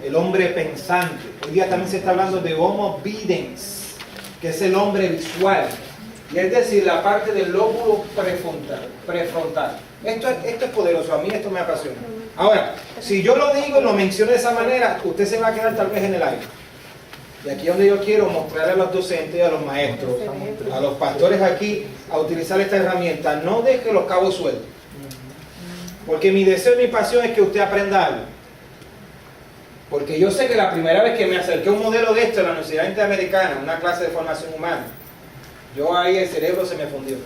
el hombre pensante. Hoy día también se está hablando de homo videns, que es el hombre visual. Y es decir, la parte del lóbulo prefrontal. Esto es poderoso, a mí esto me apasiona. Ahora, si yo lo digo y lo menciono de esa manera, usted se va a quedar tal vez en el aire. Y aquí es donde yo quiero mostrarle a los docentes, a los maestros, a los pastores aquí, a utilizar esta herramienta. No deje los cabos sueltos. Porque mi deseo y mi pasión es que usted aprenda algo. Porque yo sé que la primera vez que me acerqué a un modelo de esto en la Universidad Interamericana, una clase de formación humana, yo ahí el cerebro se me fundió.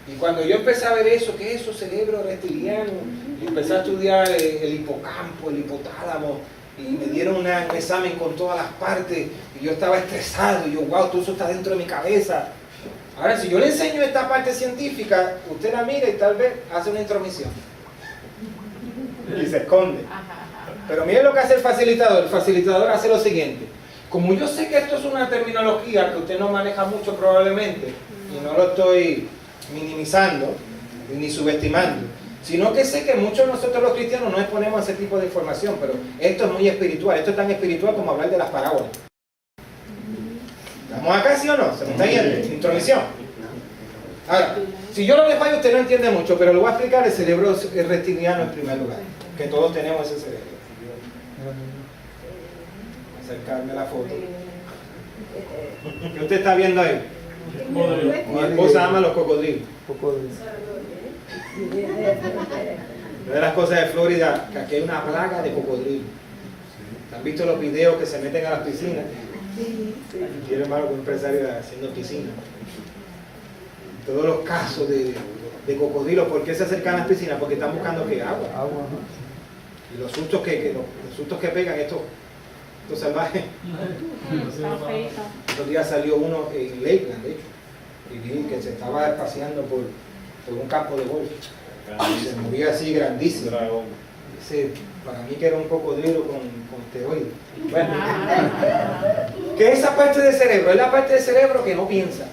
Y cuando yo empecé a ver eso, ¿qué es eso? Cerebro reptiliano. Y empecé a estudiar el hipocampo, el hipotálamo. Y me dieron un examen con todas las partes. Y yo estaba estresado. Y yo, wow, todo eso está dentro de mi cabeza. Ahora, si yo le enseño esta parte científica, usted la mira y tal vez hace una intromisión. Y se esconde. Pero miren lo que hace el facilitador. El facilitador hace lo siguiente. Como yo sé que esto es una terminología que usted no maneja mucho probablemente, y no lo estoy minimizando ni subestimando, sino que sé que muchos de nosotros los cristianos no exponemos a ese tipo de información, pero esto es muy espiritual. Esto es tan espiritual como hablar de las parábolas. ¿Estamos acá, sí o no? ¿Se me está yendo? Intromisión. Ahora, si yo lo dejo ahí, usted no entiende mucho, pero le voy a explicar el cerebro reptiliano en primer lugar, que todos tenemos ese cerebro. Acercarme a la foto. ¿Qué usted está viendo ahí? Mi esposa ama los cocodrilos. Una de las cosas de Florida, que aquí hay una plaga de cocodrilos. ¿Han visto los videos que se meten a las piscinas? Quiero hermano un empresario haciendo piscinas. Todos los casos de cocodrilos, ¿por qué se acercan a las piscinas? Porque están buscando ¿qué? Agua. Y los sustos que pegan estos salvajes. Estos días salió uno en Lakeland, de hecho, y vi que se estaba paseando por un campo de golf. Y se movía así grandísimo. Ese, para mí que era un cocodrilo con esteroides. Bueno, ¿qué es esa parte del cerebro? Es la parte del cerebro que no piensa.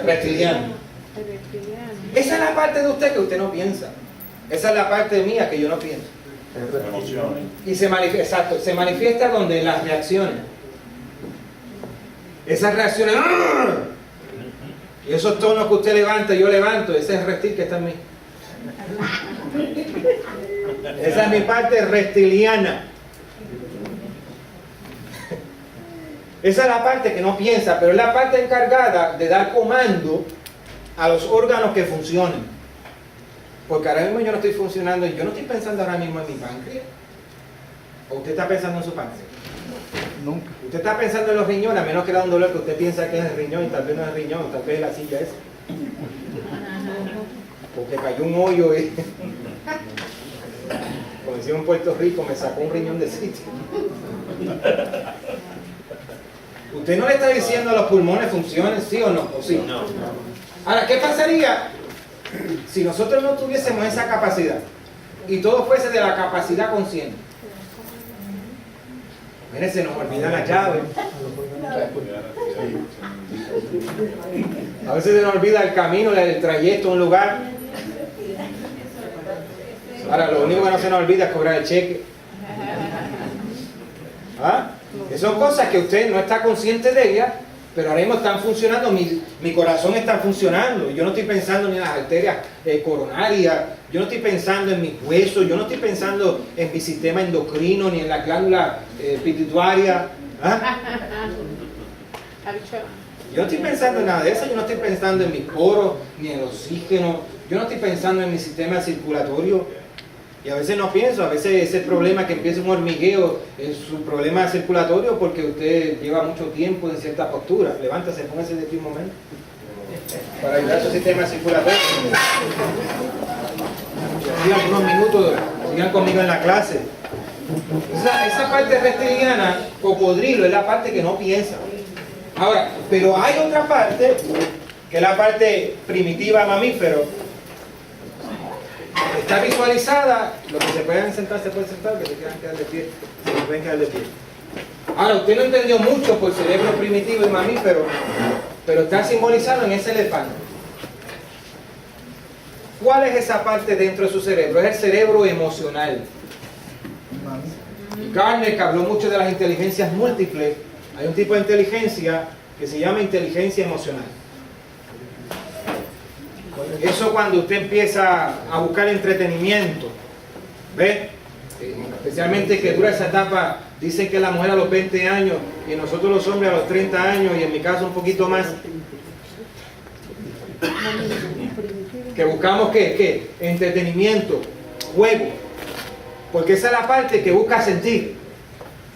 Reptiliano. Esa es la parte de usted que usted no piensa. Esa es la parte mía que yo no pienso. Y se manifiesta donde en las reacciones. Esas reacciones, y esos tonos que usted levanta, yo levanto, ese es el reptil que está en mí. Esa es mi parte reptiliana. Esa es la parte que no piensa, pero es la parte encargada de dar comando a los órganos que funcionen. Porque ahora mismo yo no estoy funcionando, yo no estoy pensando ahora mismo en mi páncreas. ¿O usted está pensando en su páncreas? Nunca. Usted está pensando en los riñones, a menos que era un dolor que usted piensa que es el riñón y tal vez no es el riñón, tal vez es la silla esa. Porque cayó un hoyo y, como decimos en Puerto Rico, me sacó un riñón de sitio. Usted no le está diciendo a los pulmones funcionen, sí o no, o sí. No. Ahora, ¿qué pasaría si nosotros no tuviésemos esa capacidad y todo fuese de la capacidad consciente? Mire, se nos olvidan las llaves. A veces se nos olvida el camino, el trayecto a un lugar. Ahora, lo único que no se nos olvida es cobrar el cheque. ¿Ah? Son cosas que usted no está consciente de ellas, pero ahora mismo están funcionando, mi corazón está funcionando. Yo no estoy pensando ni en las arterias coronarias, yo no estoy pensando en mis huesos, yo no estoy pensando en mi sistema endocrino, ni en la glándula pituitaria. ¿Ah? Yo no estoy pensando en nada de eso, yo no estoy pensando en mis poros, ni en el oxígeno, yo no estoy pensando en mi sistema circulatorio. Y a veces no pienso, a veces ese problema que empieza un hormigueo es un problema circulatorio porque usted lleva mucho tiempo en cierta postura. Levántase, póngase de pie un momento para ayudar a su sistema circulatorio. Sigan unos minutos, sigan conmigo en la clase. Esa parte reptiliana, cocodrilo, es la parte que no piensa. Ahora, pero hay otra parte, que es la parte primitiva mamífero. Está visualizada, los que se pueden sentar, se pueden sentar, que se quieran quedar de pie, se pueden quedar de pie. Ahora, usted no entendió mucho por cerebro primitivo y mamífero, pero está simbolizado en ese elefante. ¿Cuál es esa parte dentro de su cerebro? Es el cerebro emocional. Y Gardner, que habló mucho de las inteligencias múltiples, hay un tipo de inteligencia que se llama inteligencia emocional. Eso cuando usted empieza a buscar entretenimiento, ¿ve? Especialmente que dura esa etapa, dicen que la mujer a los 20 años y nosotros los hombres a los 30 años y en mi caso un poquito más. Que buscamos ¿qué? Entretenimiento, juego, porque esa es la parte que busca sentir,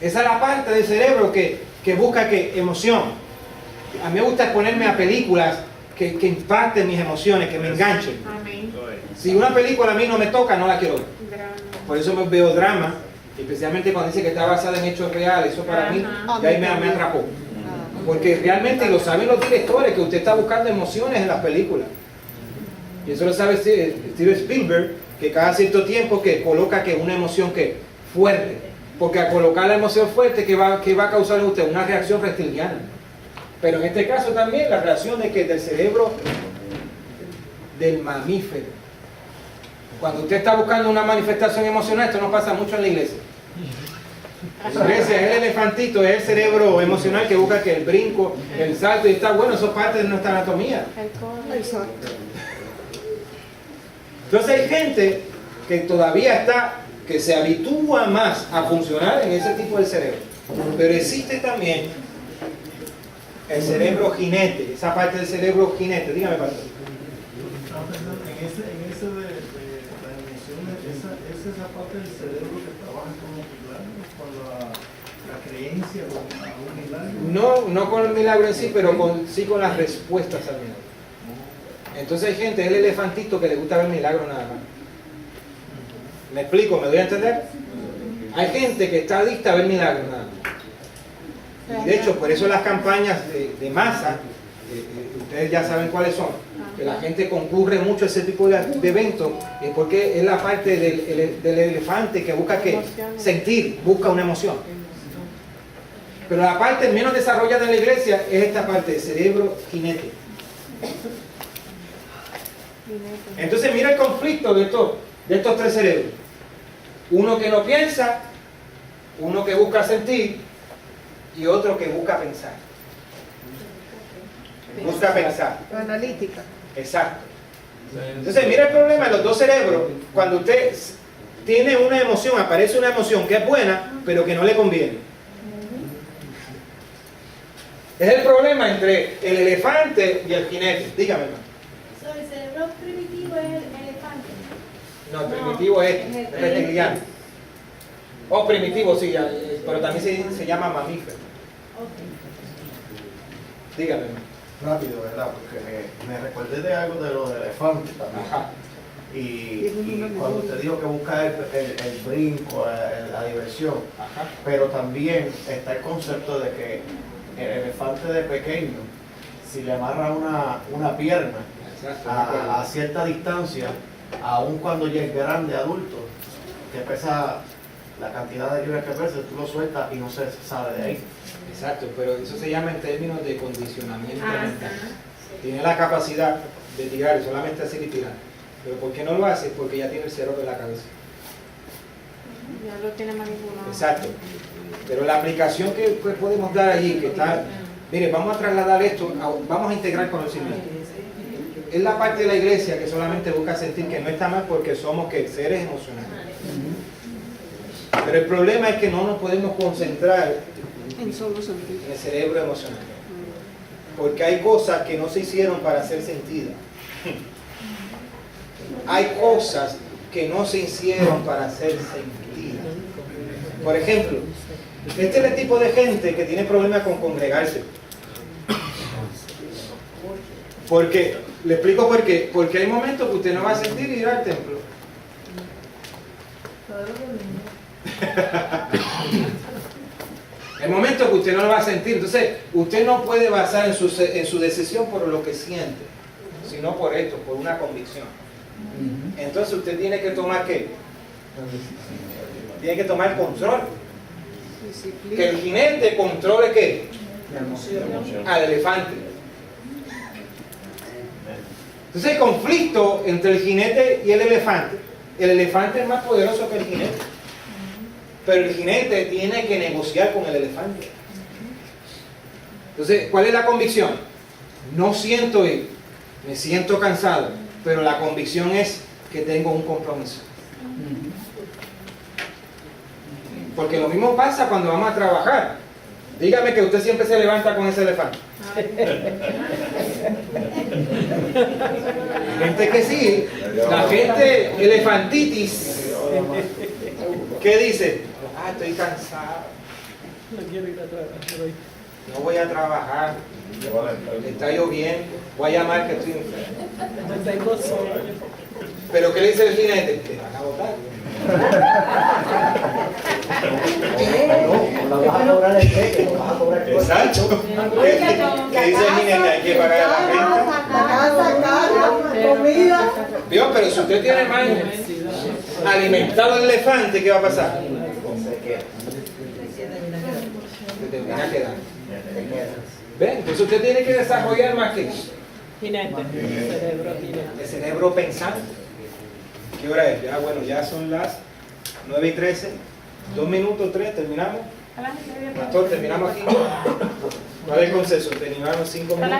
esa es la parte del cerebro que busca emoción. A mí me gusta exponerme a películas que impacten mis emociones, que me enganchen. Amén. Si una película a mí no me toca, no la quiero ver. Por eso me veo drama, especialmente cuando dice que está basada en hechos reales. Eso para mí, ya ahí me atrapó. Porque realmente lo saben los directores, que usted está buscando emociones en las películas. Y eso lo sabe Steven Spielberg, que cada cierto tiempo que coloca que una emoción que fuerte. Porque al colocar la emoción fuerte, ¿qué va a causar en usted? Una reacción reptiliana. Pero en este caso también la reacción del cerebro del mamífero. Cuando usted está buscando una manifestación emocional, esto no pasa mucho en la iglesia. En la iglesia es el elefantito, es el cerebro emocional que busca que el brinco, el salto, y está bueno, eso es parte de nuestra anatomía. Entonces hay gente que todavía que se habitúa más a funcionar en ese tipo de cerebro. Pero existe también el cerebro jinete, esa parte del cerebro jinete. Dígame, pastor. En ese de las emociones, esa es la parte del cerebro que trabaja con la creencia, con un milagro. No con el milagro en sí, pero sí con las respuestas al milagro. Entonces hay gente, el elefantito, que le gusta ver milagros nada más. ¿Me explico? ¿Me doy a entender? Hay gente que está adicta a ver milagros nada más. Y de hecho, por eso las campañas de masa, ustedes ya saben cuáles son, que la gente concurre mucho a ese tipo de eventos, porque es la parte del elefante que busca sentir, busca una emoción. Pero la parte menos desarrollada en la iglesia es esta parte del cerebro jinete. Entonces mira el conflicto de estos tres cerebros. Uno que no piensa, uno que busca sentir, y otro que busca pensar. Busca pensar. Analítica. Exacto. Entonces, mira el problema de los dos cerebros. Cuando usted tiene una emoción, aparece una emoción que es buena, pero que no le conviene. Es el problema entre el elefante y el jinete. Dígame, hermano. El cerebro primitivo es el elefante. No, el primitivo es reptiliano. O primitivo, sí, pero también se llama mamífero. Dígame, hermano. Rápido, ¿verdad? Porque me recordé de algo de los elefantes también. Ajá. Y cuando usted dijo que busca el brinco, la diversión, Ajá. pero también está el concepto de que el elefante de pequeño, si le amarra una pierna Exacto, a cierta distancia, aun cuando ya es grande, adulto, que pesa la cantidad de libras que pesa, tú lo sueltas y no se sale de ahí. Exacto, pero eso se llama en términos de condicionamiento mental. Tiene la capacidad de tirar, solamente así y tirar. Pero ¿por qué no lo hace? Porque ya tiene el cerebro en la cabeza. Ya lo tiene manipulado. Exacto. Pero la aplicación que podemos dar allí, que está, mire, vamos a trasladar esto, vamos a integrar conocimiento. Es la parte de la iglesia que solamente busca sentir que no está mal porque somos que seres emocionales. Pero el problema es que no nos podemos concentrar En solo sentido. en el cerebro emocional. Porque hay cosas que no se hicieron para ser sentidas. Hay cosas que no se hicieron para ser sentidas. Por ejemplo, este es el tipo de gente que tiene problemas con congregarse. Porque, le explico por qué. Porque hay momentos que usted no va a sentir ir al templo. Hay momentos que usted no lo va a sentir. Entonces, usted no puede basar en su decisión por lo que siente, sino por esto, por una convicción. Entonces, usted tiene que tomar ¿qué? Tiene que tomar control. Que el jinete controle ¿qué? Al elefante. Entonces, el conflicto entre el jinete y el elefante es más poderoso que el jinete. Pero el jinete tiene que negociar con el elefante. Entonces, ¿cuál es la convicción? No siento ir, me siento cansado, pero la convicción es que tengo un compromiso. Porque lo mismo pasa cuando vamos a trabajar. Dígame que usted siempre se levanta con ese elefante. Gente que sí, la gente elefantitis, ¿qué dice? Ah, estoy cansado, No quiero ir a trabajar hoy. no voy a trabajar, está lloviendo, voy a llamar que estoy enfermo. No tengo sueño. Pero ¿qué le dice el jinete? Te van a botar. No vas a cobrar el cheque, no vas a cobrar el Exacto. ¿Qué dice el jinete? Hay que pagar la renta. La casa, carro, comida. ¿Vio? Pero si usted tiene más alimentado al elefante, ¿qué va a pasar? Se termina quedando. ¿Ven? Entonces usted tiene que desarrollar más que Jinete, el cerebro jinete. el cerebro pensante. ¿Qué hora es? Ya, bueno, ya son las 9:13. 2 minutos, 3, terminamos. Pastor, terminamos aquí. ¿Cuál es el consenso? Terminamos 5 minutos.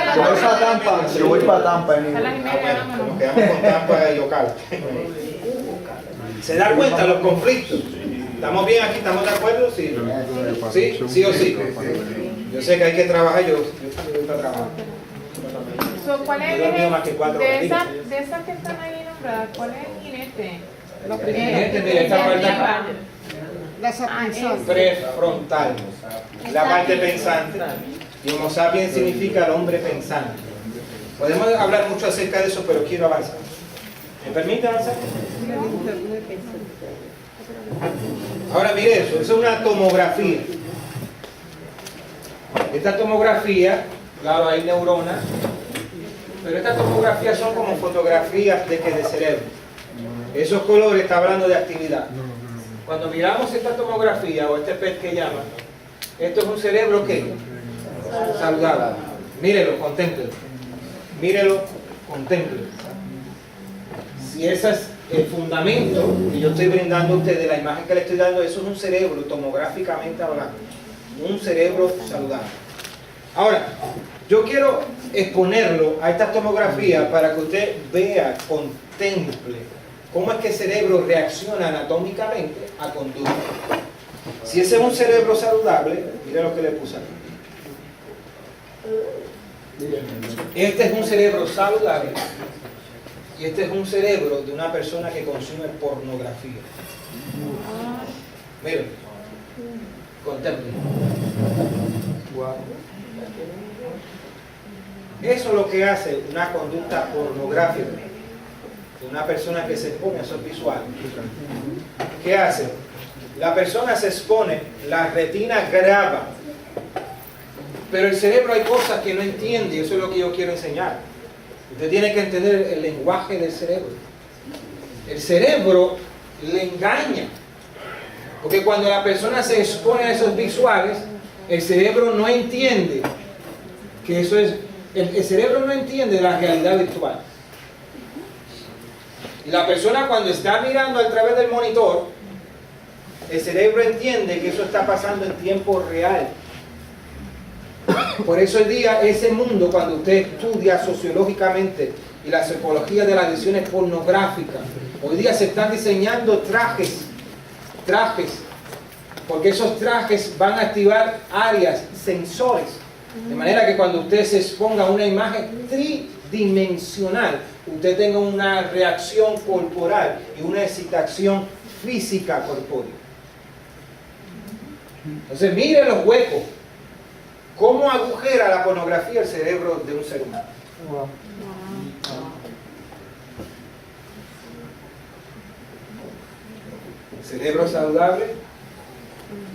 Yo voy para Tampa, yo voy para Tampa. Bueno, nos quedamos con Tampa y Ocala. ¿Se da cuenta los conflictos? ¿Estamos bien aquí? ¿Estamos de acuerdo? Sí. ¿Sí? ¿Sí o sí? Yo sé que hay que trabajar, yo voy para trabajar. ¿Cuál es Yo dormido más que 4 de horitas. esas que están ahí nombradas? ¿Cuál es el jinete? El jinete, mira, esta parte acá, Las atenciones. prefrontal, la parte pensante. Y Homo sapiens significa el hombre pensante. Podemos hablar mucho acerca de eso, pero quiero avanzar. ¿Me permite avanzar? Ahora mire eso es una tomografía. Esta tomografía, claro, hay neuronas, pero estas tomografías son como fotografías de cerebro. Esos colores están hablando de actividad. Cuando miramos esta tomografía o este PET que llaman, esto es un cerebro que saludable. Mírelo, contémplelo. Mírelo, contémplelo. Si ese es el fundamento que yo estoy brindando a ustedes, la imagen que le estoy dando, eso es un cerebro, tomográficamente hablando. Un cerebro saludable. Ahora, yo quiero exponerlo a esta tomografía para que usted vea, contemple cómo es que el cerebro reacciona anatómicamente a conducta. Si ese es un cerebro saludable, mire lo que le puse aquí. Este es un cerebro saludable y este es un cerebro de una persona que consume pornografía. Miren, contemplen. Eso es lo que hace una conducta pornográfica de una persona que se expone a esos visuales. ¿Qué hace? La persona se expone, la retina graba, pero el cerebro hay cosas que no entiende, y eso es lo que yo quiero enseñar. Usted tiene que entender el lenguaje del cerebro. El cerebro le engaña, porque cuando la persona se expone a esos visuales, el cerebro no entiende que eso es, el cerebro no entiende la realidad virtual. Y la persona cuando está mirando a través del monitor, el cerebro entiende que eso está pasando en tiempo real. Por eso hoy día ese mundo, cuando usted estudia sociológicamente y la psicología de las adicciones pornográficas, hoy día se están diseñando trajes, porque esos trajes van a activar áreas, sensores, de manera que cuando usted se exponga a una imagen tridimensional, usted tenga una reacción corporal y una excitación física corpórea. Entonces mire los huecos. ¿Cómo agujera la pornografía el cerebro de un ser humano? Cerebro saludable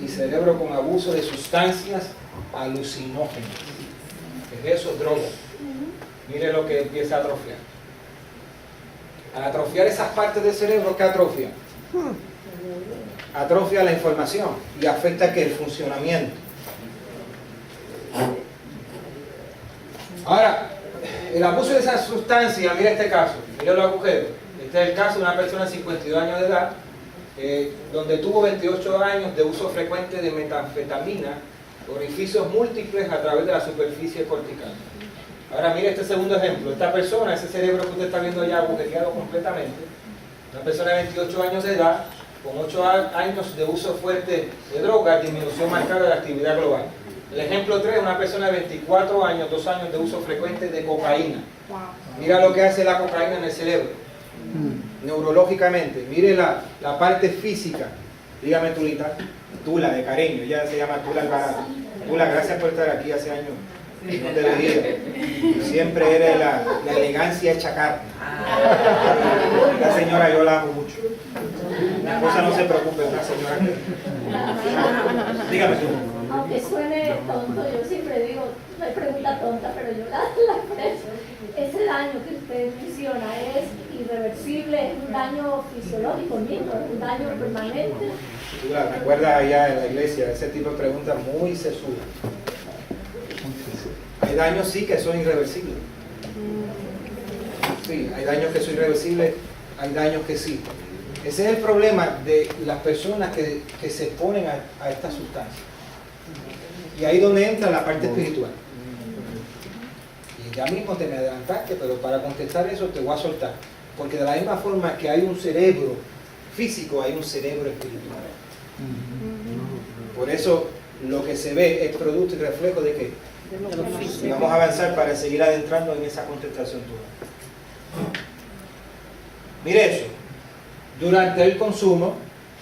y cerebro con abuso de sustancias alucinógenas. ¿Qué es eso? Drogas. Mire lo que empieza a atrofiar. Al atrofiar esas partes del cerebro, ¿qué atrofia? Atrofia la información y afecta que el funcionamiento. Ahora, el abuso de esa sustancia, mira este caso, mira los agujeros. Este es el caso de una persona de 52 años de edad, donde tuvo 28 años de uso frecuente de metanfetamina, orificios múltiples a través de la superficie cortical. Ahora mire este segundo ejemplo. Esta persona, ese cerebro que usted está viendo ya agujereado completamente, una persona de 28 años de edad, con 8 años de uso fuerte de drogas, disminución marcada de la actividad global. El ejemplo 3, una persona de 24 años, 2 años de uso frecuente de cocaína. Mira lo que hace la cocaína en el cerebro, neurológicamente. Mire la parte física. Dígame, Tulita. Tula, de cariño, ella se llama Tula Alvarado. Tula, gracias por estar aquí hace años. No te veía. Siempre eres la elegancia hecha carne. La señora yo la amo mucho. Mi esposa no se preocupe, una señora que... Dígame tú. Aunque suene tonto, yo siempre digo, no hay pregunta tonta, pero yo la expreso. Ese daño que usted menciona es irreversible, es un daño fisiológico mismo, es un daño permanente. Me acuerdas allá en la iglesia, ese tipo de preguntas muy sesudas. Hay daños sí que son irreversibles. Sí, hay daños que son irreversibles, hay daños que sí. Ese es el problema de las personas que se exponen a esta sustancia. Y ahí es donde entra la parte espiritual. Y ya mismo te me adelantaste, pero para contestar eso te voy a soltar. Porque de la misma forma que hay un cerebro físico, hay un cerebro espiritual. Por eso lo que se ve es producto y reflejo de qué. Y vamos a avanzar para seguir adentrando en esa contestación tuya. Mire eso. Durante el consumo,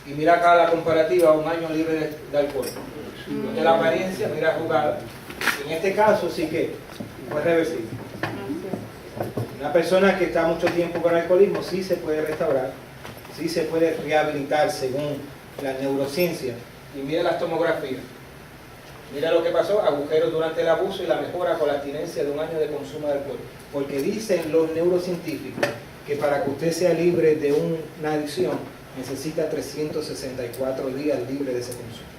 y mira acá la comparativa, un año libre de alcohol. De la apariencia, mira jugada. En este caso sí que fue reversible. Una persona que está mucho tiempo con alcoholismo sí se puede restaurar, sí se puede rehabilitar según la neurociencia. Y mira las tomografías. Mira lo que pasó, agujeros durante el abuso y la mejora con la abstinencia de un año de consumo de alcohol. Porque dicen los neurocientíficos que para que usted sea libre de una adicción necesita 364 días libre de ese consumo.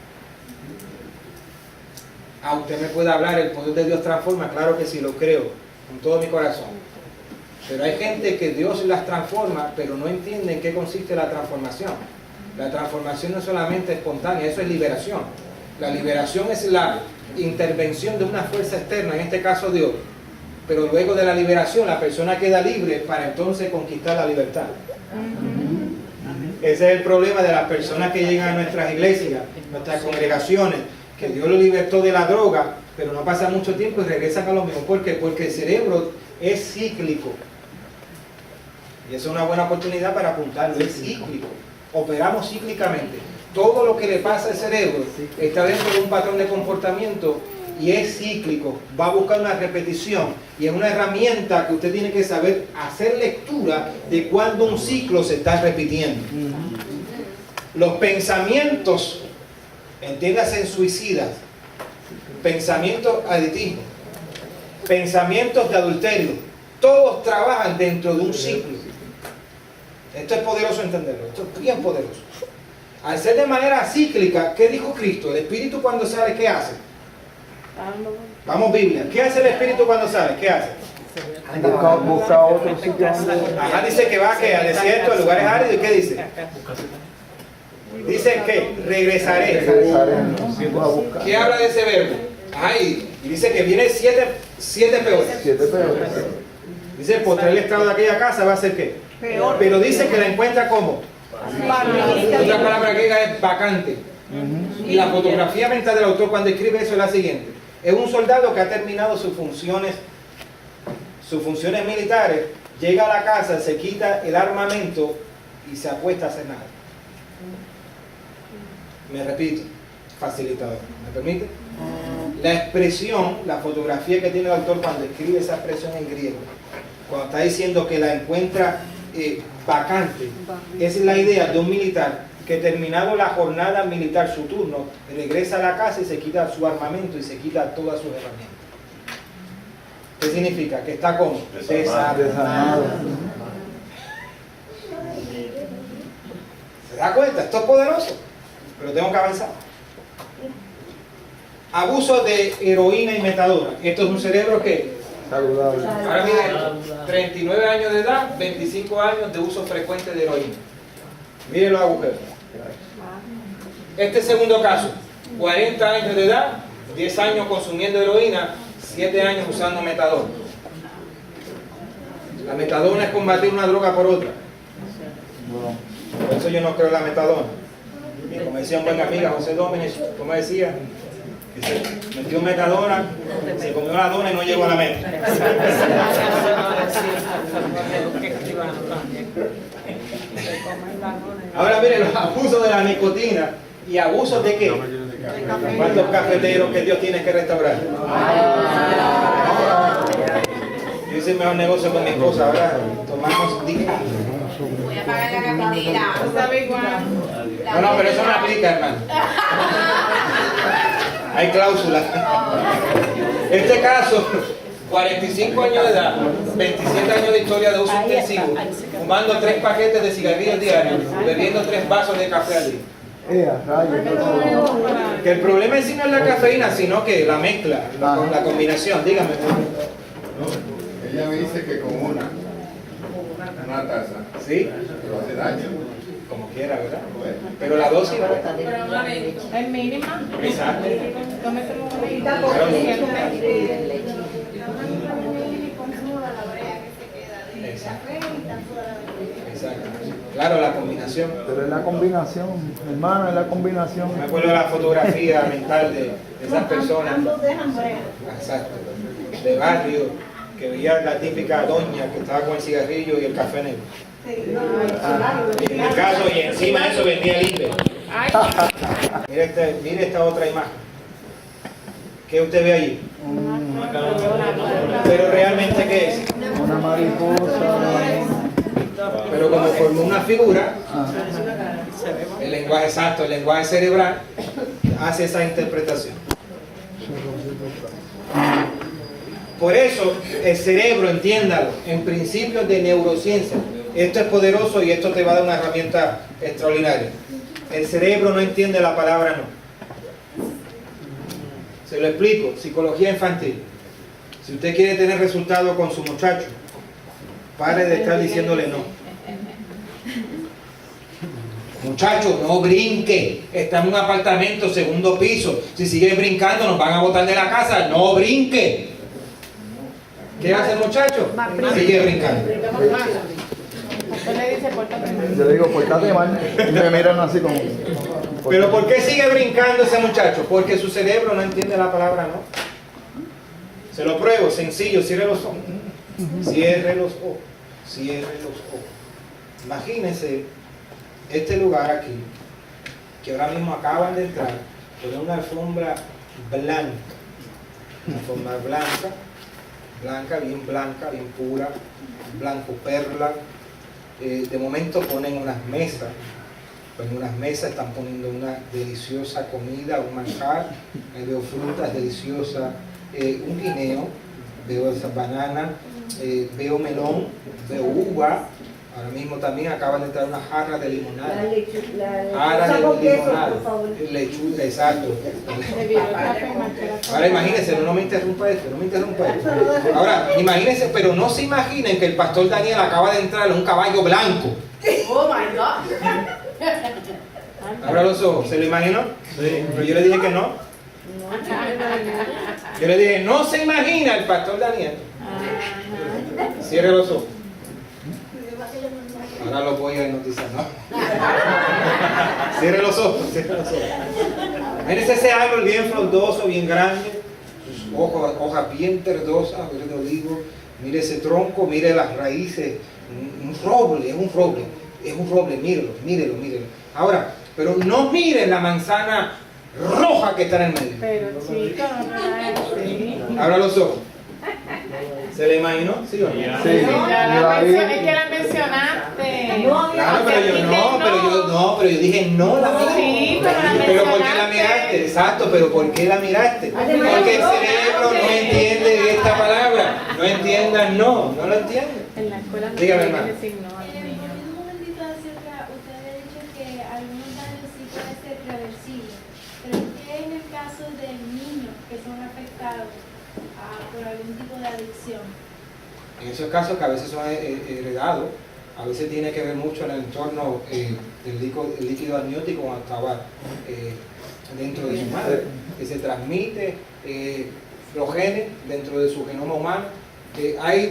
Ah, usted me puede hablar, el poder de Dios transforma, claro que sí, lo creo, con todo mi corazón. Pero hay gente que Dios las transforma, pero no entiende en qué consiste la transformación. La transformación no es solamente espontánea, eso es liberación. La liberación es la intervención de una fuerza externa, en este caso Dios, pero luego de la liberación la persona queda libre para entonces conquistar la libertad. Ese es el problema de las personas que llegan a nuestras iglesias, nuestras congregaciones, que Dios lo libertó de la droga, pero no pasa mucho tiempo y regresan a lo mismo. ¿Por qué? Porque el cerebro es cíclico. Y esa es una buena oportunidad para apuntarlo, es cíclico. Operamos cíclicamente. Todo lo que le pasa al cerebro está dentro de un patrón de comportamiento y es cíclico. Va a buscar una repetición y es una herramienta que usted tiene que saber hacer lectura de cuando un ciclo se está repitiendo. Los pensamientos, entiéndase en suicidas, pensamientos aditivos, pensamientos de adulterio, todos trabajan dentro de un ciclo. Esto es poderoso entenderlo, esto es bien poderoso. Al ser de manera cíclica, ¿qué dijo Cristo? El Espíritu cuando sale, ¿qué hace? Vamos, Biblia. ¿Qué hace el Espíritu cuando sale? ¿Qué hace? Busca otro sitio. Ajá, dice que va ¿qué? Al desierto, a lugares áridos. ¿Y qué dice? Dice que regresaré. ¿Qué habla de ese verbo? Ay, y dice que viene siete peores. 7 peores. Dice, el postrer estado de aquella casa va a ser ¿qué? Peor. Pero dice que la encuentra como. Otra palabra griega es vacante. Y la fotografía mental del autor cuando escribe eso es la siguiente. Es un soldado que ha terminado sus funciones militares, llega a la casa, se quita el armamento y se acuesta a hacer nada. Me repito, facilitador. ¿Me permite? La expresión, la fotografía que tiene el autor cuando escribe esa expresión en griego, cuando está diciendo que la encuentra vacante, es la idea de un militar que terminado la jornada militar, su turno, regresa a la casa y se quita su armamento y se quita todas sus herramientas. ¿Qué significa? Que está como desarmado. ¿Se da cuenta? Esto es poderoso, pero tengo que avanzar. Abuso de heroína y metadona. Esto es un cerebro que Saludable. ahora miren, 39 años de edad, 25 años de uso frecuente de heroína. Miren los agujeros. Este segundo caso, 40 años de edad, 10 años consumiendo heroína, 7 años usando metadona. La metadona es combatir una droga por otra. Por eso yo no creo en la metadona. Y como decía un buen amigo, José Dómenes, como decía, que se metió metadona, se comió la dona y no llegó a la meta. Ahora miren los abusos de la nicotina y abusos de qué. ¿Cuántos cafeteros que Dios tiene que restaurar? Yo hice el mejor negocio con mi esposa, ahora tomamos digna. Voy a pagar la cafetera. ¿Sabe igual? No, pero eso no aplica, hermano. Hay cláusulas. Este caso, 45 años de edad, 27 años de historia de uso intensivo, fumando 3 paquetes de cigarrillos diarios, bebiendo 3 vasos de café al día. Que el problema en sí no es la cafeína, sino que la mezcla, la combinación. Dígame. Ella me dice que con una taza, ¿Sí? pero hace daño. Como quiera, ¿verdad? Pero la dosis, ¿Es mínima? exacto. Tómese una Exacto. Claro, la combinación. Pero es la combinación, hermano, es la combinación. Me acuerdo de la fotografía mental de esas personas. Exacto. De barrio, que veía la típica doña que estaba con el cigarrillo y el café negro. En el caso, y encima de eso vendía libre. Mire esta otra imagen. ¿Qué usted ve allí? Pero realmente, ¿qué es? Una mariposa. Pero como formó una figura, el lenguaje exacto, el lenguaje cerebral, hace esa interpretación. Por eso, el cerebro, entiéndalo, en principios de neurociencia, esto es poderoso y esto te va a dar una herramienta extraordinaria. El cerebro no entiende la palabra no. Se lo explico, psicología infantil. Si usted quiere tener resultados con su muchacho, pare de estar diciéndole no. Muchacho, no brinque. Está en un apartamento, segundo piso. Si sigue brincando, nos van a botar de la casa. No brinque. ¿Qué hace el muchacho? Sigue brincando. Usted le dice, pórtate mal. Yo le digo, portate mal. Y me miran así como. ¿Pero por qué sigue brincando ese muchacho? Porque su cerebro no entiende la palabra no. Se lo pruebo, sencillo, cierre los ojos. Cierre los ojos. Cierre los ojos. Imagínense este lugar aquí, que ahora mismo acaban de entrar, con una alfombra blanca. Una alfombra blanca, bien pura, blanco perla. De momento ponen unas mesas. En unas mesas están poniendo una deliciosa comida, un manjar. Ahí veo frutas deliciosas, un guineo, veo esas bananas, veo melón, veo uva. Ahora mismo también acaban de entrar una jarra de limonada. Jarra de limonada. Lechuga, exacto. Ahora imagínense, no me interrumpa esto, no me interrumpa esto. Ahora, imagínense, pero no se imaginen que el pastor Daniel acaba de entrar en un caballo blanco. Oh my God. Abra los ojos, ¿se lo imaginó? Sí. Pero yo le dije que no. Yo le dije, no se imagina el pastor Daniel. Cierre los ojos. Ahora lo voy a hipnotizar, ¿no? Cierre los ojos, cierre los ojos. Miren ese árbol bien frondoso, bien grande, sus hojas bien verdosas, verde olivo. Mire ese tronco, mire las raíces. Un roble, es un roble, mírelo. Ahora, pero no miren la manzana roja que está en el medio. Pero chico, no. Abra los ojos. ¿Se le imaginó? ¿Sí o no? Sí. Es que la mencionaste. Claro, pero yo dije no la miré. Sí, Pero ¿por qué la miraste? Exacto, pero ¿por qué la miraste? Porque el cerebro no entiende esta palabra. No entiendan no lo entiende. En la escuela no Dígame, se hermano. designó al niño. Un momentito hacia atrás, usted había dicho que algunos daños sí pueden ser reversibles, pero ¿qué en el caso de niños que son afectados por algún tipo de adicción? En esos casos que a veces son heredados, a veces tiene que ver mucho en el entorno del líquido amniótico cuando estaba dentro de su madre, que se transmite los genes dentro de su genoma humano.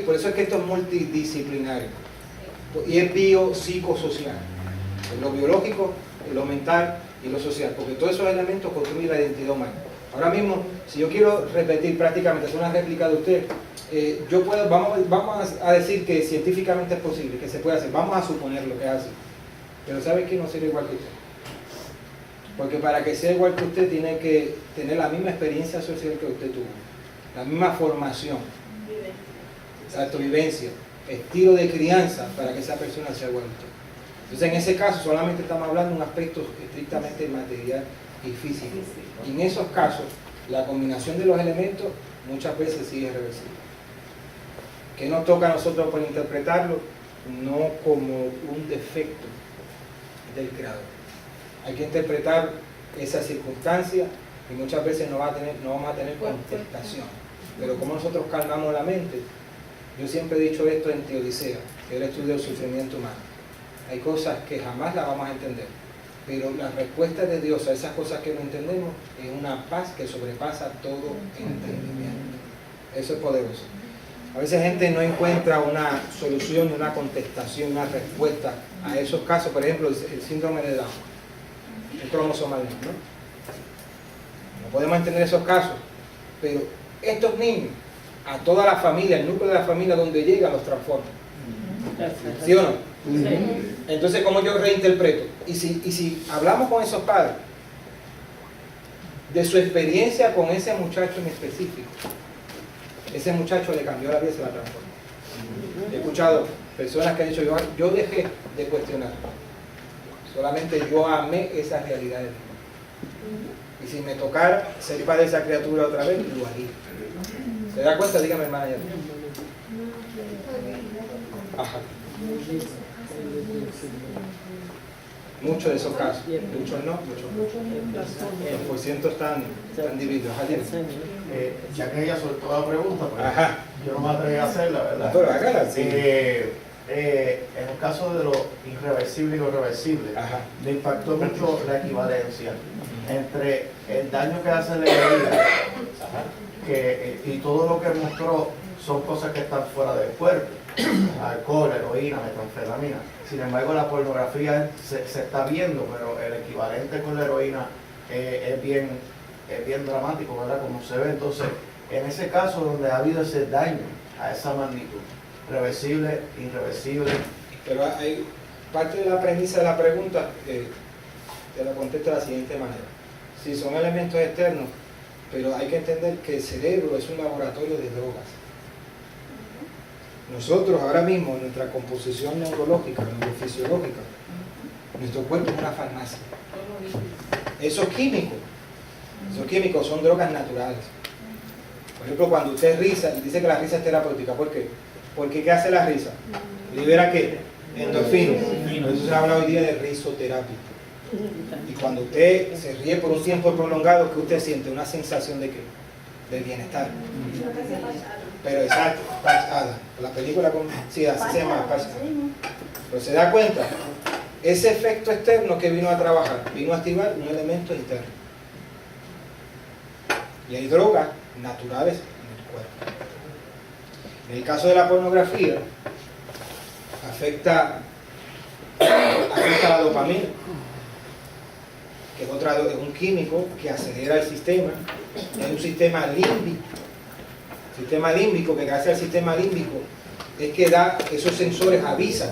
Por eso es que esto es multidisciplinario y es biopsicosocial, lo biológico, lo mental y lo social, porque todos esos elementos construyen la identidad humana. Ahora mismo, si yo quiero repetir prácticamente, hacer una réplica de usted, vamos a decir que científicamente es posible, que se puede hacer, vamos a suponer lo que es así, pero ¿sabe que no será igual que usted? Porque para que sea igual que usted tiene que tener la misma experiencia social que usted tuvo, la misma formación, exacto, vivencia, estilo de crianza para que esa persona sea igual que usted. Entonces en ese caso solamente estamos hablando de un aspecto estrictamente material y físico. Y en esos casos la combinación de los elementos muchas veces sí es reversible. ¿Qué nos toca a nosotros por interpretarlo? No como un defecto del creador. Hay que interpretar esa circunstancia y muchas veces no vamos a tener contestación. Pero como nosotros calmamos la mente, yo siempre he dicho esto en Teodicea, que es el estudio del sufrimiento humano. Hay cosas que jamás las vamos a entender, pero la respuesta de Dios a esas cosas que no entendemos es una paz que sobrepasa todo entendimiento. Eso es poderoso. A veces gente no encuentra una solución, una contestación, una respuesta a esos casos. Por ejemplo, el síndrome de Down, el cromosomal, ¿no? No podemos entender esos casos, pero estos niños, a toda la familia, el núcleo de la familia donde llega, los transforma. ¿Sí o no? Sí. Entonces, ¿cómo yo reinterpreto? Y si hablamos con esos padres de su experiencia con ese muchacho en específico, ese muchacho le cambió la vida y se la transformó. He escuchado personas que han dicho, yo dejé de cuestionar, solamente yo amé esa realidad de mí. Y si me tocara ser padre de esa criatura otra vez, lo haría. ¿Se da cuenta? Dígame, hermana. Ajá. Muchos de esos casos, muchos no, los porcientos están divididos. Ya que ella soltó la pregunta, pues, Ajá. yo no me atreví a hacerla, ¿verdad? Pero hágala, sí. En el caso de lo irreversible y lo reversible, Ajá. me impactó mucho la equivalencia entre el daño que hace la herida y todo lo que mostró son cosas que están fuera del cuerpo, alcohol, heroína, metanfetamina. Sin embargo, la pornografía se está viendo, pero el equivalente con la heroína es bien dramático, ¿verdad? Como se ve. Entonces, en ese caso donde ha habido ese daño a esa magnitud, reversible, irreversible. Pero hay parte de la premisa de la pregunta, te la contesto de la siguiente manera. Sí, son elementos externos, pero hay que entender que el cerebro es un laboratorio de drogas. Nosotros ahora mismo, en nuestra composición neurológica, neurofisiológica, nuestro cuerpo es una farmacia. Esos químicos son drogas naturales. Por ejemplo, cuando usted risa, dice que la risa es terapéutica. ¿Por qué? Porque ¿qué hace la risa? ¿Libera qué? Endorfinas. Por eso se habla hoy día de risoterapia. Y cuando usted se ríe por un tiempo prolongado, ¿qué usted siente? Una sensación de qué? De bienestar. Pero exacto, la película con... Sí, así se llama, pero se da cuenta, ese efecto externo que vino a trabajar, vino a activar un elemento interno. Y hay drogas naturales en el cuerpo. En el caso de la pornografía, afecta la dopamina, que es un químico que acelera el sistema. Y hay un sistema límbico. Sistema límbico, que gracias al sistema límbico es que da esos sensores, avisan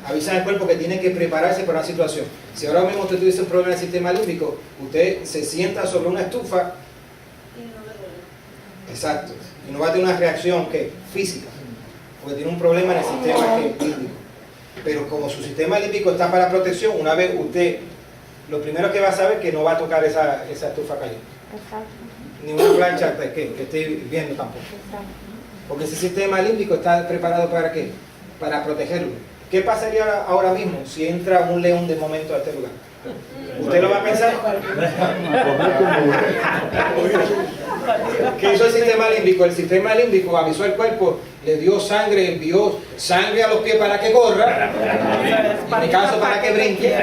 al cuerpo que tiene que prepararse para una situación. Si ahora mismo usted tuviese un problema en el sistema límbico, usted se sienta sobre una estufa y no le duele. Exacto. Y no va a tener una reacción física, porque tiene un problema en el sistema límbico. Pero como su sistema límbico está para protección, una vez usted, lo primero que va a saber es que no va a tocar esa estufa caliente. Exacto. Ni una plancha que esté viendo tampoco. Porque ese sistema límbico está preparado ¿para qué? Para protegerlo. ¿Qué pasaría ahora mismo si entra un león de momento a este lugar? ¿Usted lo va a pensar? ¿Qué hizo el sistema límbico? El sistema límbico avisó al cuerpo, le dio sangre, envió sangre a los pies para que corra, en mi caso para que brinque,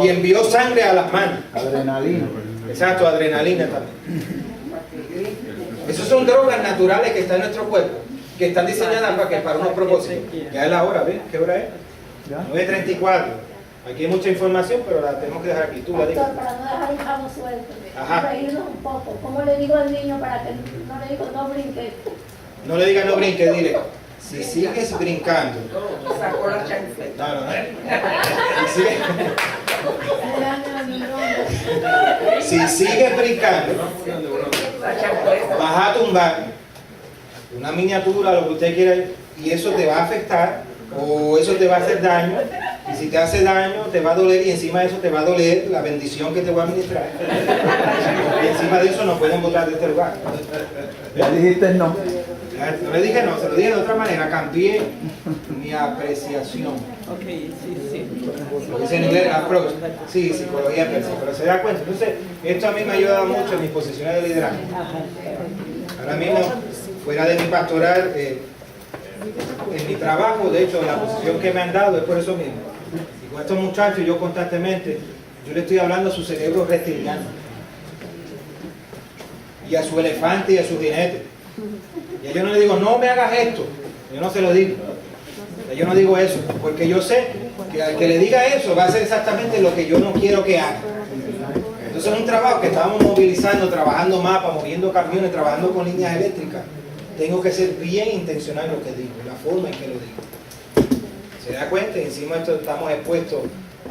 y envió sangre a las manos. Adrenalina. Exacto, adrenalina también. Esas son drogas naturales que están en nuestro cuerpo, que están diseñadas para unos propósitos. Ya es la hora, ¿ves? ¿Qué hora es? 9:34. Aquí hay mucha información, pero la tenemos que dejar aquí. Tú la digas. Pastor, para no dejar un cabo suelto, Ajá. reírnos un poco. ¿Cómo le digo al niño para que no le digo no brinque? No le digas no brinque, dile. Si sigues brincando. Sacó la chancleta. No. Si sigues brincando, vas a tumbar una miniatura, lo que usted quiera, y eso te va a afectar, o eso te va a hacer daño, y si te hace daño, te va a doler, y encima de eso te va a doler la bendición que te voy a administrar. Y encima de eso no pueden votar de este lugar. Ya dijiste no. No le dije no, se lo dije de otra manera, cambié mi apreciación. Ok, sí. Lo que dice en inglés, approach. Sí, psicología pensa, pero se da cuenta. Entonces, esto a mí me ha ayudado mucho en mis posiciones de liderazgo. Ahora mismo, fuera de mi pastoral, en mi trabajo, de hecho, la posición que me han dado es por eso mismo. Y con estos muchachos, yo constantemente, yo le estoy hablando a su cerebro reptiliano. Y a su elefante y a su jinete. Y yo no le digo, no me hagas esto. Yo no se lo digo. Yo no digo eso, porque yo sé que al que le diga eso va a hacer exactamente lo que yo no quiero que haga. Entonces es un trabajo que estábamos movilizando, trabajando mapas, moviendo camiones, trabajando con líneas eléctricas. Tengo que ser bien intencional en lo que digo, la forma en que lo digo. ¿Se da cuenta? Encima de esto estamos expuestos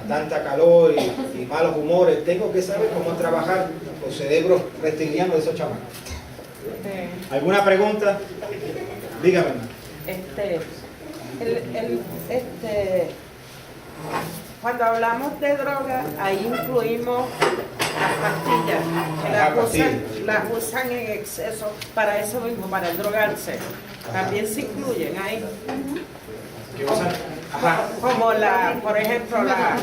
a tanta calor y malos humores. Tengo que saber cómo trabajar los cerebros reptilianos de esos chamacos. ¿Alguna pregunta? Dígame. Cuando hablamos de droga, ahí incluimos las pastillas, que las usan en exceso para eso mismo, para el drogarse. También se incluyen ahí. ¿Qué usan? Ajá. Como por ejemplo, la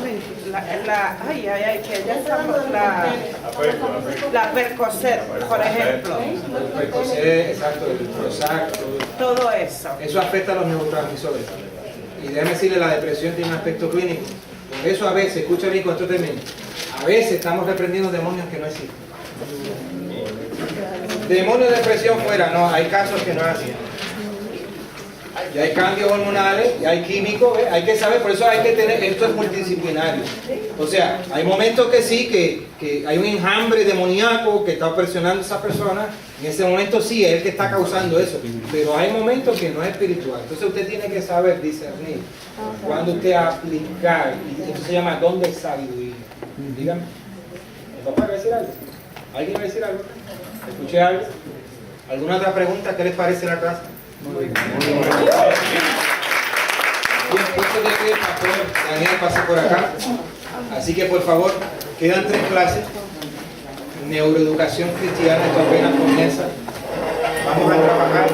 Percocet, por ejemplo. El Percocet, exacto, el Prozac, todo eso. Eso afecta a los neurotransmisores. Y déjame decirle, la depresión tiene un aspecto clínico. Por eso a veces, escucha bien con esto termino, a veces estamos reprendiendo demonios que no existen. Demonio de depresión fuera, no, hay casos que no es así. Y hay cambios hormonales, y hay químicos, hay que saber, por eso hay que tener, esto es multidisciplinario. O sea, hay momentos que sí, que hay un enjambre demoníaco que está presionando a esa persona, en ese momento sí, es el que está causando eso, pero hay momentos que no es espiritual. Entonces usted tiene que saber discernir cuando usted aplicar, y eso se llama don de sabiduría. Dígame, ¿el papá va a decir algo? ¿Alguien va a decir algo? ¿Escuché algo? ¿Alguna otra pregunta? ¿Qué les parece la clase? Bien, esto de que el pastor Daniel pase por acá. Así que por favor, quedan 3 clases. Neuroeducación cristiana, esto apenas comienza. Vamos a trabajar.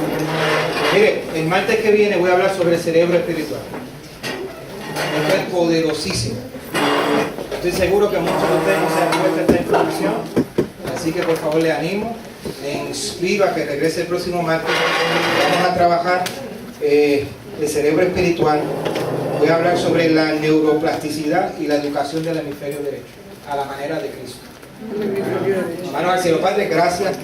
Mire, el martes que viene voy a hablar sobre el cerebro espiritual. Esto es poderosísimo. Estoy seguro que muchos de ustedes no se han puesto esta información. Así que por favor le animo, le inspiro a que regrese el próximo martes. Vamos a trabajar el cerebro espiritual. Voy a hablar sobre la neuroplasticidad y la educación del hemisferio derecho, a la manera de Cristo. Hermanos al cielo, Padre, gracias.